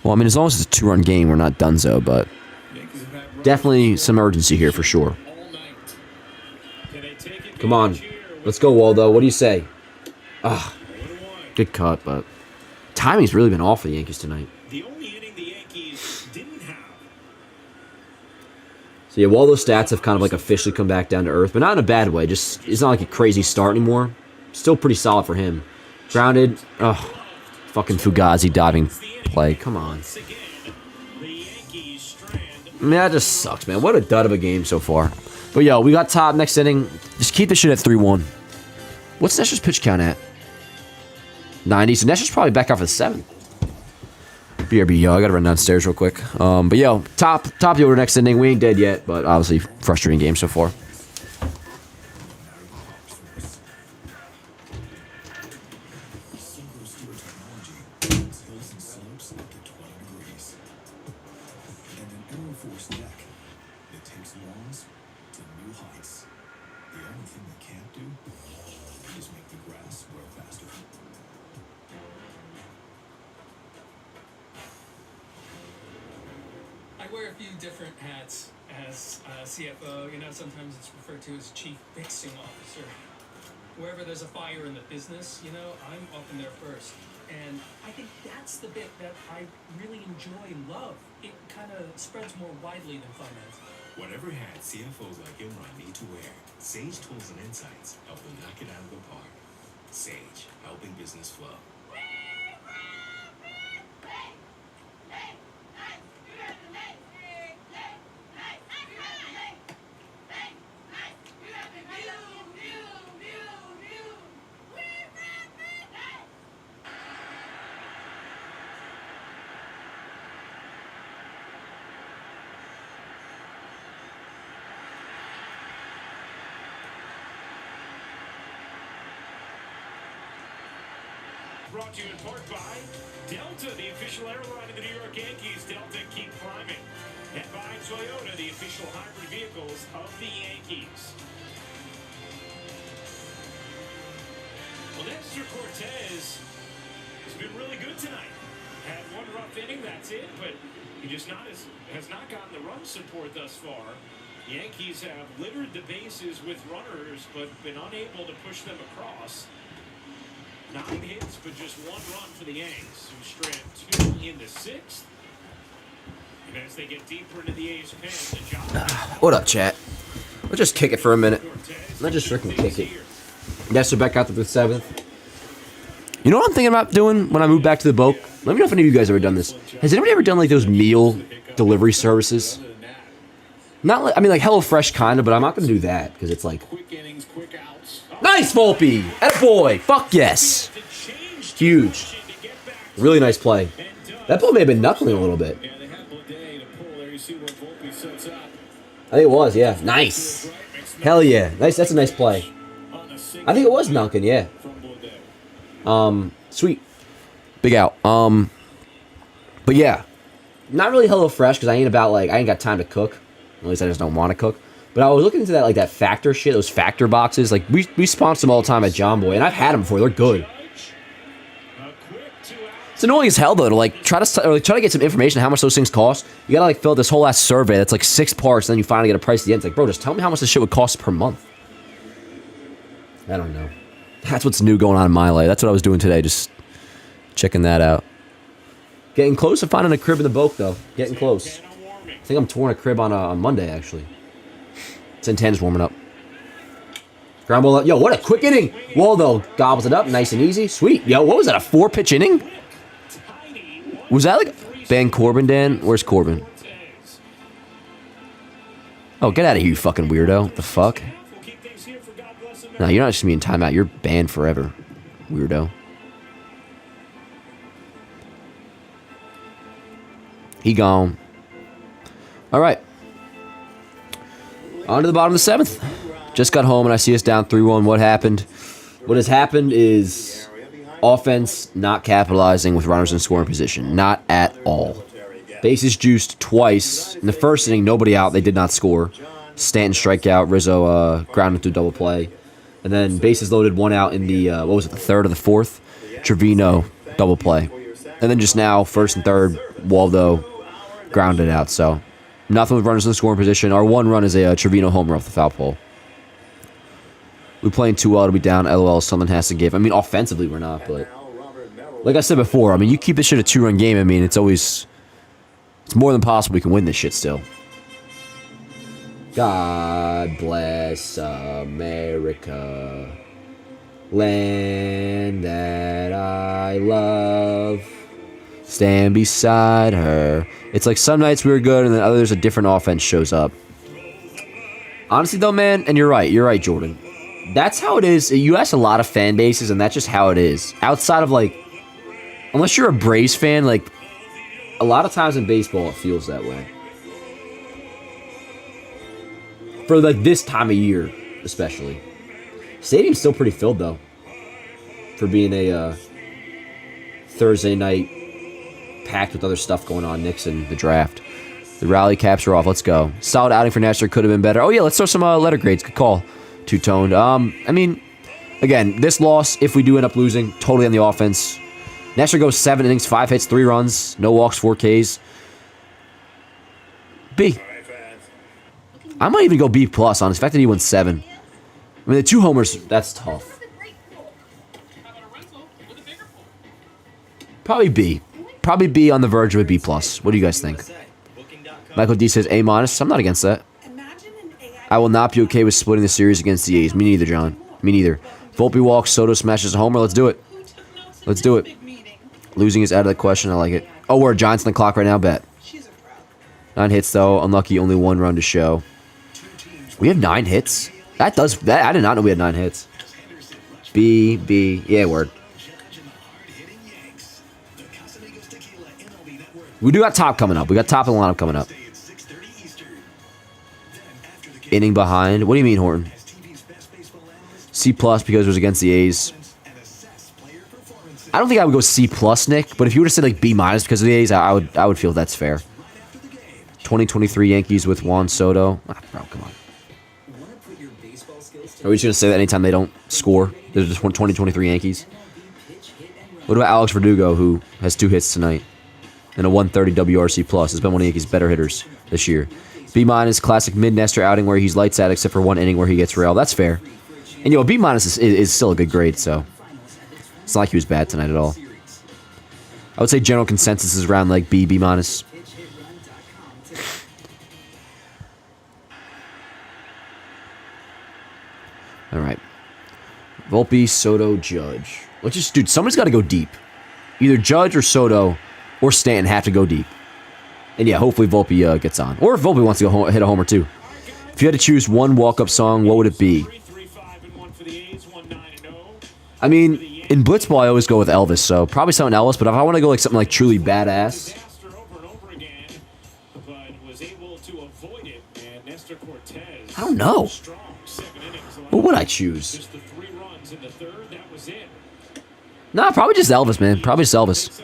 A: Well, I mean, as long as it's a 2-run game, we're not donezo, but definitely some urgency here for sure. Come on. Let's go, Waldo. What do you say? Ah, good cut, but timing's really been off for the Yankees tonight.
C: The only inning the Yankees didn't have.
A: So yeah, Waldo's stats have kind of like officially come back down to earth, but not in a bad way. Just it's not like a crazy start anymore. Still pretty solid for him. Grounded. Oh, fucking Fugazi diving play. Come on. Man, that just sucks, man. What a dud of a game so far. But yo, we got top next inning. Just keep this shit at 3-1. What's Nestor's pitch count at? 90. So Nestor's probably back out for the 7th. BRB, yo, I gotta run downstairs real quick. But yo, top the order next inning. We ain't dead yet, but obviously frustrating game so far.
D: I wear a few different hats as CFO. You know, sometimes it's referred to as chief fixing officer. Wherever there's a fire in the business, you know, I'm often there first. And I think that's the bit that I really enjoy and love. It kind of spreads more widely than finance.
E: Whatever hat CFOs like Imran need to wear, Sage tools and insights help them knock it out of the park. Sage, helping business flow.
C: Brought to you in part by Delta, the official airline of the New York Yankees. Delta, keep climbing. And by Toyota, the official hybrid vehicles of the Yankees. Well, Nestor Cortes has been really good tonight. Had one rough inning, that's it, but he just has not gotten the run support thus far. Yankees have littered the bases with runners, but been unable to push them across. 9 hits, but just 1 run for the Yanks, who strand 2 in the 6th. And as they get deeper into the A's pen, the job.
A: What up, chat? Let's just kick it for a minute. Let's just freaking kick it. Nestor back out to the 7th. You know what I'm thinking about doing when I move back to the boat? Let me know if any of you guys have ever done this. Has anybody ever done like those meal delivery services? Not like, I mean like HelloFresh kind of, but I'm not going to do that because it's like.
B: Quick innings, quick outs.
A: Nice, Volpe! Attaboy! Fuck yes! Huge. Really nice play. That ball may have been knuckling a little bit.
B: Yeah, they had Blade to pull there. You see what Volpe sets up.
A: I think it was, yeah. Nice. Hell yeah. Nice. That's a nice play. I think it was knuckling, yeah. Sweet. Big out. But yeah. Not really HelloFresh because I ain't got time to cook. At least I just don't want to cook. But I was looking into that, like that Factor shit, those Factor boxes. Like we sponsor them all the time at John Boy, and I've had them before. They're good. It's annoying as hell though to like try to get some information on how much those things cost. You gotta like fill out this whole ass survey that's like 6 parts, and then you finally get a price at the end. It's like, bro, just tell me how much this shit would cost per month. I don't know. That's what's new going on in my life. That's what I was doing today, just checking that out. Getting close to finding a crib in the boat though. Getting close. I think I'm touring a crib on Monday actually. Santana's warming up. Ground ball up. Yo, what a quick inning. Waldo gobbles it up. Nice and easy. Sweet. Yo, what was that? A 4-pitch inning? Was that like Ben Corbin, Dan? Where's Corbin? Oh, get out of here, you fucking weirdo. The fuck? No, you're not just being timeout. You're banned forever, weirdo. He gone. All right. On to the bottom of the 7th. Just got home and I see us down 3-1. What happened? What has happened is offense not capitalizing with runners in scoring position. Not at all. Bases juiced twice. In the first inning, nobody out. They did not score. Stanton strikeout. Rizzo grounded to double play. And then bases loaded, 1 out in the, what was it, the 3rd or the 4th? Trevino, double play. And then just now, 1st and 3rd, Waldo grounded out. So nothing with runners in the scoring position. Our 1 run is a Trevino homer off the foul pole. We're playing too well to be down. LOL, something has to give. I mean, offensively, we're not, but like I said before, I mean, you keep this shit a 2-run game. I mean, it's more than possible we can win this shit still. God bless America, land that I love. Stand beside her. It's like some nights we were good, and then others a different offense shows up. Honestly, though, man, and you're right, Jordan. That's how it is. You ask a lot of fan bases, and that's just how it is. Outside of, like, unless you're a Braves fan, like, a lot of times in baseball, it feels that way. For, like, this time of year, especially. Stadium's still pretty filled, though. For being a Thursday night packed with other stuff going on. Knicks and the draft. The rally caps are off. Let's go. Solid outing for Nestor. Could have been better. Oh, yeah, let's throw some letter grades. Good call. Two-toned. I mean, again, this loss, if we do end up losing, totally on the offense. Nestor goes 7 innings, 5 hits, 3 runs, no walks, 4 Ks. B. I might even go B+, on the fact that he went 7. I mean, the 2 homers, that's tough. Probably B. Probably B on the verge of a B+. What do you guys think? Michael D says A-. I'm not against that. I will not be okay with splitting the series against the A's. Me neither, John. Me neither. Volpe walks, Soto smashes a homer. Let's do it. Let's do it. Losing is out of the question. I like it. Oh, we're Giants on the clock right now. Bet. 9 hits, though. Unlucky. Only 1 run to show. We have 9 hits? I did not know we had 9 hits. B. Yeah, word. We do got top coming up. We got top of the lineup coming up. Inning behind. What do you mean, Horton? C+ because it was against the A's. I don't think I would go C+, Nick, but if you were to say like B- because of the A's, I would feel that's fair. 2023 Yankees with Juan Soto. Ah, bro, come on. Are we just going to say that anytime they don't score? They're just 2023 Yankees? What about Alex Verdugo, who has 2 hits tonight? And a 130 WRC+. Has been one of Yankees' better hitters this year. B- classic mid-Nestor outing where he's lights out except for 1 inning where he gets railed. That's fair. And, B- is still a good grade, so it's not like he was bad tonight at all. I would say general consensus is around like B-. All right. Volpe, Soto, Judge. Let's just, dude, somebody's got to go deep. Either Judge or Soto or Stanton have to go deep. And yeah, hopefully Volpe gets on. Or if Volpe wants to go hit a homer too. If you had to choose one walk-up song, what would it be? I mean, in Blitzball, I always go with Elvis, so probably something else. But if I want to go like something like truly badass, I don't know. What would I choose? Nah, probably just Elvis, man. Probably just Elvis.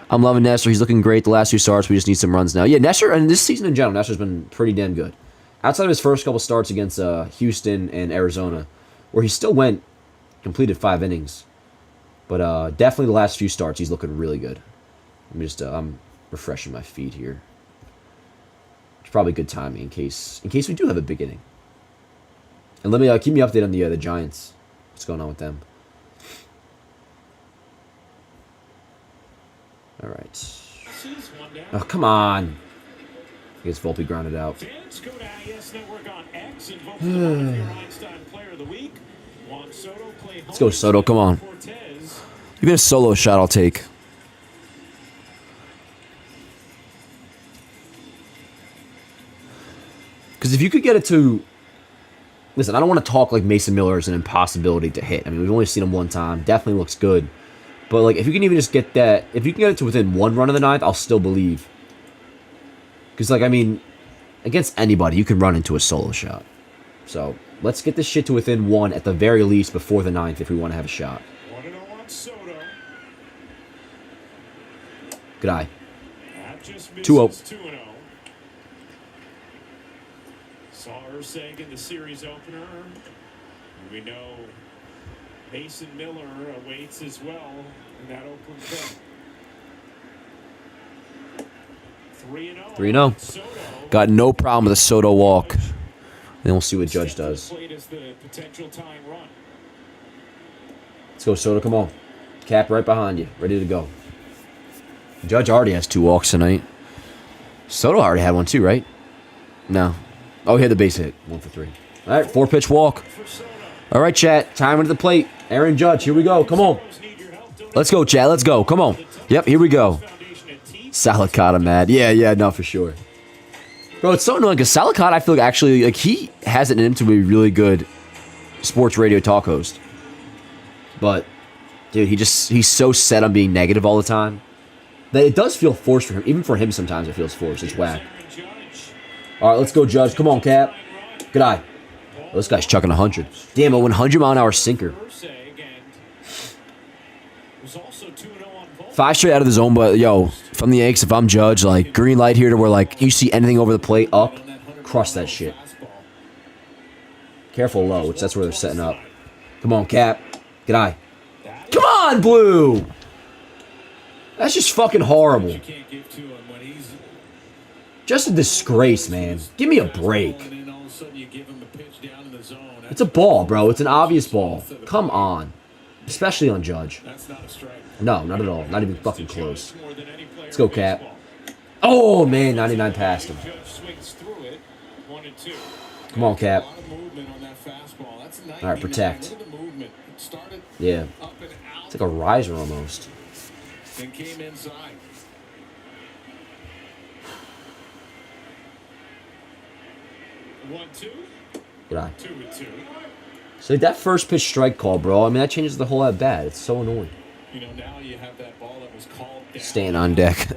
A: I'm loving Nestor. He's looking great the last 2 starts. We just need some runs now. Yeah, Nestor, and this season in general, Nestor's been pretty damn good. Outside of his first couple starts against Houston and Arizona, where he still completed 5 innings. But definitely the last few starts, he's looking really good. I'm refreshing my feed here. It's probably good timing in case we do have a big inning. And let me keep me updated on the Giants. What's going on with them? All right. Oh, come on. I guess Volpe grounded out. Let's go, Soto. Come on. You get a solo shot, I'll take. Because if you could get it to... Listen, I don't want to talk like Mason Miller is an impossibility to hit. I mean, we've only seen him one time. Definitely looks good. But, like, if you can even just get that... If you can get it to within one run of the ninth, I'll still believe. Because, like, I mean, against anybody, you can run into a solo shot. So, let's get this shit to within one at the very least before the ninth if we want to have a shot.
C: 1-0 on Soto.
A: Good eye.
C: That just
A: 2-0.
C: misses 2-0. Saw Urseg in the series opener. We know Mason Miller awaits as well in that Oakland Cup. 3-0.
A: 3-0.
C: Soto.
A: Got no problem with a Soto walk. Then we'll see what Judge does.
C: Played as the potential tying run.
A: Let's go, Soto. Come on. Cap right behind you. Ready to go. Judge already has 2 walks tonight. Soto already had one too, right? No. Oh, he had the base hit. 1 for 3. All right, 4-pitch walk. All right, chat. Time to the plate. Aaron Judge, here we go. Come on. Let's go, chat. Let's go. Come on. Yep, here we go. Salicata mad. Yeah, no, for sure. Bro, it's so annoying because Salicata, I feel like actually, like, he has it in him to be a really good sports radio talk host. But, dude, he's so set on being negative all the time that it does feel forced for him. Even for him, sometimes it feels forced. It's whack. All right, let's go, Judge. Come on, Cap. Good eye. Oh, this guy's chucking 100. Damn, a 100-mile-an-hour sinker. 5 straight out of the zone, but, yo, from the Yankees, if I'm Judge, like, green light here to where, like, you see anything over the plate, up, crush that shit. Careful low, which that's where they're setting up. Come on, Cap. Good eye. Come on, Blue! That's just fucking horrible. Just a disgrace, man. Give me a break. It's a ball, bro. It's an obvious ball. Come on. Especially on Judge. No, not at all. Not even fucking close. Let's go, Cap. Oh, man. 99 past him. Come on, Cap. All right, protect. Yeah. It's like a riser almost.
B: Then came inside.
A: Good eye. So that first pitch strike call, bro, I mean, that changes the whole at bat. It's so annoying.
B: You know, now you have that ball that was called down.
A: Stan on deck.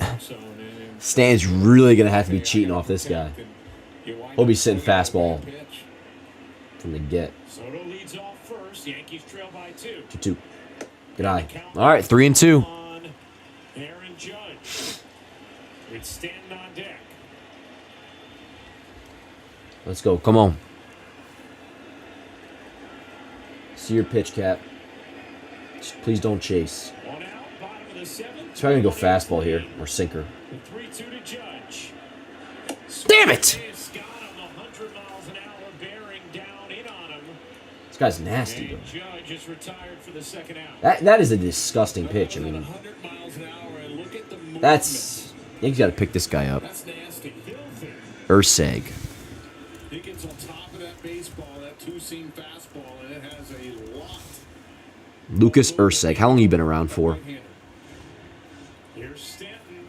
A: Stan's really going to have to be cheating off this guy. He'll be sitting fastball from the get.
C: Soto leads off first. Yankees trail by 2.
A: 2-2. Good eye. All right, 3-2.
C: Aaron Judge. It's Stanton on deck.
A: Let's go. Come on. See your pitch, Cap. Please don't chase.
C: One out, bottom of the 7th.
A: He's probably going to go fastball here, or sinker.
C: 3-2 to Judge.
A: Damn it!
C: Scott on the 100 miles an hour, bearing down in on him.
A: This guy's nasty, bro.
C: Judge is retired for the second out.
A: That is a disgusting pitch. I mean, that's... Yankees got to pick this guy up. Urseg.
B: He gets on top of that baseball, that two-seam fastball, and it has a lot.
A: Lucas Urseg. How long have you been around for?
C: Here's Stanton.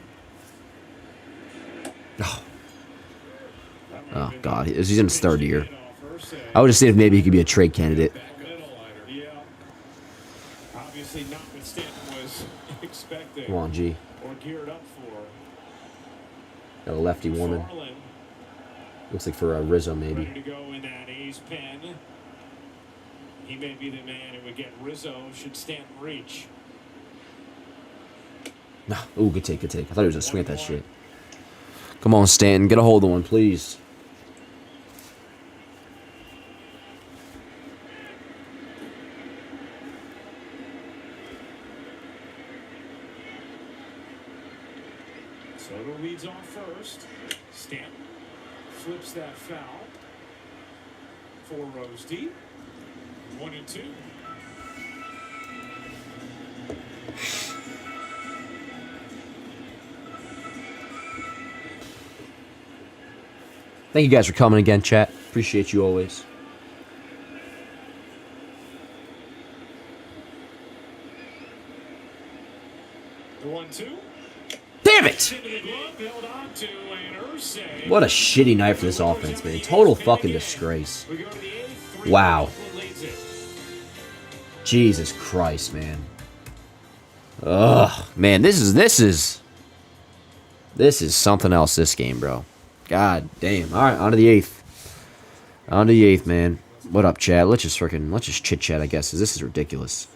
A: Oh, God. He's in his 3rd year. I would just say if maybe he could be a trade candidate.
C: Yeah. Obviously not what Stanton was expecting.
A: Come on, G.
C: Or geared up for.
A: Got a lefty woman. Looks like for Rizzo, maybe.
C: Ready to go in that A's pen. He may be the man who would get Rizzo should Stanton reach.
A: No. Ooh, good take, good take. I thought he was going to swing at that shit. Come on, Stanton. Get a hold of one, please.
C: Soto leads off first. Stanton flips that foul. 4 rows deep. 1-2.
A: Thank you guys for coming again, chat. Appreciate you always.
C: The 1-2.
A: Damn it! What a shitty night for this offense, man. Total fucking disgrace. Wow. Jesus Christ, man. Ugh, man, this is something else, this game, bro. God damn. All right, on to the 8th. On to the 8th, man. What up, chat? Let's just chit chat, I guess, 'cause this is ridiculous.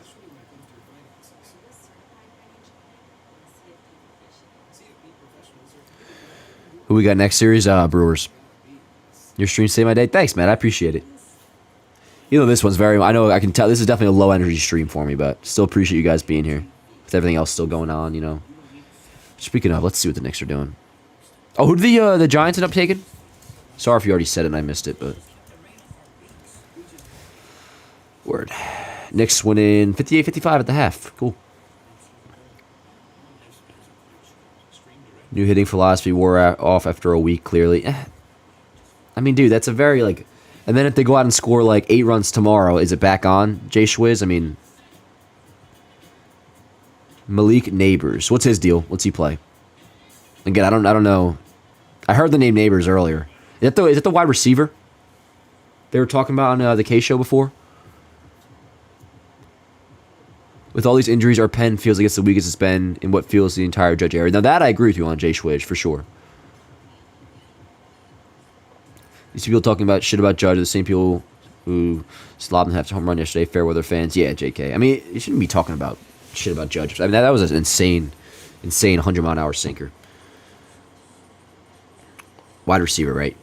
A: Who we got next series? Brewers. Your stream saved my day. Thanks, man. I appreciate it. You know, this one's I know I can tell this is definitely a low energy stream for me, but still appreciate you guys being here. With everything else still going on, you know. Speaking of, let's see what the Knicks are doing. Oh, who did the Giants end up taking? Sorry if you already said it and I missed it, but... Word. Knicks winning 58-55 at the half. Cool. New hitting philosophy wore off after a week, clearly. I mean, dude, that's a very, like... And then if they go out and score, like, 8 runs tomorrow, is it back on, Jay Schwiz? I mean... Malik Neighbors. What's his deal? What's he play? Again, I don't know. I heard the name Neighbors earlier. Is that the wide receiver they were talking about on the K show before? With all these injuries, our pen feels like it's the weakest it's been in what feels the entire Judge area. Now that I agree with you on, Jay Schwidge, for sure. These people talking about shit about Judge are the same people who slobbed and have to home run yesterday. Fair weather fans. Yeah, JK. I mean, you shouldn't be talking about shit about Judge. I mean, that was an insane 100-mile-an-hour sinker. Wide receiver, right?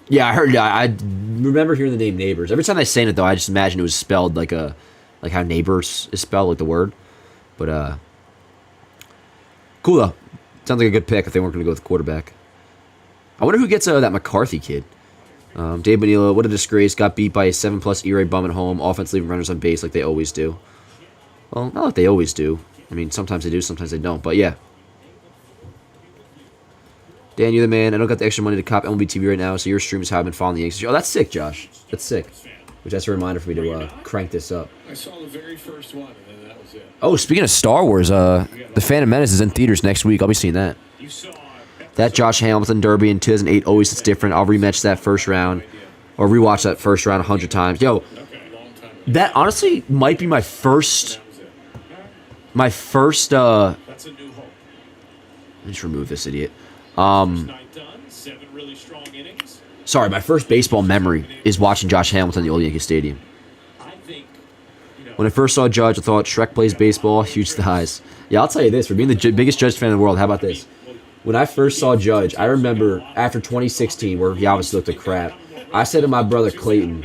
A: Yeah, I heard. I remember hearing the name Neighbors. Every time I say it, though, I just imagine it was spelled like how Neighbors is spelled, like the word. But cool though. Sounds like a good pick if they weren't going to go with the quarterback. I wonder who gets that McCarthy kid. Dave Manilo, what a disgrace. Got beat by a 7+ ERA bum at home. Offense leaving runners on base like they always do. Well, not like they always do. I mean, sometimes they do, sometimes they don't. But yeah. Dan, you're the man. I don't got the extra money to cop MLB TV right now, so your stream is how I've been following the Yankees. Oh, that's sick, Josh. That's sick. Which that's a reminder for me to crank this up.
B: I saw the very first one, and then that was it.
A: Oh, speaking of Star Wars, The Phantom Menace is in theaters next week. I'll be seeing that. That Josh Hamilton Derby in 2008 always is different. I'll rematch that first round, or rewatch that first round 100 times. Yo, that honestly might be my first. Let me just remove this idiot. Sorry, my first baseball memory is watching Josh Hamilton at the old Yankee Stadium. When I first saw Judge, I thought Shrek plays baseball, huge thighs. Yeah, I'll tell you this, for being the biggest Judge fan in the world, how about this? When I first saw Judge, I remember after 2016, where he obviously looked like crap, I said to my brother Clayton,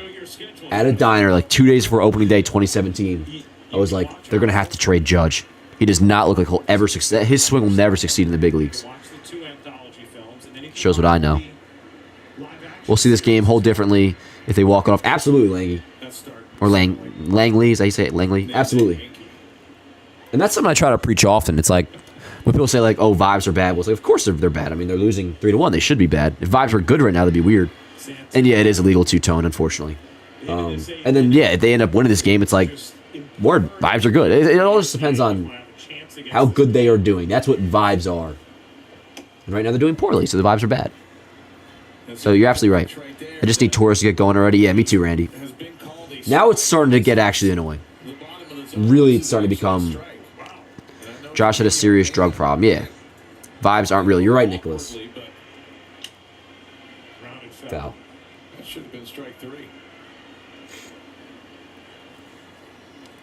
A: at a diner, like 2 days before opening day 2017, I was like, they're going to have to trade Judge. He does not look like he'll ever succeed. His swing will never succeed in the big leagues. Shows what I know. We'll see this game hold differently if they walk it off. Absolutely, Langy. Or Langley, is that how you say it? Langley? Absolutely. And that's something I try to preach often. It's like, when people say, like, oh, vibes are bad, well, it's like, of course they're bad. I mean, they're losing 3-1. They should be bad. If vibes were good right now, that'd be weird. And yeah, it is illegal two-tone, unfortunately. And then, yeah, if they end up winning this game, it's like, word, vibes are good. It all just depends on how good they are doing. That's what vibes are. And right now they're doing poorly, so the vibes are bad. So you're absolutely right. I just need Torres to get going already. Yeah, me too, Randy. Now it's starting to get actually annoying. Really, it's starting to become... Josh had a serious drug problem. Yeah. Vibes aren't real. You're right, Nicholas. Foul.
B: That should have been strike 3.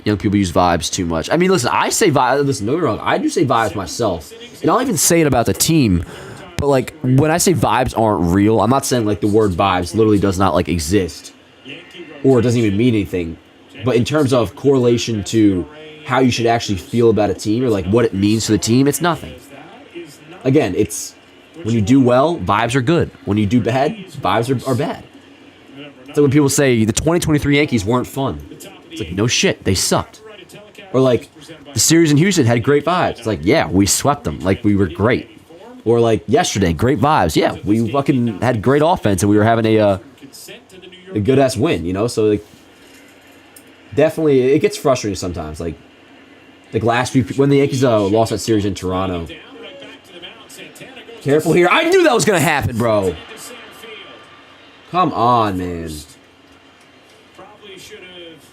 A: Young people use vibes too much. I mean, listen, I say vibes. Listen, don't get me wrong. I do say vibes myself. And I'll even say it about the team. But, like, when I say vibes aren't real, I'm not saying, like, the word vibes literally does not, like, exist. Or it doesn't even mean anything. But in terms of correlation to how you should actually feel about a team or, like, what it means to the team, it's nothing. Again, it's when you do well, vibes are good. When you do bad, vibes are bad. It's like when people say the 2023 Yankees weren't fun. It's like, no shit, they sucked. Or, like, the series in Houston had great vibes. It's like, yeah, we swept them. Like, we were great. Or, like, yesterday, great vibes. Yeah, we fucking had great offense and we were having a good-ass win, you know? So, like, definitely, it gets frustrating sometimes. Like last week, when the Yankees lost that series in Toronto, Careful here. I knew that was going to happen, bro. Come on, man.
C: Probably should have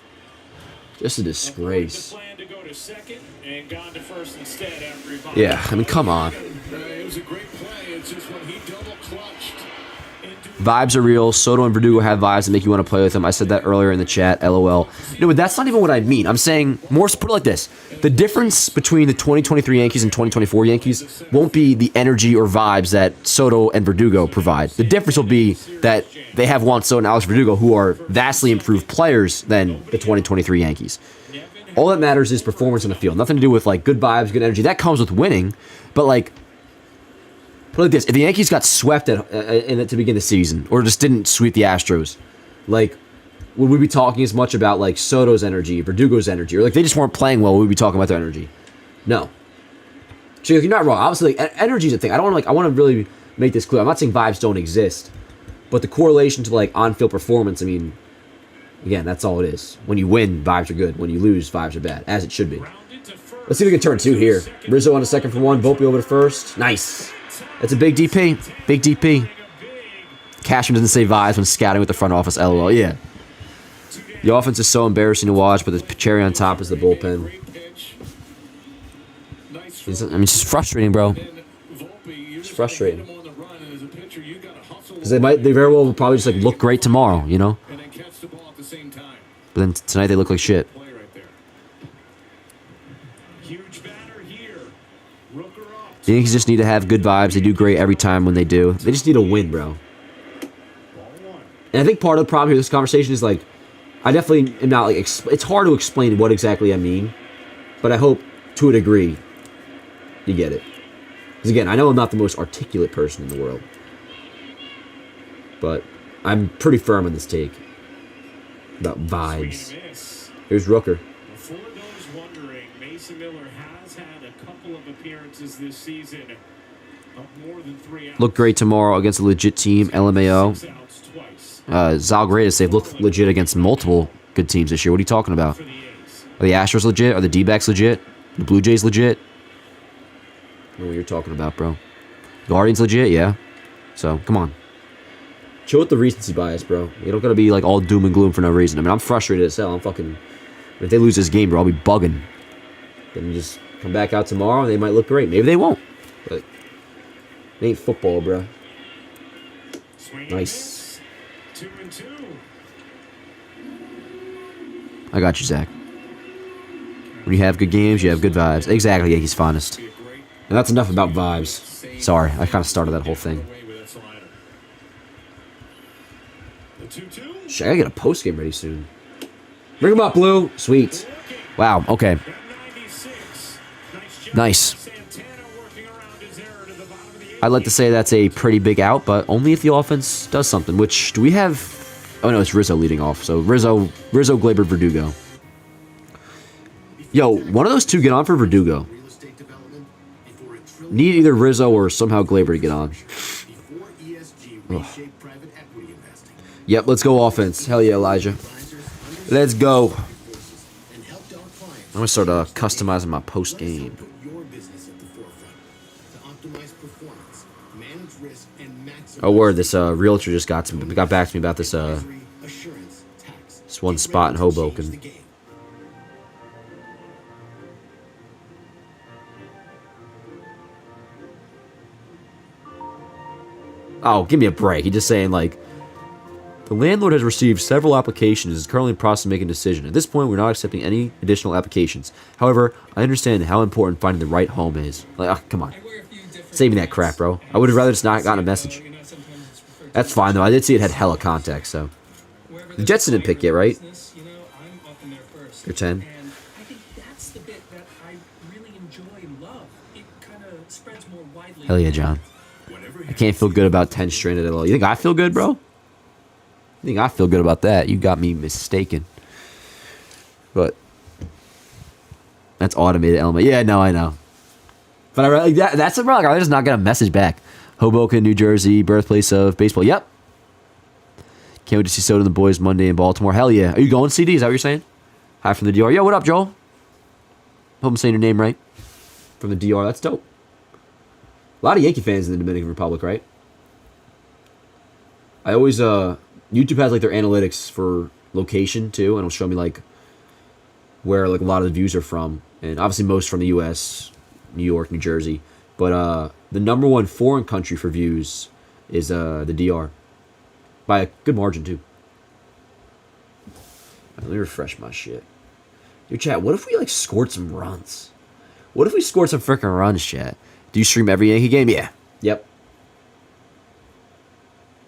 A: Just a disgrace.
C: the plan to go to second and gone to first instead after he bombed.
A: Yeah, I mean, come on.
B: It was a great play. It's just when he double clutched.
A: Vibes are real. Soto and Verdugo have vibes that make you want to play with them. I said that earlier in the chat, LOL. No, but that's not even what I mean. I'm saying, more put it like this. The difference between the 2023 Yankees and 2024 Yankees won't be the energy or vibes that Soto and Verdugo provide. The difference will be that they have Juan Soto and Alex Verdugo, who are vastly improved players than the 2023 Yankees. All that matters is performance on the field. Nothing to do with, like, good vibes, good energy. That comes with winning. But, like, put it like this. If the Yankees got swept to begin the season, or just didn't sweep the Astros, like, would we be talking as much about, like, Soto's energy, Verdugo's energy, or, like, they just weren't playing well, would we be talking about their energy? No. So, you're not wrong. Obviously, like, energy's a thing. I want to really make this clear. I'm not saying vibes don't exist, but the correlation to, like, on-field performance, I mean, again, that's all it is. When you win, vibes are good. When you lose, vibes are bad, as it should be. Let's see if we can turn two here. Rizzo on a second for one, Volpe over to first. Nice. That's a big DP. Big DP. Cashman doesn't say vibes when scouting with the front office. LOL. Yeah. The offense is so embarrassing to watch, but the cherry on top is the bullpen. I mean, it's just frustrating, bro. It's frustrating. Because they very well will probably just, like, look great tomorrow, you know? But then tonight they look like shit. The Yankees just need to have good vibes. They do great every time when they do. They just need a win, bro. And I think part of the problem here, this conversation is, like, I definitely am not, like, it's hard to explain what exactly I mean, but I hope, to a degree, you get it. Because, again, I know I'm not the most articulate person in the world, but I'm pretty firm on this take about vibes. Here's Rooker.
C: For those wondering, Mason Miller has had a couple of appearances this season of more than 3 outs.
A: Look great tomorrow against a legit team, LMAO. Zalgradis, they've looked legit against multiple good teams this year. What are you talking about? Are the Astros legit? Are the D-backs legit? The Blue Jays legit? I know what you're talking about, bro. Guardians legit? Yeah. So, come on. Chill with the recency bias, bro. You don't gotta be, like, all doom and gloom for no reason. I mean, I'm frustrated as hell. I'm fucking... If they lose this game, bro, I'll be bugging. Then you just come back out tomorrow and they might look great. Maybe they won't. But it ain't football, bro. Nice.
C: 2-2.
A: I got you, Zach. When you have good games, you have good vibes. Exactly, Yankees finest. And that's enough about vibes. Sorry, I kind of started that whole thing. Shit, I gotta get a post game ready soon. Bring him up, Blue. Sweet. Wow, okay. Nice. I'd like to say that's a pretty big out, but only if the offense does something, which, do we have... Oh, no, it's Rizzo leading off, so Rizzo, Gleyber, Verdugo. Yo, one of those two get on for Verdugo. Need either Rizzo or somehow Gleyber to get on. Ugh. Yep, let's go offense. Hell yeah, Elijah. Let's go. I'm going to start customizing my post game. Oh, word, this realtor just got back to me about this one spot in Hoboken. Oh, give me a break. He's just saying, like, the landlord has received several applications and is currently in the process of making a decision. At this point, we're not accepting any additional applications. However, I understand how important finding the right home is. Like, come on. Save me that crap, bro. I would have rather just not gotten a message. That's fine, though. I did see it had hella context, so. The Jets didn't pick yet, right? Or 10.
D: I think that's the bit that I really enjoy and love. It kind of spreads more widely.
A: Hell yeah, John. I can't feel good about 10 stranded at all. You think I feel good, bro? You think I feel good about that? You got me mistaken. But that's automated element. Yeah, no, I know. But that's a problem. I just not got a message back. Hoboken, New Jersey, birthplace of baseball. Yep. Can't wait to see Soto and the boys Monday in Baltimore. Hell yeah. Are you going, CD? Is that what you're saying? Hi from the DR. Yo, what up, Joel? Hope I'm saying your name right. From the DR. That's dope. lot of Yankee fans in the Dominican Republic, right? I always YouTube has like their analytics for location too, and it'll show me like where like a lot of the views are from, and obviously most from the U.S., New York, New Jersey. But the number one foreign country for views is the DR by a good margin too. Let me refresh my shit. Yo, chat, what if we like scored some runs? What if we scored some freaking runs, chat? Do you stream every Yankee game? Yeah. Yep.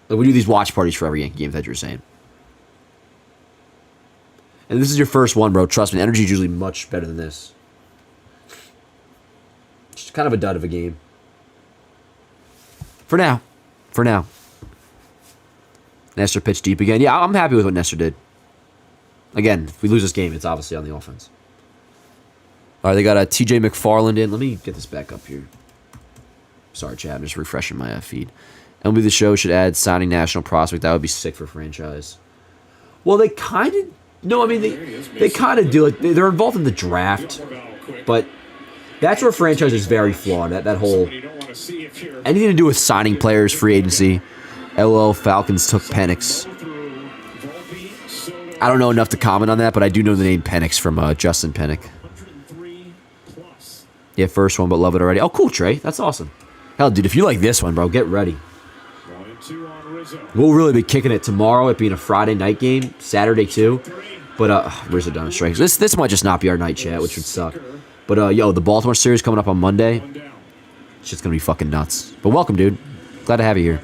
A: Like we do these watch parties for every Yankee game that you're saying. And this is your first one, bro. Trust me, energy is usually much better than this. Just kind of a dud of a game. For now. For now. Nestor pitched deep again. Yeah, I'm happy with what Nestor did. Again, if we lose this game, it's obviously on the offense. All right, they got a TJ McFarland in. Let me get this back up here. Sorry, chat. I'm just refreshing my feed. MLB The Show should add signing national prospect. That would be sick for franchise. Well, they kind of... No, I mean, they kind of do it. They're involved in the draft. But that's where franchise is very flawed. That whole... Anything to do with signing players, free agency. LOL Falcons took Penix. I don't know enough to comment on that, but I do know the name Penix from Justin Pennick. Yeah, first one, but love it already. Oh, cool, Trey. That's awesome. Hell, dude, if you like this one, bro, get ready. We'll really be kicking it tomorrow, it being a Friday night game, Saturday too. But Rizzo done a strike. This might just not be our night, chat, which would suck. But yo, the Baltimore series coming up on Monday. It's just gonna be fucking nuts. But welcome, dude. Glad to have you here.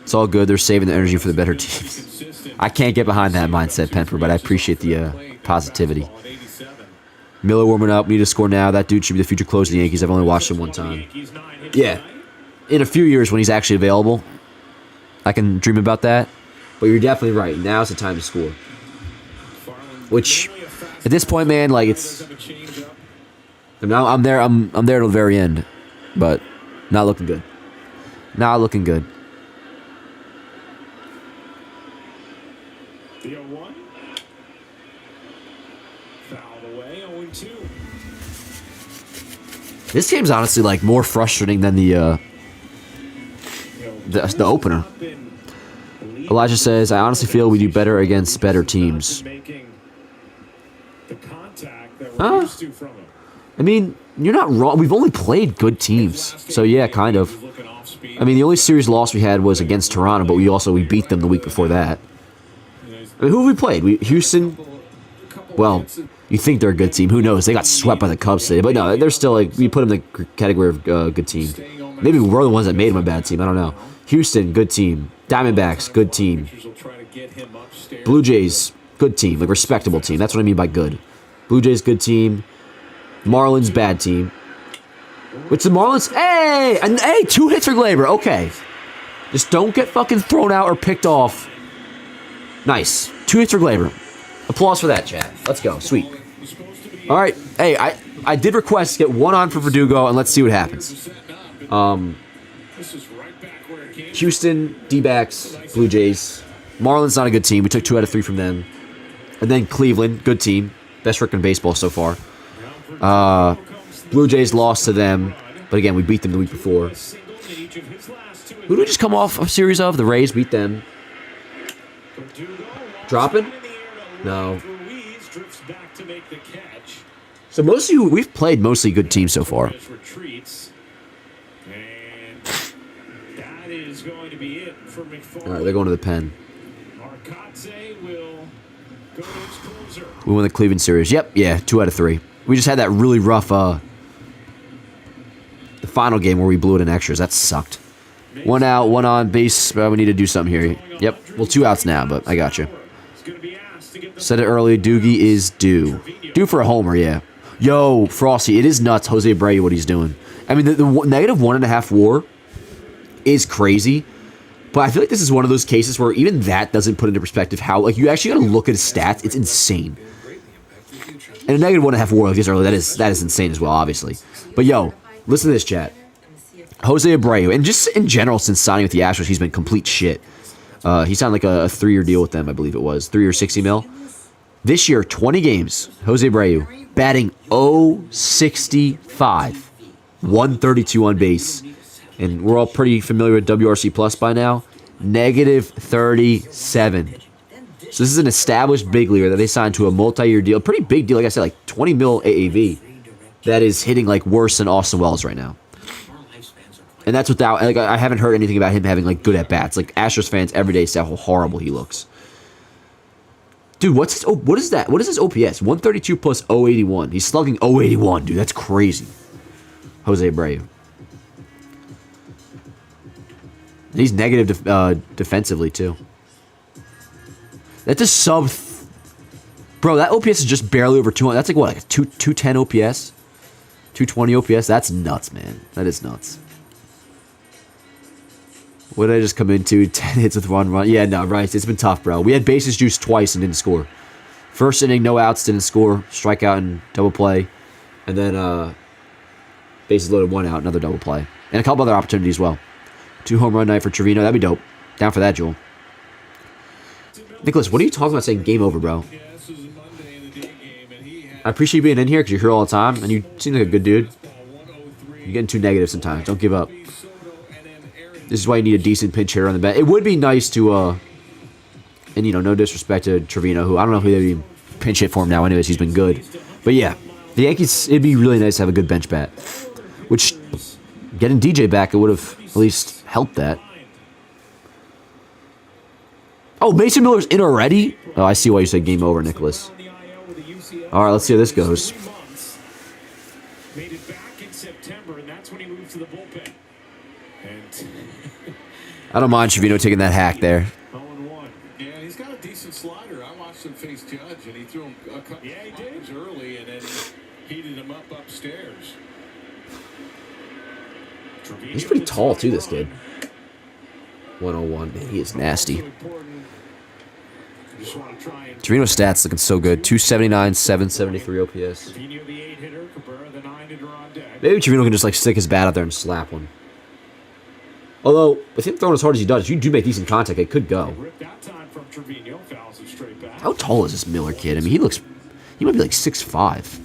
A: It's all good. They're saving the energy for the better teams. I can't get behind that mindset, Pemper, but I appreciate the positivity. Miller warming up. We need to score now. That dude should be the future closer of the Yankees. I've only watched him one time. Yeah. In a few years when he's actually available, I can dream about that. But you're definitely right. Now's the time to score. Which, at this point, man, like it's... I'm there till the very end. But not looking good. Not looking good.
C: The 0-1. Fouled away, 0-2.
A: This game's honestly like more frustrating than the opener. Elijah says, I honestly feel we do better against better teams. I mean, you're not wrong. We've only played good teams. So yeah, kind of. I mean, the only series loss we had was against Toronto, but we beat them the week before that. I mean, who have we played? Houston? Well, you think they're a good team. Who knows? They got swept by the Cubs today. But no, they're still like, we put them in the category of good team. Maybe we're the ones that made them a bad team. I don't know. Houston, good team. Diamondbacks, good team. Blue Jays, good team. Like, respectable team. That's what I mean by good. Blue Jays, good team. Marlins, bad team. Which the Marlins... Hey! And, hey, 2 hits for Glaber. Okay. Just don't get fucking thrown out or picked off. Nice. 2 hits for Glaber. Applause for that, chat. Let's go. Sweet. All right. Hey, I did request get 1 on for Verdugo, and let's see what happens. Houston, D-backs, Blue Jays. Marlins, not a good team. We took 2 out of 3 from them. And then Cleveland, good team. Best record in baseball so far. Blue Jays lost to them. But again, we beat them the week before. Who did we just come off a series of? The Rays beat them. Dropping? No. So we've played mostly good teams so far. Alright, they're going to the pen. We won the Cleveland series. Yep, yeah, 2 out of 3. We just had that really rough, the final game where we blew it in extras. That sucked. 1 out, 1 on base. We need to do something here. Yep, well, 2 outs now, but I got you. Said it earlier, Doogie is due. Due for a homer, yeah. Yo, Frosty, it is nuts, Jose Abreu, what he's doing. I mean, the negative 1.5 WAR is crazy. But I feel like this is one of those cases where even that doesn't put into perspective how, like, you actually got to look at his stats. It's insane. And a negative 1.5 WAR like this early, that is insane as well, obviously. But yo, listen to this, chat. Jose Abreu, and just in general, since signing with the Astros, he's been complete shit. He signed like a 3-year deal with them, I believe it was. 3 or 60 mil. This year, 20 games. Jose Abreu batting .065, 132 on base, and we're all pretty familiar with WRC plus by now. -37. So this is an established big leaguer that they signed to a multi-year deal. Pretty big deal, like I said, like 20 mil AAV. That is hitting like worse than Austin Wells right now. And that's without, like, I haven't heard anything about him having like good at bats. Like Astros fans every day say how horrible he looks. Dude, what is that? What is his OPS? 132 plus .081. He's slugging .081, dude. That's crazy. Jose Abreu. And he's negative defensively too. That's a sub. Bro, that OPS is just barely over 200. That's like what, like 210 OPS? 220 OPS? That's nuts, man. That is nuts. What did I just come into? 10 hits with 1 run. Yeah, no, right. It's been tough, bro. We had bases juiced twice and didn't score. First inning, no outs, didn't score. Strikeout and double play. And then bases loaded, 1 out, another double play. And a couple other opportunities as well. 2 home run night for Trevino. That'd be dope. Down for that, Joel. Nicholas, what are you talking about saying game over, bro? I appreciate you being in here because you're here all the time, and you seem like a good dude. You're getting too negative sometimes. Don't give up. This is why you need a decent pinch hitter on the bench. It would be nice to, and you know, no disrespect to Trevino, who I don't know who they'd be pinch hit for him now. Anyways, he's been good. But yeah, the Yankees, it'd be really nice to have a good bench bat. Which, getting DJ back, it would have at least helped that. Oh, Mason Miller's in already? Oh, I see why you said game over, Nicholas. All right, let's see how this goes.
C: Made it back in September, and that's when he moved to the bullpen. And
A: I don't mind Trevino taking that hack there.
B: 0-1. Yeah, he's got a decent slider. I watched him face Judge, and he threw him a couple times early, and then heated him up upstairs.
A: He's pretty tall, too, this kid. 101. Man, he is nasty. Trevino's stats looking so good. 279, 773 OPS. Maybe Trevino can just like stick his bat out there and slap one. Although, with him throwing as hard as he does, if you do make decent contact, it could go. How tall is this Miller kid? I mean, he might be like 6'5".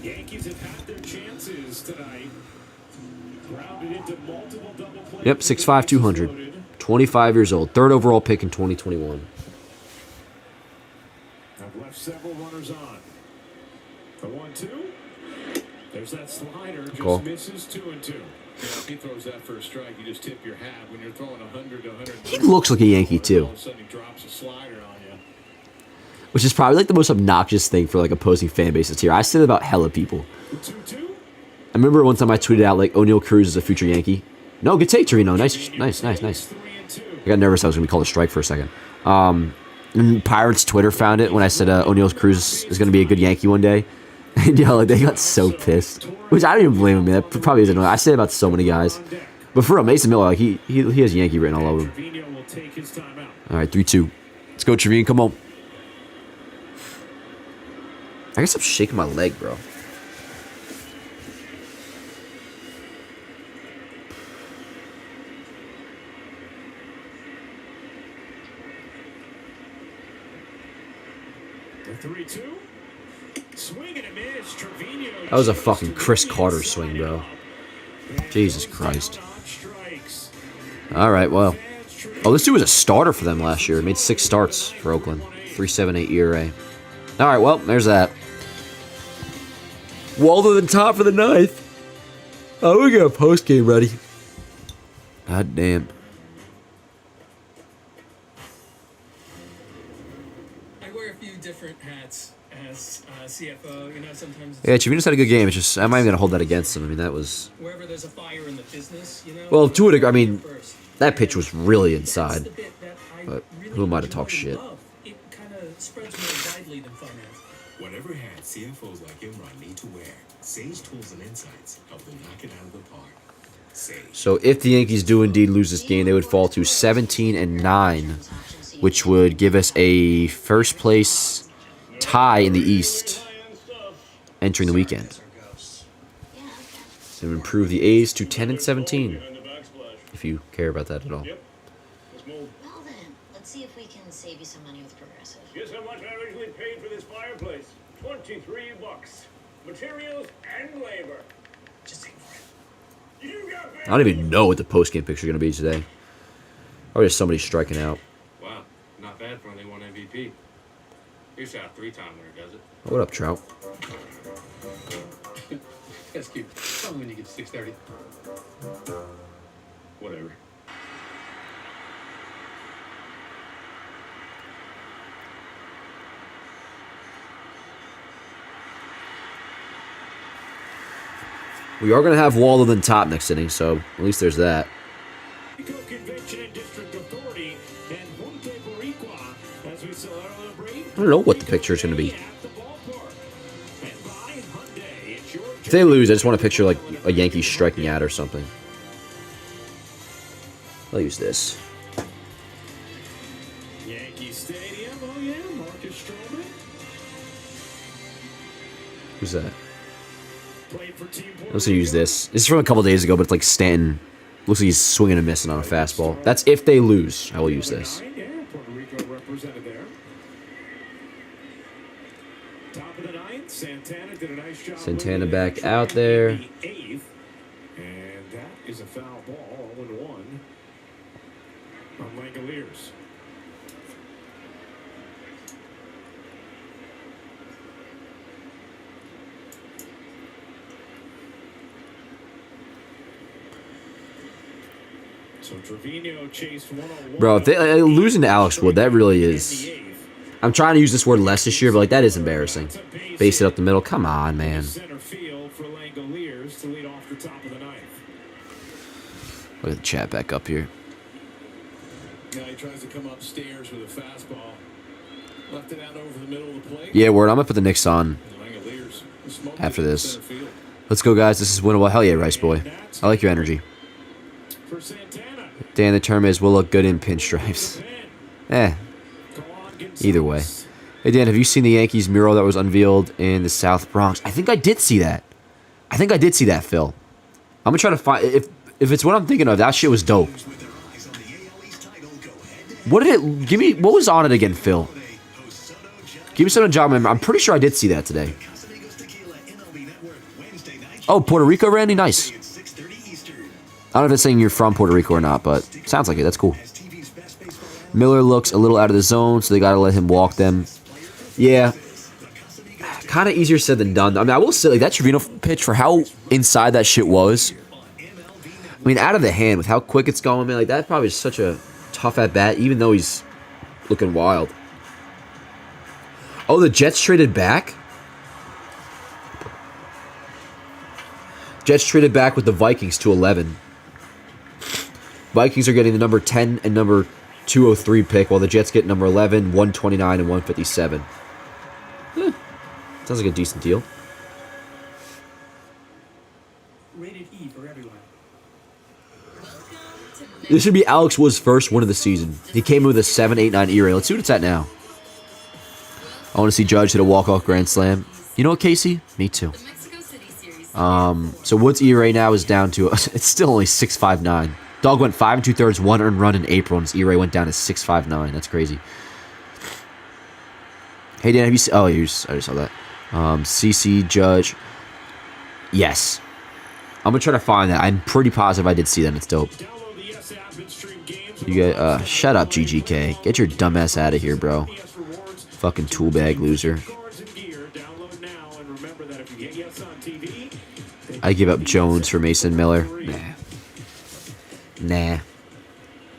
C: Yankees have had their chances tonight. Rounded into multiple double plays.
A: Yep, 6'5", 200. 25 years old. 3rd overall pick in 2021.
C: I've left several runners on. The 1-2. There's that slider. Just misses 2-2.
B: Yeah, if he throws that for a strike, you just tip your hat. When you're throwing 100 to 100.
A: He looks like a Yankee, too.
B: All of a sudden, he drops a slider on you.
A: Which is probably like the most obnoxious thing for like opposing fan bases here. I say that about hella people.
C: 2-2.
A: I remember one time I tweeted out like O'Neal Cruz is a future Yankee. No, good take, Trevino. Nice. I got nervous I was going to be called a strike for a second. And Pirates Twitter found it when I said O'Neal Cruz is going to be a good Yankee one day. And like, they got so pissed. Which I don't even blame him, man. That probably is annoying. I say it about so many guys. But for real, Mason Miller, like, he has Yankee written all over him. All right, 3-2. Let's go, Trevino. Come on. I guess I'm shaking my leg, bro.
C: The 3-2. Swing and a miss. Trevino.
A: That was a fucking Chris Carter swing, bro. Jesus Christ. All right, well. Oh, this dude was a starter for them last year. Made 6 starts for Oakland. 3.78 ERA. All right, well, there's that. Waldo the top for the 9th. Oh, we got a post game ready. God damn.
D: I wear a few different hats as CFO. You know, sometimes.
A: Yeah, Trevino's had a good game. It's just I'm not even gonna hold that against him. I mean, that was.
D: Wherever there's a fire in the business, you know.
A: Well, to a degree, I mean, that pitch was really inside. But who am I to talk shit?
D: It kind of spreads more widely than finance.
E: Whatever hat CFOs like Imran need to wear, Sage tools and insights help them knock it out of the park. Sage.
A: So if the Yankees do indeed lose this game, they would fall to 17-9, which would give us a first place tie in the East entering the weekend. So improve the A's to 10-17, if you care about that at all.
F: Well then, let's Let's see if we can save you some money with Progressive.
C: Guess how much I originally paid for this fireplace? $23. Materials and labor.
D: Just ignore it.
C: You got
A: I don't even know what the post-game picture is going to be today. Or just somebody striking out.
I: Wow, not bad for only one MVP. He shot a 3-time winner, does it?
A: What up, Trout?
H: That's cute. Tell me when you get to 6:30.
I: Whatever.
A: We are going to have Waldo in top next inning, so at least there's that.
C: Convention and District Authority and
A: I don't know what the picture is going to be. If they lose, I just want to picture like a Yankees striking out or something. I'll use this.
C: Yankee Stadium, oh yeah, Marcus Stroman.
A: Who's that? Let's use this. This is from a couple days ago, but it's like Stanton. Looks like he's swinging and missing on a fastball. That's if they lose. I will use this.
C: Yeah, Puerto Rico represented there. Top of the ninth, Santana did a nice job.
A: Santana back out there.
C: And that is a foul ball, 0-1 on Langoliers. So Trevino chased 101.
A: Bro, if they losing to Alex Wood, that really is. I'm trying to use this word less this year, but like that is embarrassing. Base it up the middle. Come on, man.
C: Center field for Langoliers to lead off the top of the ninth.
A: Look at the chat back up here.
B: Now he tries to come upstairs with a fastball. Left it out over the middle of the plate.
A: Yeah, word. I'm gonna put the Knicks on
B: Langoliers smoking
A: after
B: it in
A: this.
B: center field.
A: Let's go, guys. This is winnable. Hell yeah, Rice Boy. I like your energy.
C: For Santana.
A: Dan, the term is we'll look good in pinstripes. Either way. Hey, Dan, have you seen the Yankees mural that was unveiled in the South Bronx? I think I did see that. Phil. I'm gonna try to find if it's what I'm thinking of. That shit was dope. What did it give me? What was on it again, Phil? Give me some job. I'm pretty sure I did see that today. Oh, Puerto Rico, Randy, nice. I don't know if it's saying you're from Puerto Rico or not, but sounds like it. That's cool. Miller looks a little out of the zone, so they got to let him walk them. Yeah. Kind of easier said than done. I mean, I will say, like, that Trevino pitch, for how inside that shit was, I mean, out of the hand with how quick it's going, man, like, that probably is such a tough at-bat, even though he's looking wild. Oh, the Jets traded back? Jets traded back with the Vikings to 11. Vikings are getting the number 10 and number 203 pick, while the Jets get number 11, 129, and 157. Sounds like a decent deal.
D: Rated E for everyone.
A: This should be Alex Wood's first win of the season. He came in with a 7.89 ERA. Let's see what it's at now. I want to see Judge hit a walk-off grand slam. You know what, Casey? Me too. So Wood's ERA now is down to, it's still only 6.59. Dog went 5 2/3, 1 earned run in April, and his ERA went down to 6.59. That's crazy. Hey, Dan, have you seen... Oh, I just saw that. CC, Judge. Yes. I'm going to try to find that. I'm pretty positive I did see that. It's dope. You get... shut up, GGK. Get your dumb ass out of here, bro. Fucking tool bag loser. I give up Jones for Mason Miller. Nah.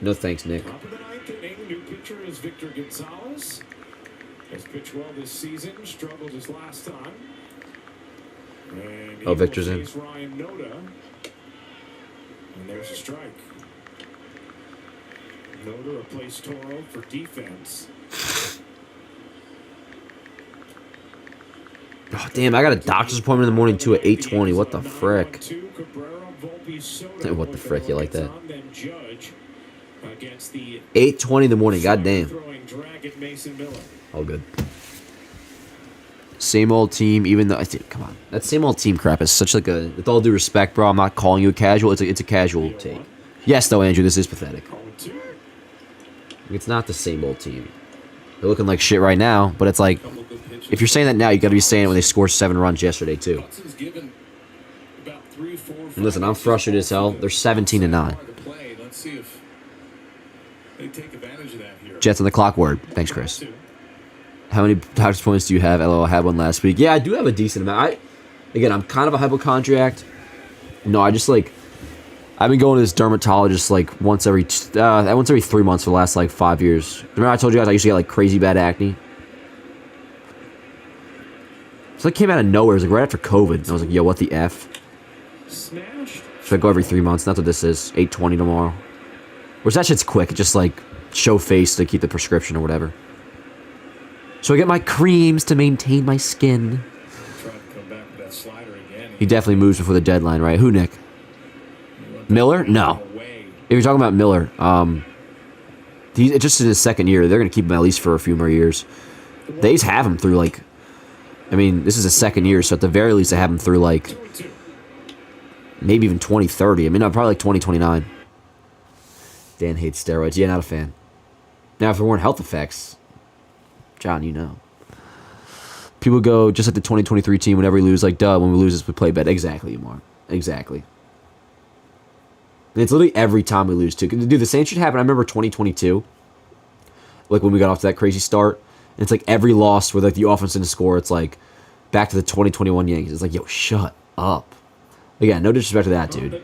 A: No thanks, Nick.
C: Top of the ninth inning, new pitcher is Victor Gonzalez. Has pitched well this season, struggled his last time. And
A: Victor's in.
C: Ryan Noda. And there's a strike. Noda replaced Toro for defense.
A: Oh, damn, I got a doctor's appointment in the morning, too, at 8:20. What the frick? What the frick? You like that? 8:20 in the morning. Goddamn. All good. Same old team, even though... Come on. That same old team crap is such like a... With all due respect, bro, I'm not calling you a casual. It's a casual take. Yes, though, Andrew, this is pathetic. It's not the same old team. They're looking like shit right now, but it's like, if you're saying that now, you got to be saying it when they scored 7 runs yesterday too. And listen, I'm frustrated as hell. They're 17-9.
B: Let's see if they take advantage of that here.
A: Jets on the clock. Word. Thanks, Chris. How many doctor's points do you have? LOL, I had one last week. Yeah, I do have a decent amount. Again, I'm kind of a hypochondriac. No, I just like, I've been going to this dermatologist like once every 3 months for the last like 5 years. Remember I told you guys I used to get like crazy bad acne? So it came out of nowhere. It was like right after COVID. And I was like, yo, what the F?
C: Smashed.
A: So I go every 3 months. That's what this is. 820 tomorrow. Which that shit's quick. It just like show face to keep the prescription or whatever. So I get my creams to maintain my skin.
B: Try to come back with that slider again.
A: He definitely moves before the deadline, right? Who, Nick? Miller? No. If you're talking about Miller, he's just in his second year. They're going to keep him at least for a few more years. They just have him through like, I mean, this is his second year, so at the very least they have him through like maybe even 2030. I mean, no, probably like 2029. Dan hates steroids. Yeah, not a fan. Now, if there weren't health effects, John, you know. People go, just like the 2023 team, whenever we lose, like, duh, when we lose, we play bad. Exactly, Mark. Exactly. And it's literally every time we lose, too. Dude, the same shit happened. I remember 2022, like, when we got off to that crazy start. And it's like every loss where, like, the offense didn't score, it's like, back to the 2021 Yankees. It's like, yo, shut up. Again, no disrespect to that, dude.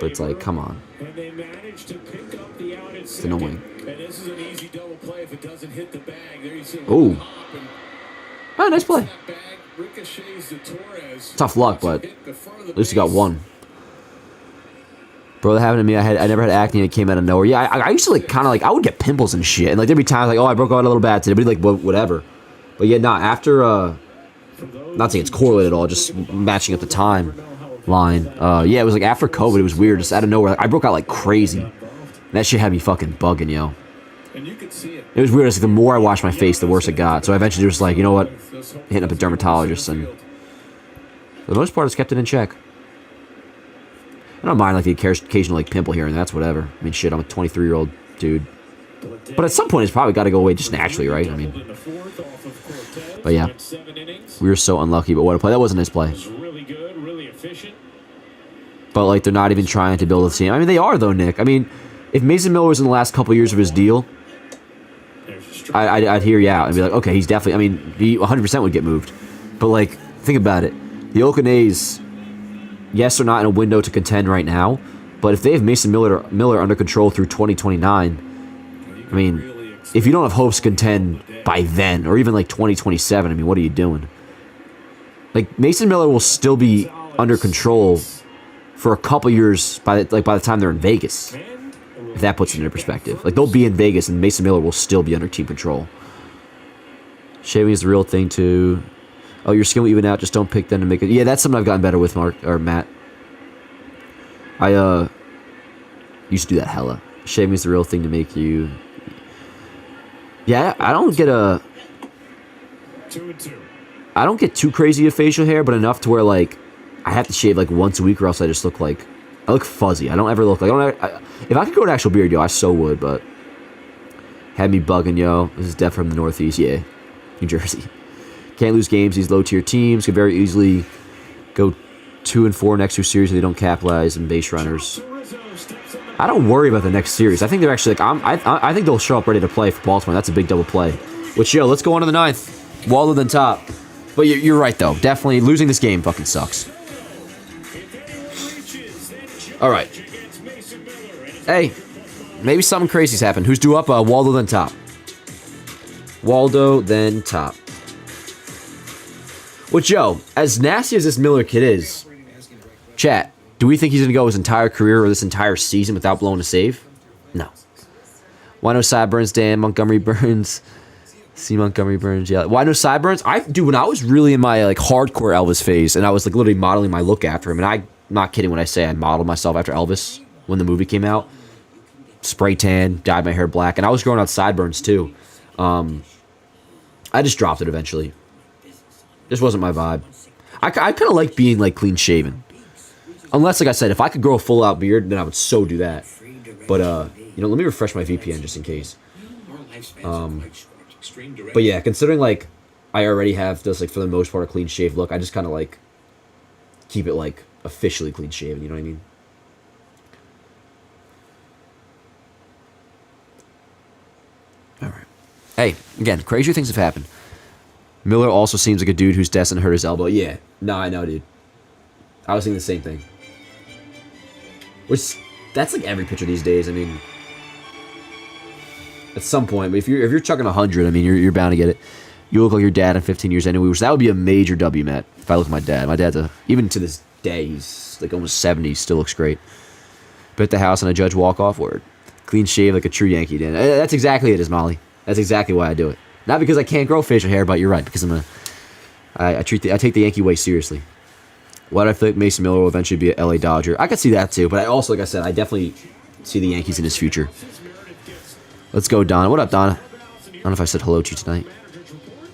A: But it's like, come on. It's annoying. Oh. Oh, nice play. Tough luck, but at least you got one. Bro, that happened to me. I never had acne and it came out of nowhere. Yeah, I used to like kind of like I would get pimples and shit, and like there'd be times like, oh, I broke out a little bad today, but like whatever. But yeah, nah. After not saying it's correlated at all, just matching up the timeline. Yeah, it was like after COVID, it was weird, just out of nowhere. Like, I broke out like crazy. That shit had me fucking bugging, yo. It was weird. It's like the more I washed my face, the worse it got. So I eventually was like, you know what, hitting up a dermatologist, and for the most part, it's kept it in check. I don't mind like the occasional like pimple here and that's whatever. I mean, shit, I'm a 23-year-old dude. But at some point, it's probably got to go away just naturally, right? I mean, but yeah, we were so unlucky. But what a play! That was a nice play. But like, they're not even trying to build a team. I mean, they are though, Nick. I mean, if Mason Miller was in the last couple years of his deal, I'd hear you out and be like, okay, he's definitely. I mean, he 100% would get moved. But like, think about it. The Oakland A's, yes, they're not in a window to contend right now. But if they have Mason Miller under control through 2029, I mean, if you don't have hopes to contend by then, or even like 2027, I mean, what are you doing? Like, Mason Miller will still be under control for a couple years by the time they're in Vegas. If that puts it into perspective. Like, they'll be in Vegas and Mason Miller will still be under team control. Shaving is the real thing too. Oh, your skin will even out, just don't pick them to make it. Yeah, that's something I've gotten better with, Matt. I used to do that hella. Shaving is the real thing to make you. Yeah, I don't get
C: 2-2.
A: I don't get too crazy of facial hair, but enough to where like I have to shave like once a week, or else I just look like I look fuzzy. I don't ever look like if I could grow an actual beard, yo, I so would. But had me bugging, yo. This is Def from the Northeast, yeah, New Jersey. Can't lose games. These low-tier teams could very easily go 2-4 next 2 series if they don't capitalize and base runners. I don't worry about the next series. I think they're actually like I think they'll show up ready to play for Baltimore. That's a big double play. Which, yo, let's go on to the 9th. Waldo then top. But you're right though. Definitely losing this game fucking sucks. All right. Hey, maybe something crazy's happened. Who's due up? Waldo then top. Waldo then top. Which, yo, as nasty as this Miller kid is, chat, do we think he's going to go his entire career or this entire season without blowing a save? No. Why no sideburns, Dan? Montgomery Burns. See Montgomery Burns, yeah. Why no sideburns? Dude, when I was really in my like hardcore Elvis phase and I was like literally modeling my look after him, and I'm not kidding when I say I modeled myself after Elvis when the movie came out. Spray tan, dyed my hair black, and I was growing out sideburns too. I just dropped it eventually. This wasn't my vibe. I kind of like being like clean shaven. Unless, like I said, if I could grow a full out beard, then I would so do that. But You know, let me refresh my VPN just in case.
K: Our lifespans are quite short. Extreme direct.
A: But yeah, considering like I already have this like for the most part a clean shave look, I just kind of like keep it like officially clean shaven. You know what I mean? All right. Hey, again, crazier things have happened. Miller also seems like a dude who's destined to hurt his elbow. Yeah, no, I know, dude. I was thinking the same thing. Which that's like every pitcher these days. I mean, at some point, but if you're chucking 100, I mean, you're bound to get it. You look like your dad in 15 years anyway, which that would be a major W, Matt. If I look at my dad, even to this day, he's like almost 70, still looks great. Bet the house on a Judge walk-off word. Clean shave like a true Yankee did. That's exactly it, Molly. That's exactly why I do it. Not because I can't grow facial hair, but you're right, because I take the Yankee way seriously. Why do I feel like Mason Miller will eventually be a LA Dodger? I could see that too, but I also, like I said, I definitely see the Yankees in his future. Let's go, Donna. What up, Donna? I don't know if I said hello to you tonight.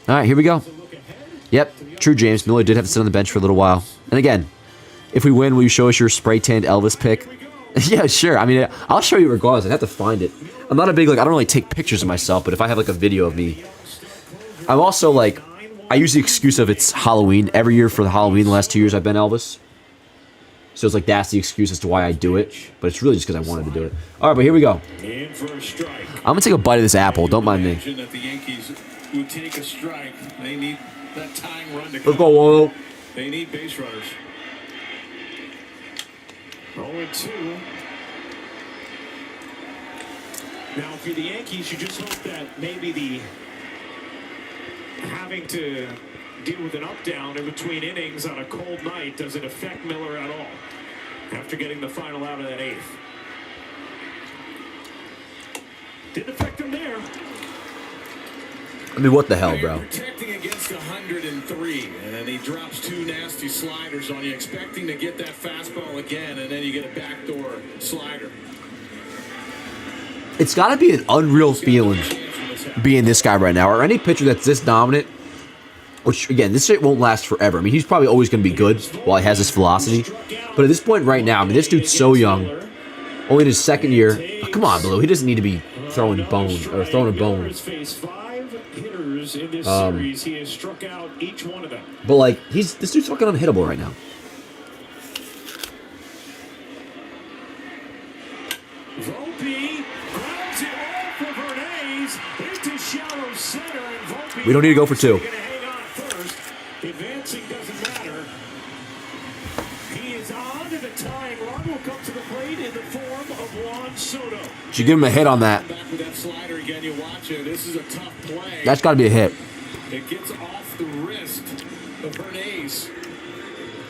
A: All right, here we go. Yep, true, James. Miller did have to sit on the bench for a little while. And again, if we win, will you show us your spray-tanned Elvis pic? Yeah, sure. I mean, I'll show you regardless. I have to find it. I'm not a big, like, I don't really take pictures of myself, but if I have, like, a video of me, I'm also, like, I use the excuse of it's Halloween. Every year for the Halloween, the last 2 years, I've been Elvis. So it's like, that's the excuse as to why I do it. But it's really just because I wanted to do it. All right, but here we go. I'm going to take a bite of this apple. Don't mind me.
B: That the Yankees would take a strike. They need that tying run to
A: Let's go, Wolo.
B: They need base runners.
C: 0-2. Now, for the Yankees, you just hope that maybe the having to deal with an up-down in between innings on a cold night doesn't affect Miller at all after getting the final out of that eighth. Didn't affect him there.
A: I mean, what the hell, bro?
B: Protecting against 103, and then he drops two nasty sliders on you, expecting to get that fastball again, and then you get a backdoor slider.
A: It's got to be an unreal feeling being this guy right now, or any pitcher that's this dominant. Which, again, this shit won't last forever. I mean, he's probably always going to be good while he has this velocity. But at this point right now, I mean, this dude's so young. Only in his second year. Oh, come on, Blue. He doesn't need to be throwing bones or throwing a bone. But, like, this dude's fucking unhittable right now. We don't need to go for two.
C: Advancing doesn't matter. He is on, and the tying run will come to the plate in the form of Juan Soto.
A: Should give him a hit on that.
B: Back with that slider again, you watch it. This is a tough play.
A: That's got to be a hit.
B: It gets off the wrist of Bernays.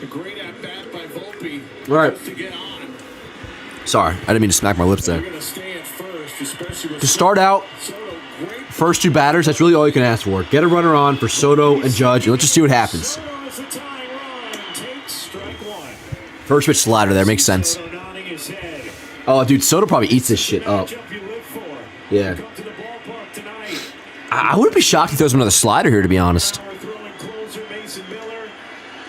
B: A great at-bat by Volpe.
A: All right.
B: To get on him.
A: Sorry, I didn't mean to smack my lips there.
B: They're going to stay at first, especially with
A: To start out,
B: Soto. Great
A: first two batters, that's really all you can ask for. Get a runner on for Soto and Judge, and let's just see what happens.
C: Soto is the tying run. Takes strike one.
A: First pitch slider there, makes sense.
C: Soto nodding his head.
A: Oh, dude, Soto probably eats this shit up.
C: Matchup you live for.
A: Yeah.
C: Come to the ballpark tonight.
A: I wouldn't be shocked if he throws another slider here, to be honest.
C: Power throwing closer Mason Miller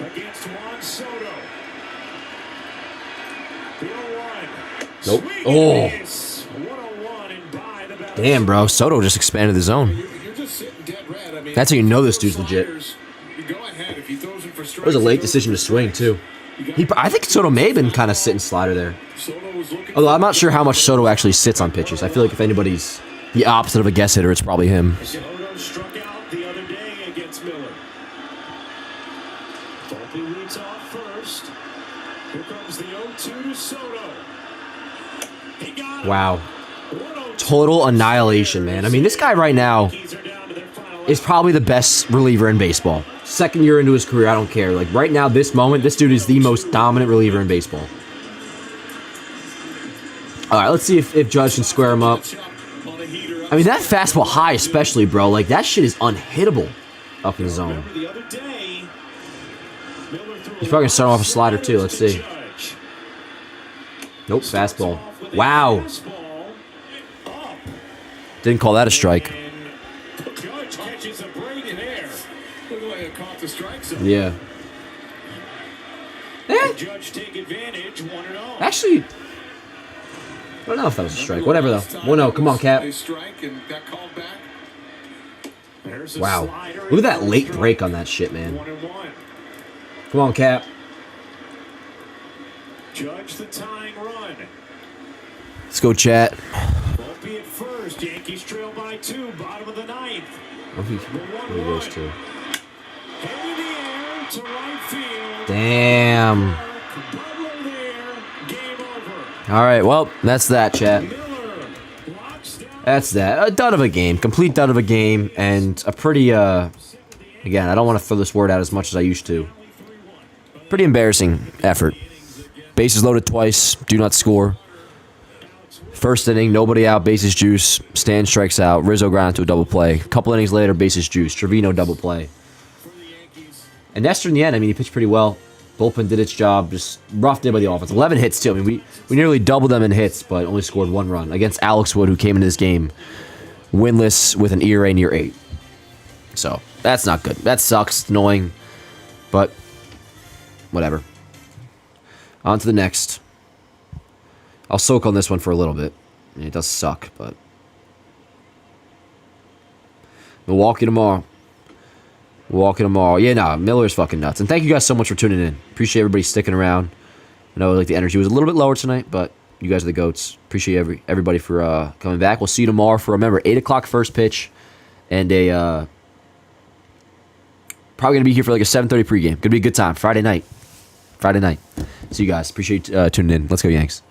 C: against Juan Soto. The 0-1.
A: Nope.
C: Swing
A: Oh.
C: and miss. 1-0-1 and by the batter's
A: Damn, bro. Soto just expanded the zone.
B: You're just sitting dead red. I mean,
A: That's how you know this dude's legit.
B: you go ahead if he throws him for
A: It was a late decision to swing, too. I think Soto may have been kind of sitting slider there.
B: Soto was looking
A: Although I'm not sure how much Soto actually sits on pitches. I feel like if anybody's the opposite of a guess hitter, it's probably him.
C: Soto struck out the other day against Miller. Volpe leads off first. Here comes the 0-2 to Soto. He got him.
A: Wow.
C: 1-0.
A: Total annihilation, man. I mean, this guy right now
C: Yankees are down to their final
A: is probably the best reliever in baseball. Second year into his career, I don't care. Like, right now, this moment, this dude is the most dominant reliever in baseball. All right, let's see if Judge can square him up.
B: on a heater.
A: I mean, that fastball high especially, bro. Like, that shit is unhittable up in the zone.
C: Remember the other day, Miller threw
A: He's probably gonna start off a slider, too. Let's see.
C: Judge.
A: Nope, fastball. Wow.
C: Fastball up.
A: Didn't call that a strike.
C: And Judge catches a break in air.
B: Looked like it caught the strike zone.
A: Yeah. Eh,
C: Judge take advantage, 1-0.
A: actually, I don't know if that was a strike. Whatever, though. 1-0. Come on, Cap.
B: A strike and got called back.
C: There's a
A: Wow.
C: slider
A: Look at that
C: in
A: late
C: strike.
A: break on that shit, man.
C: 1-1.
A: Come on, Cap.
C: Judge the tying run.
A: Let's go, chat.
C: Won't be at first. Yankees trail by 2. Bottom of the ninth.
A: I think he goes to.
C: Head in the air to right field.
A: Damn.
C: Butler there. Game over.
A: All right, well, that's that, chat.
C: Miller locks down.
A: That's that. A dud of a game. Complete dud of a game. And a pretty, again, I don't want to throw this word out as much as I used to. Pretty embarrassing effort. Bases loaded twice. Do not score. First inning, nobody out, bases juice. Stan strikes out. Rizzo ground to a double play. Couple innings later, bases juice. Trevino double play. And Nestor in the end, I mean, he pitched pretty well. Bullpen did its job, just roughed in by the offense. 11 hits, too. I mean, we nearly doubled them in hits, but only scored 1 run against Alex Wood, who came into this game winless with an ERA near 8. So, that's not good. That sucks. It's annoying. But, whatever. On to the next. I'll soak on this one for a little bit. I mean, it does suck, but... Milwaukee tomorrow. Yeah, nah, Miller's fucking nuts. And thank you guys so much for tuning in. Appreciate everybody sticking around. I know like the energy was a little bit lower tonight, but you guys are the GOATs. Appreciate everybody for coming back. We'll see you tomorrow for, remember, 8 o'clock first pitch. And a... probably going to be here for like a 7:30 pregame. Going to be a good time. Friday night. See you guys. Appreciate tuning in. Let's go, Yanks.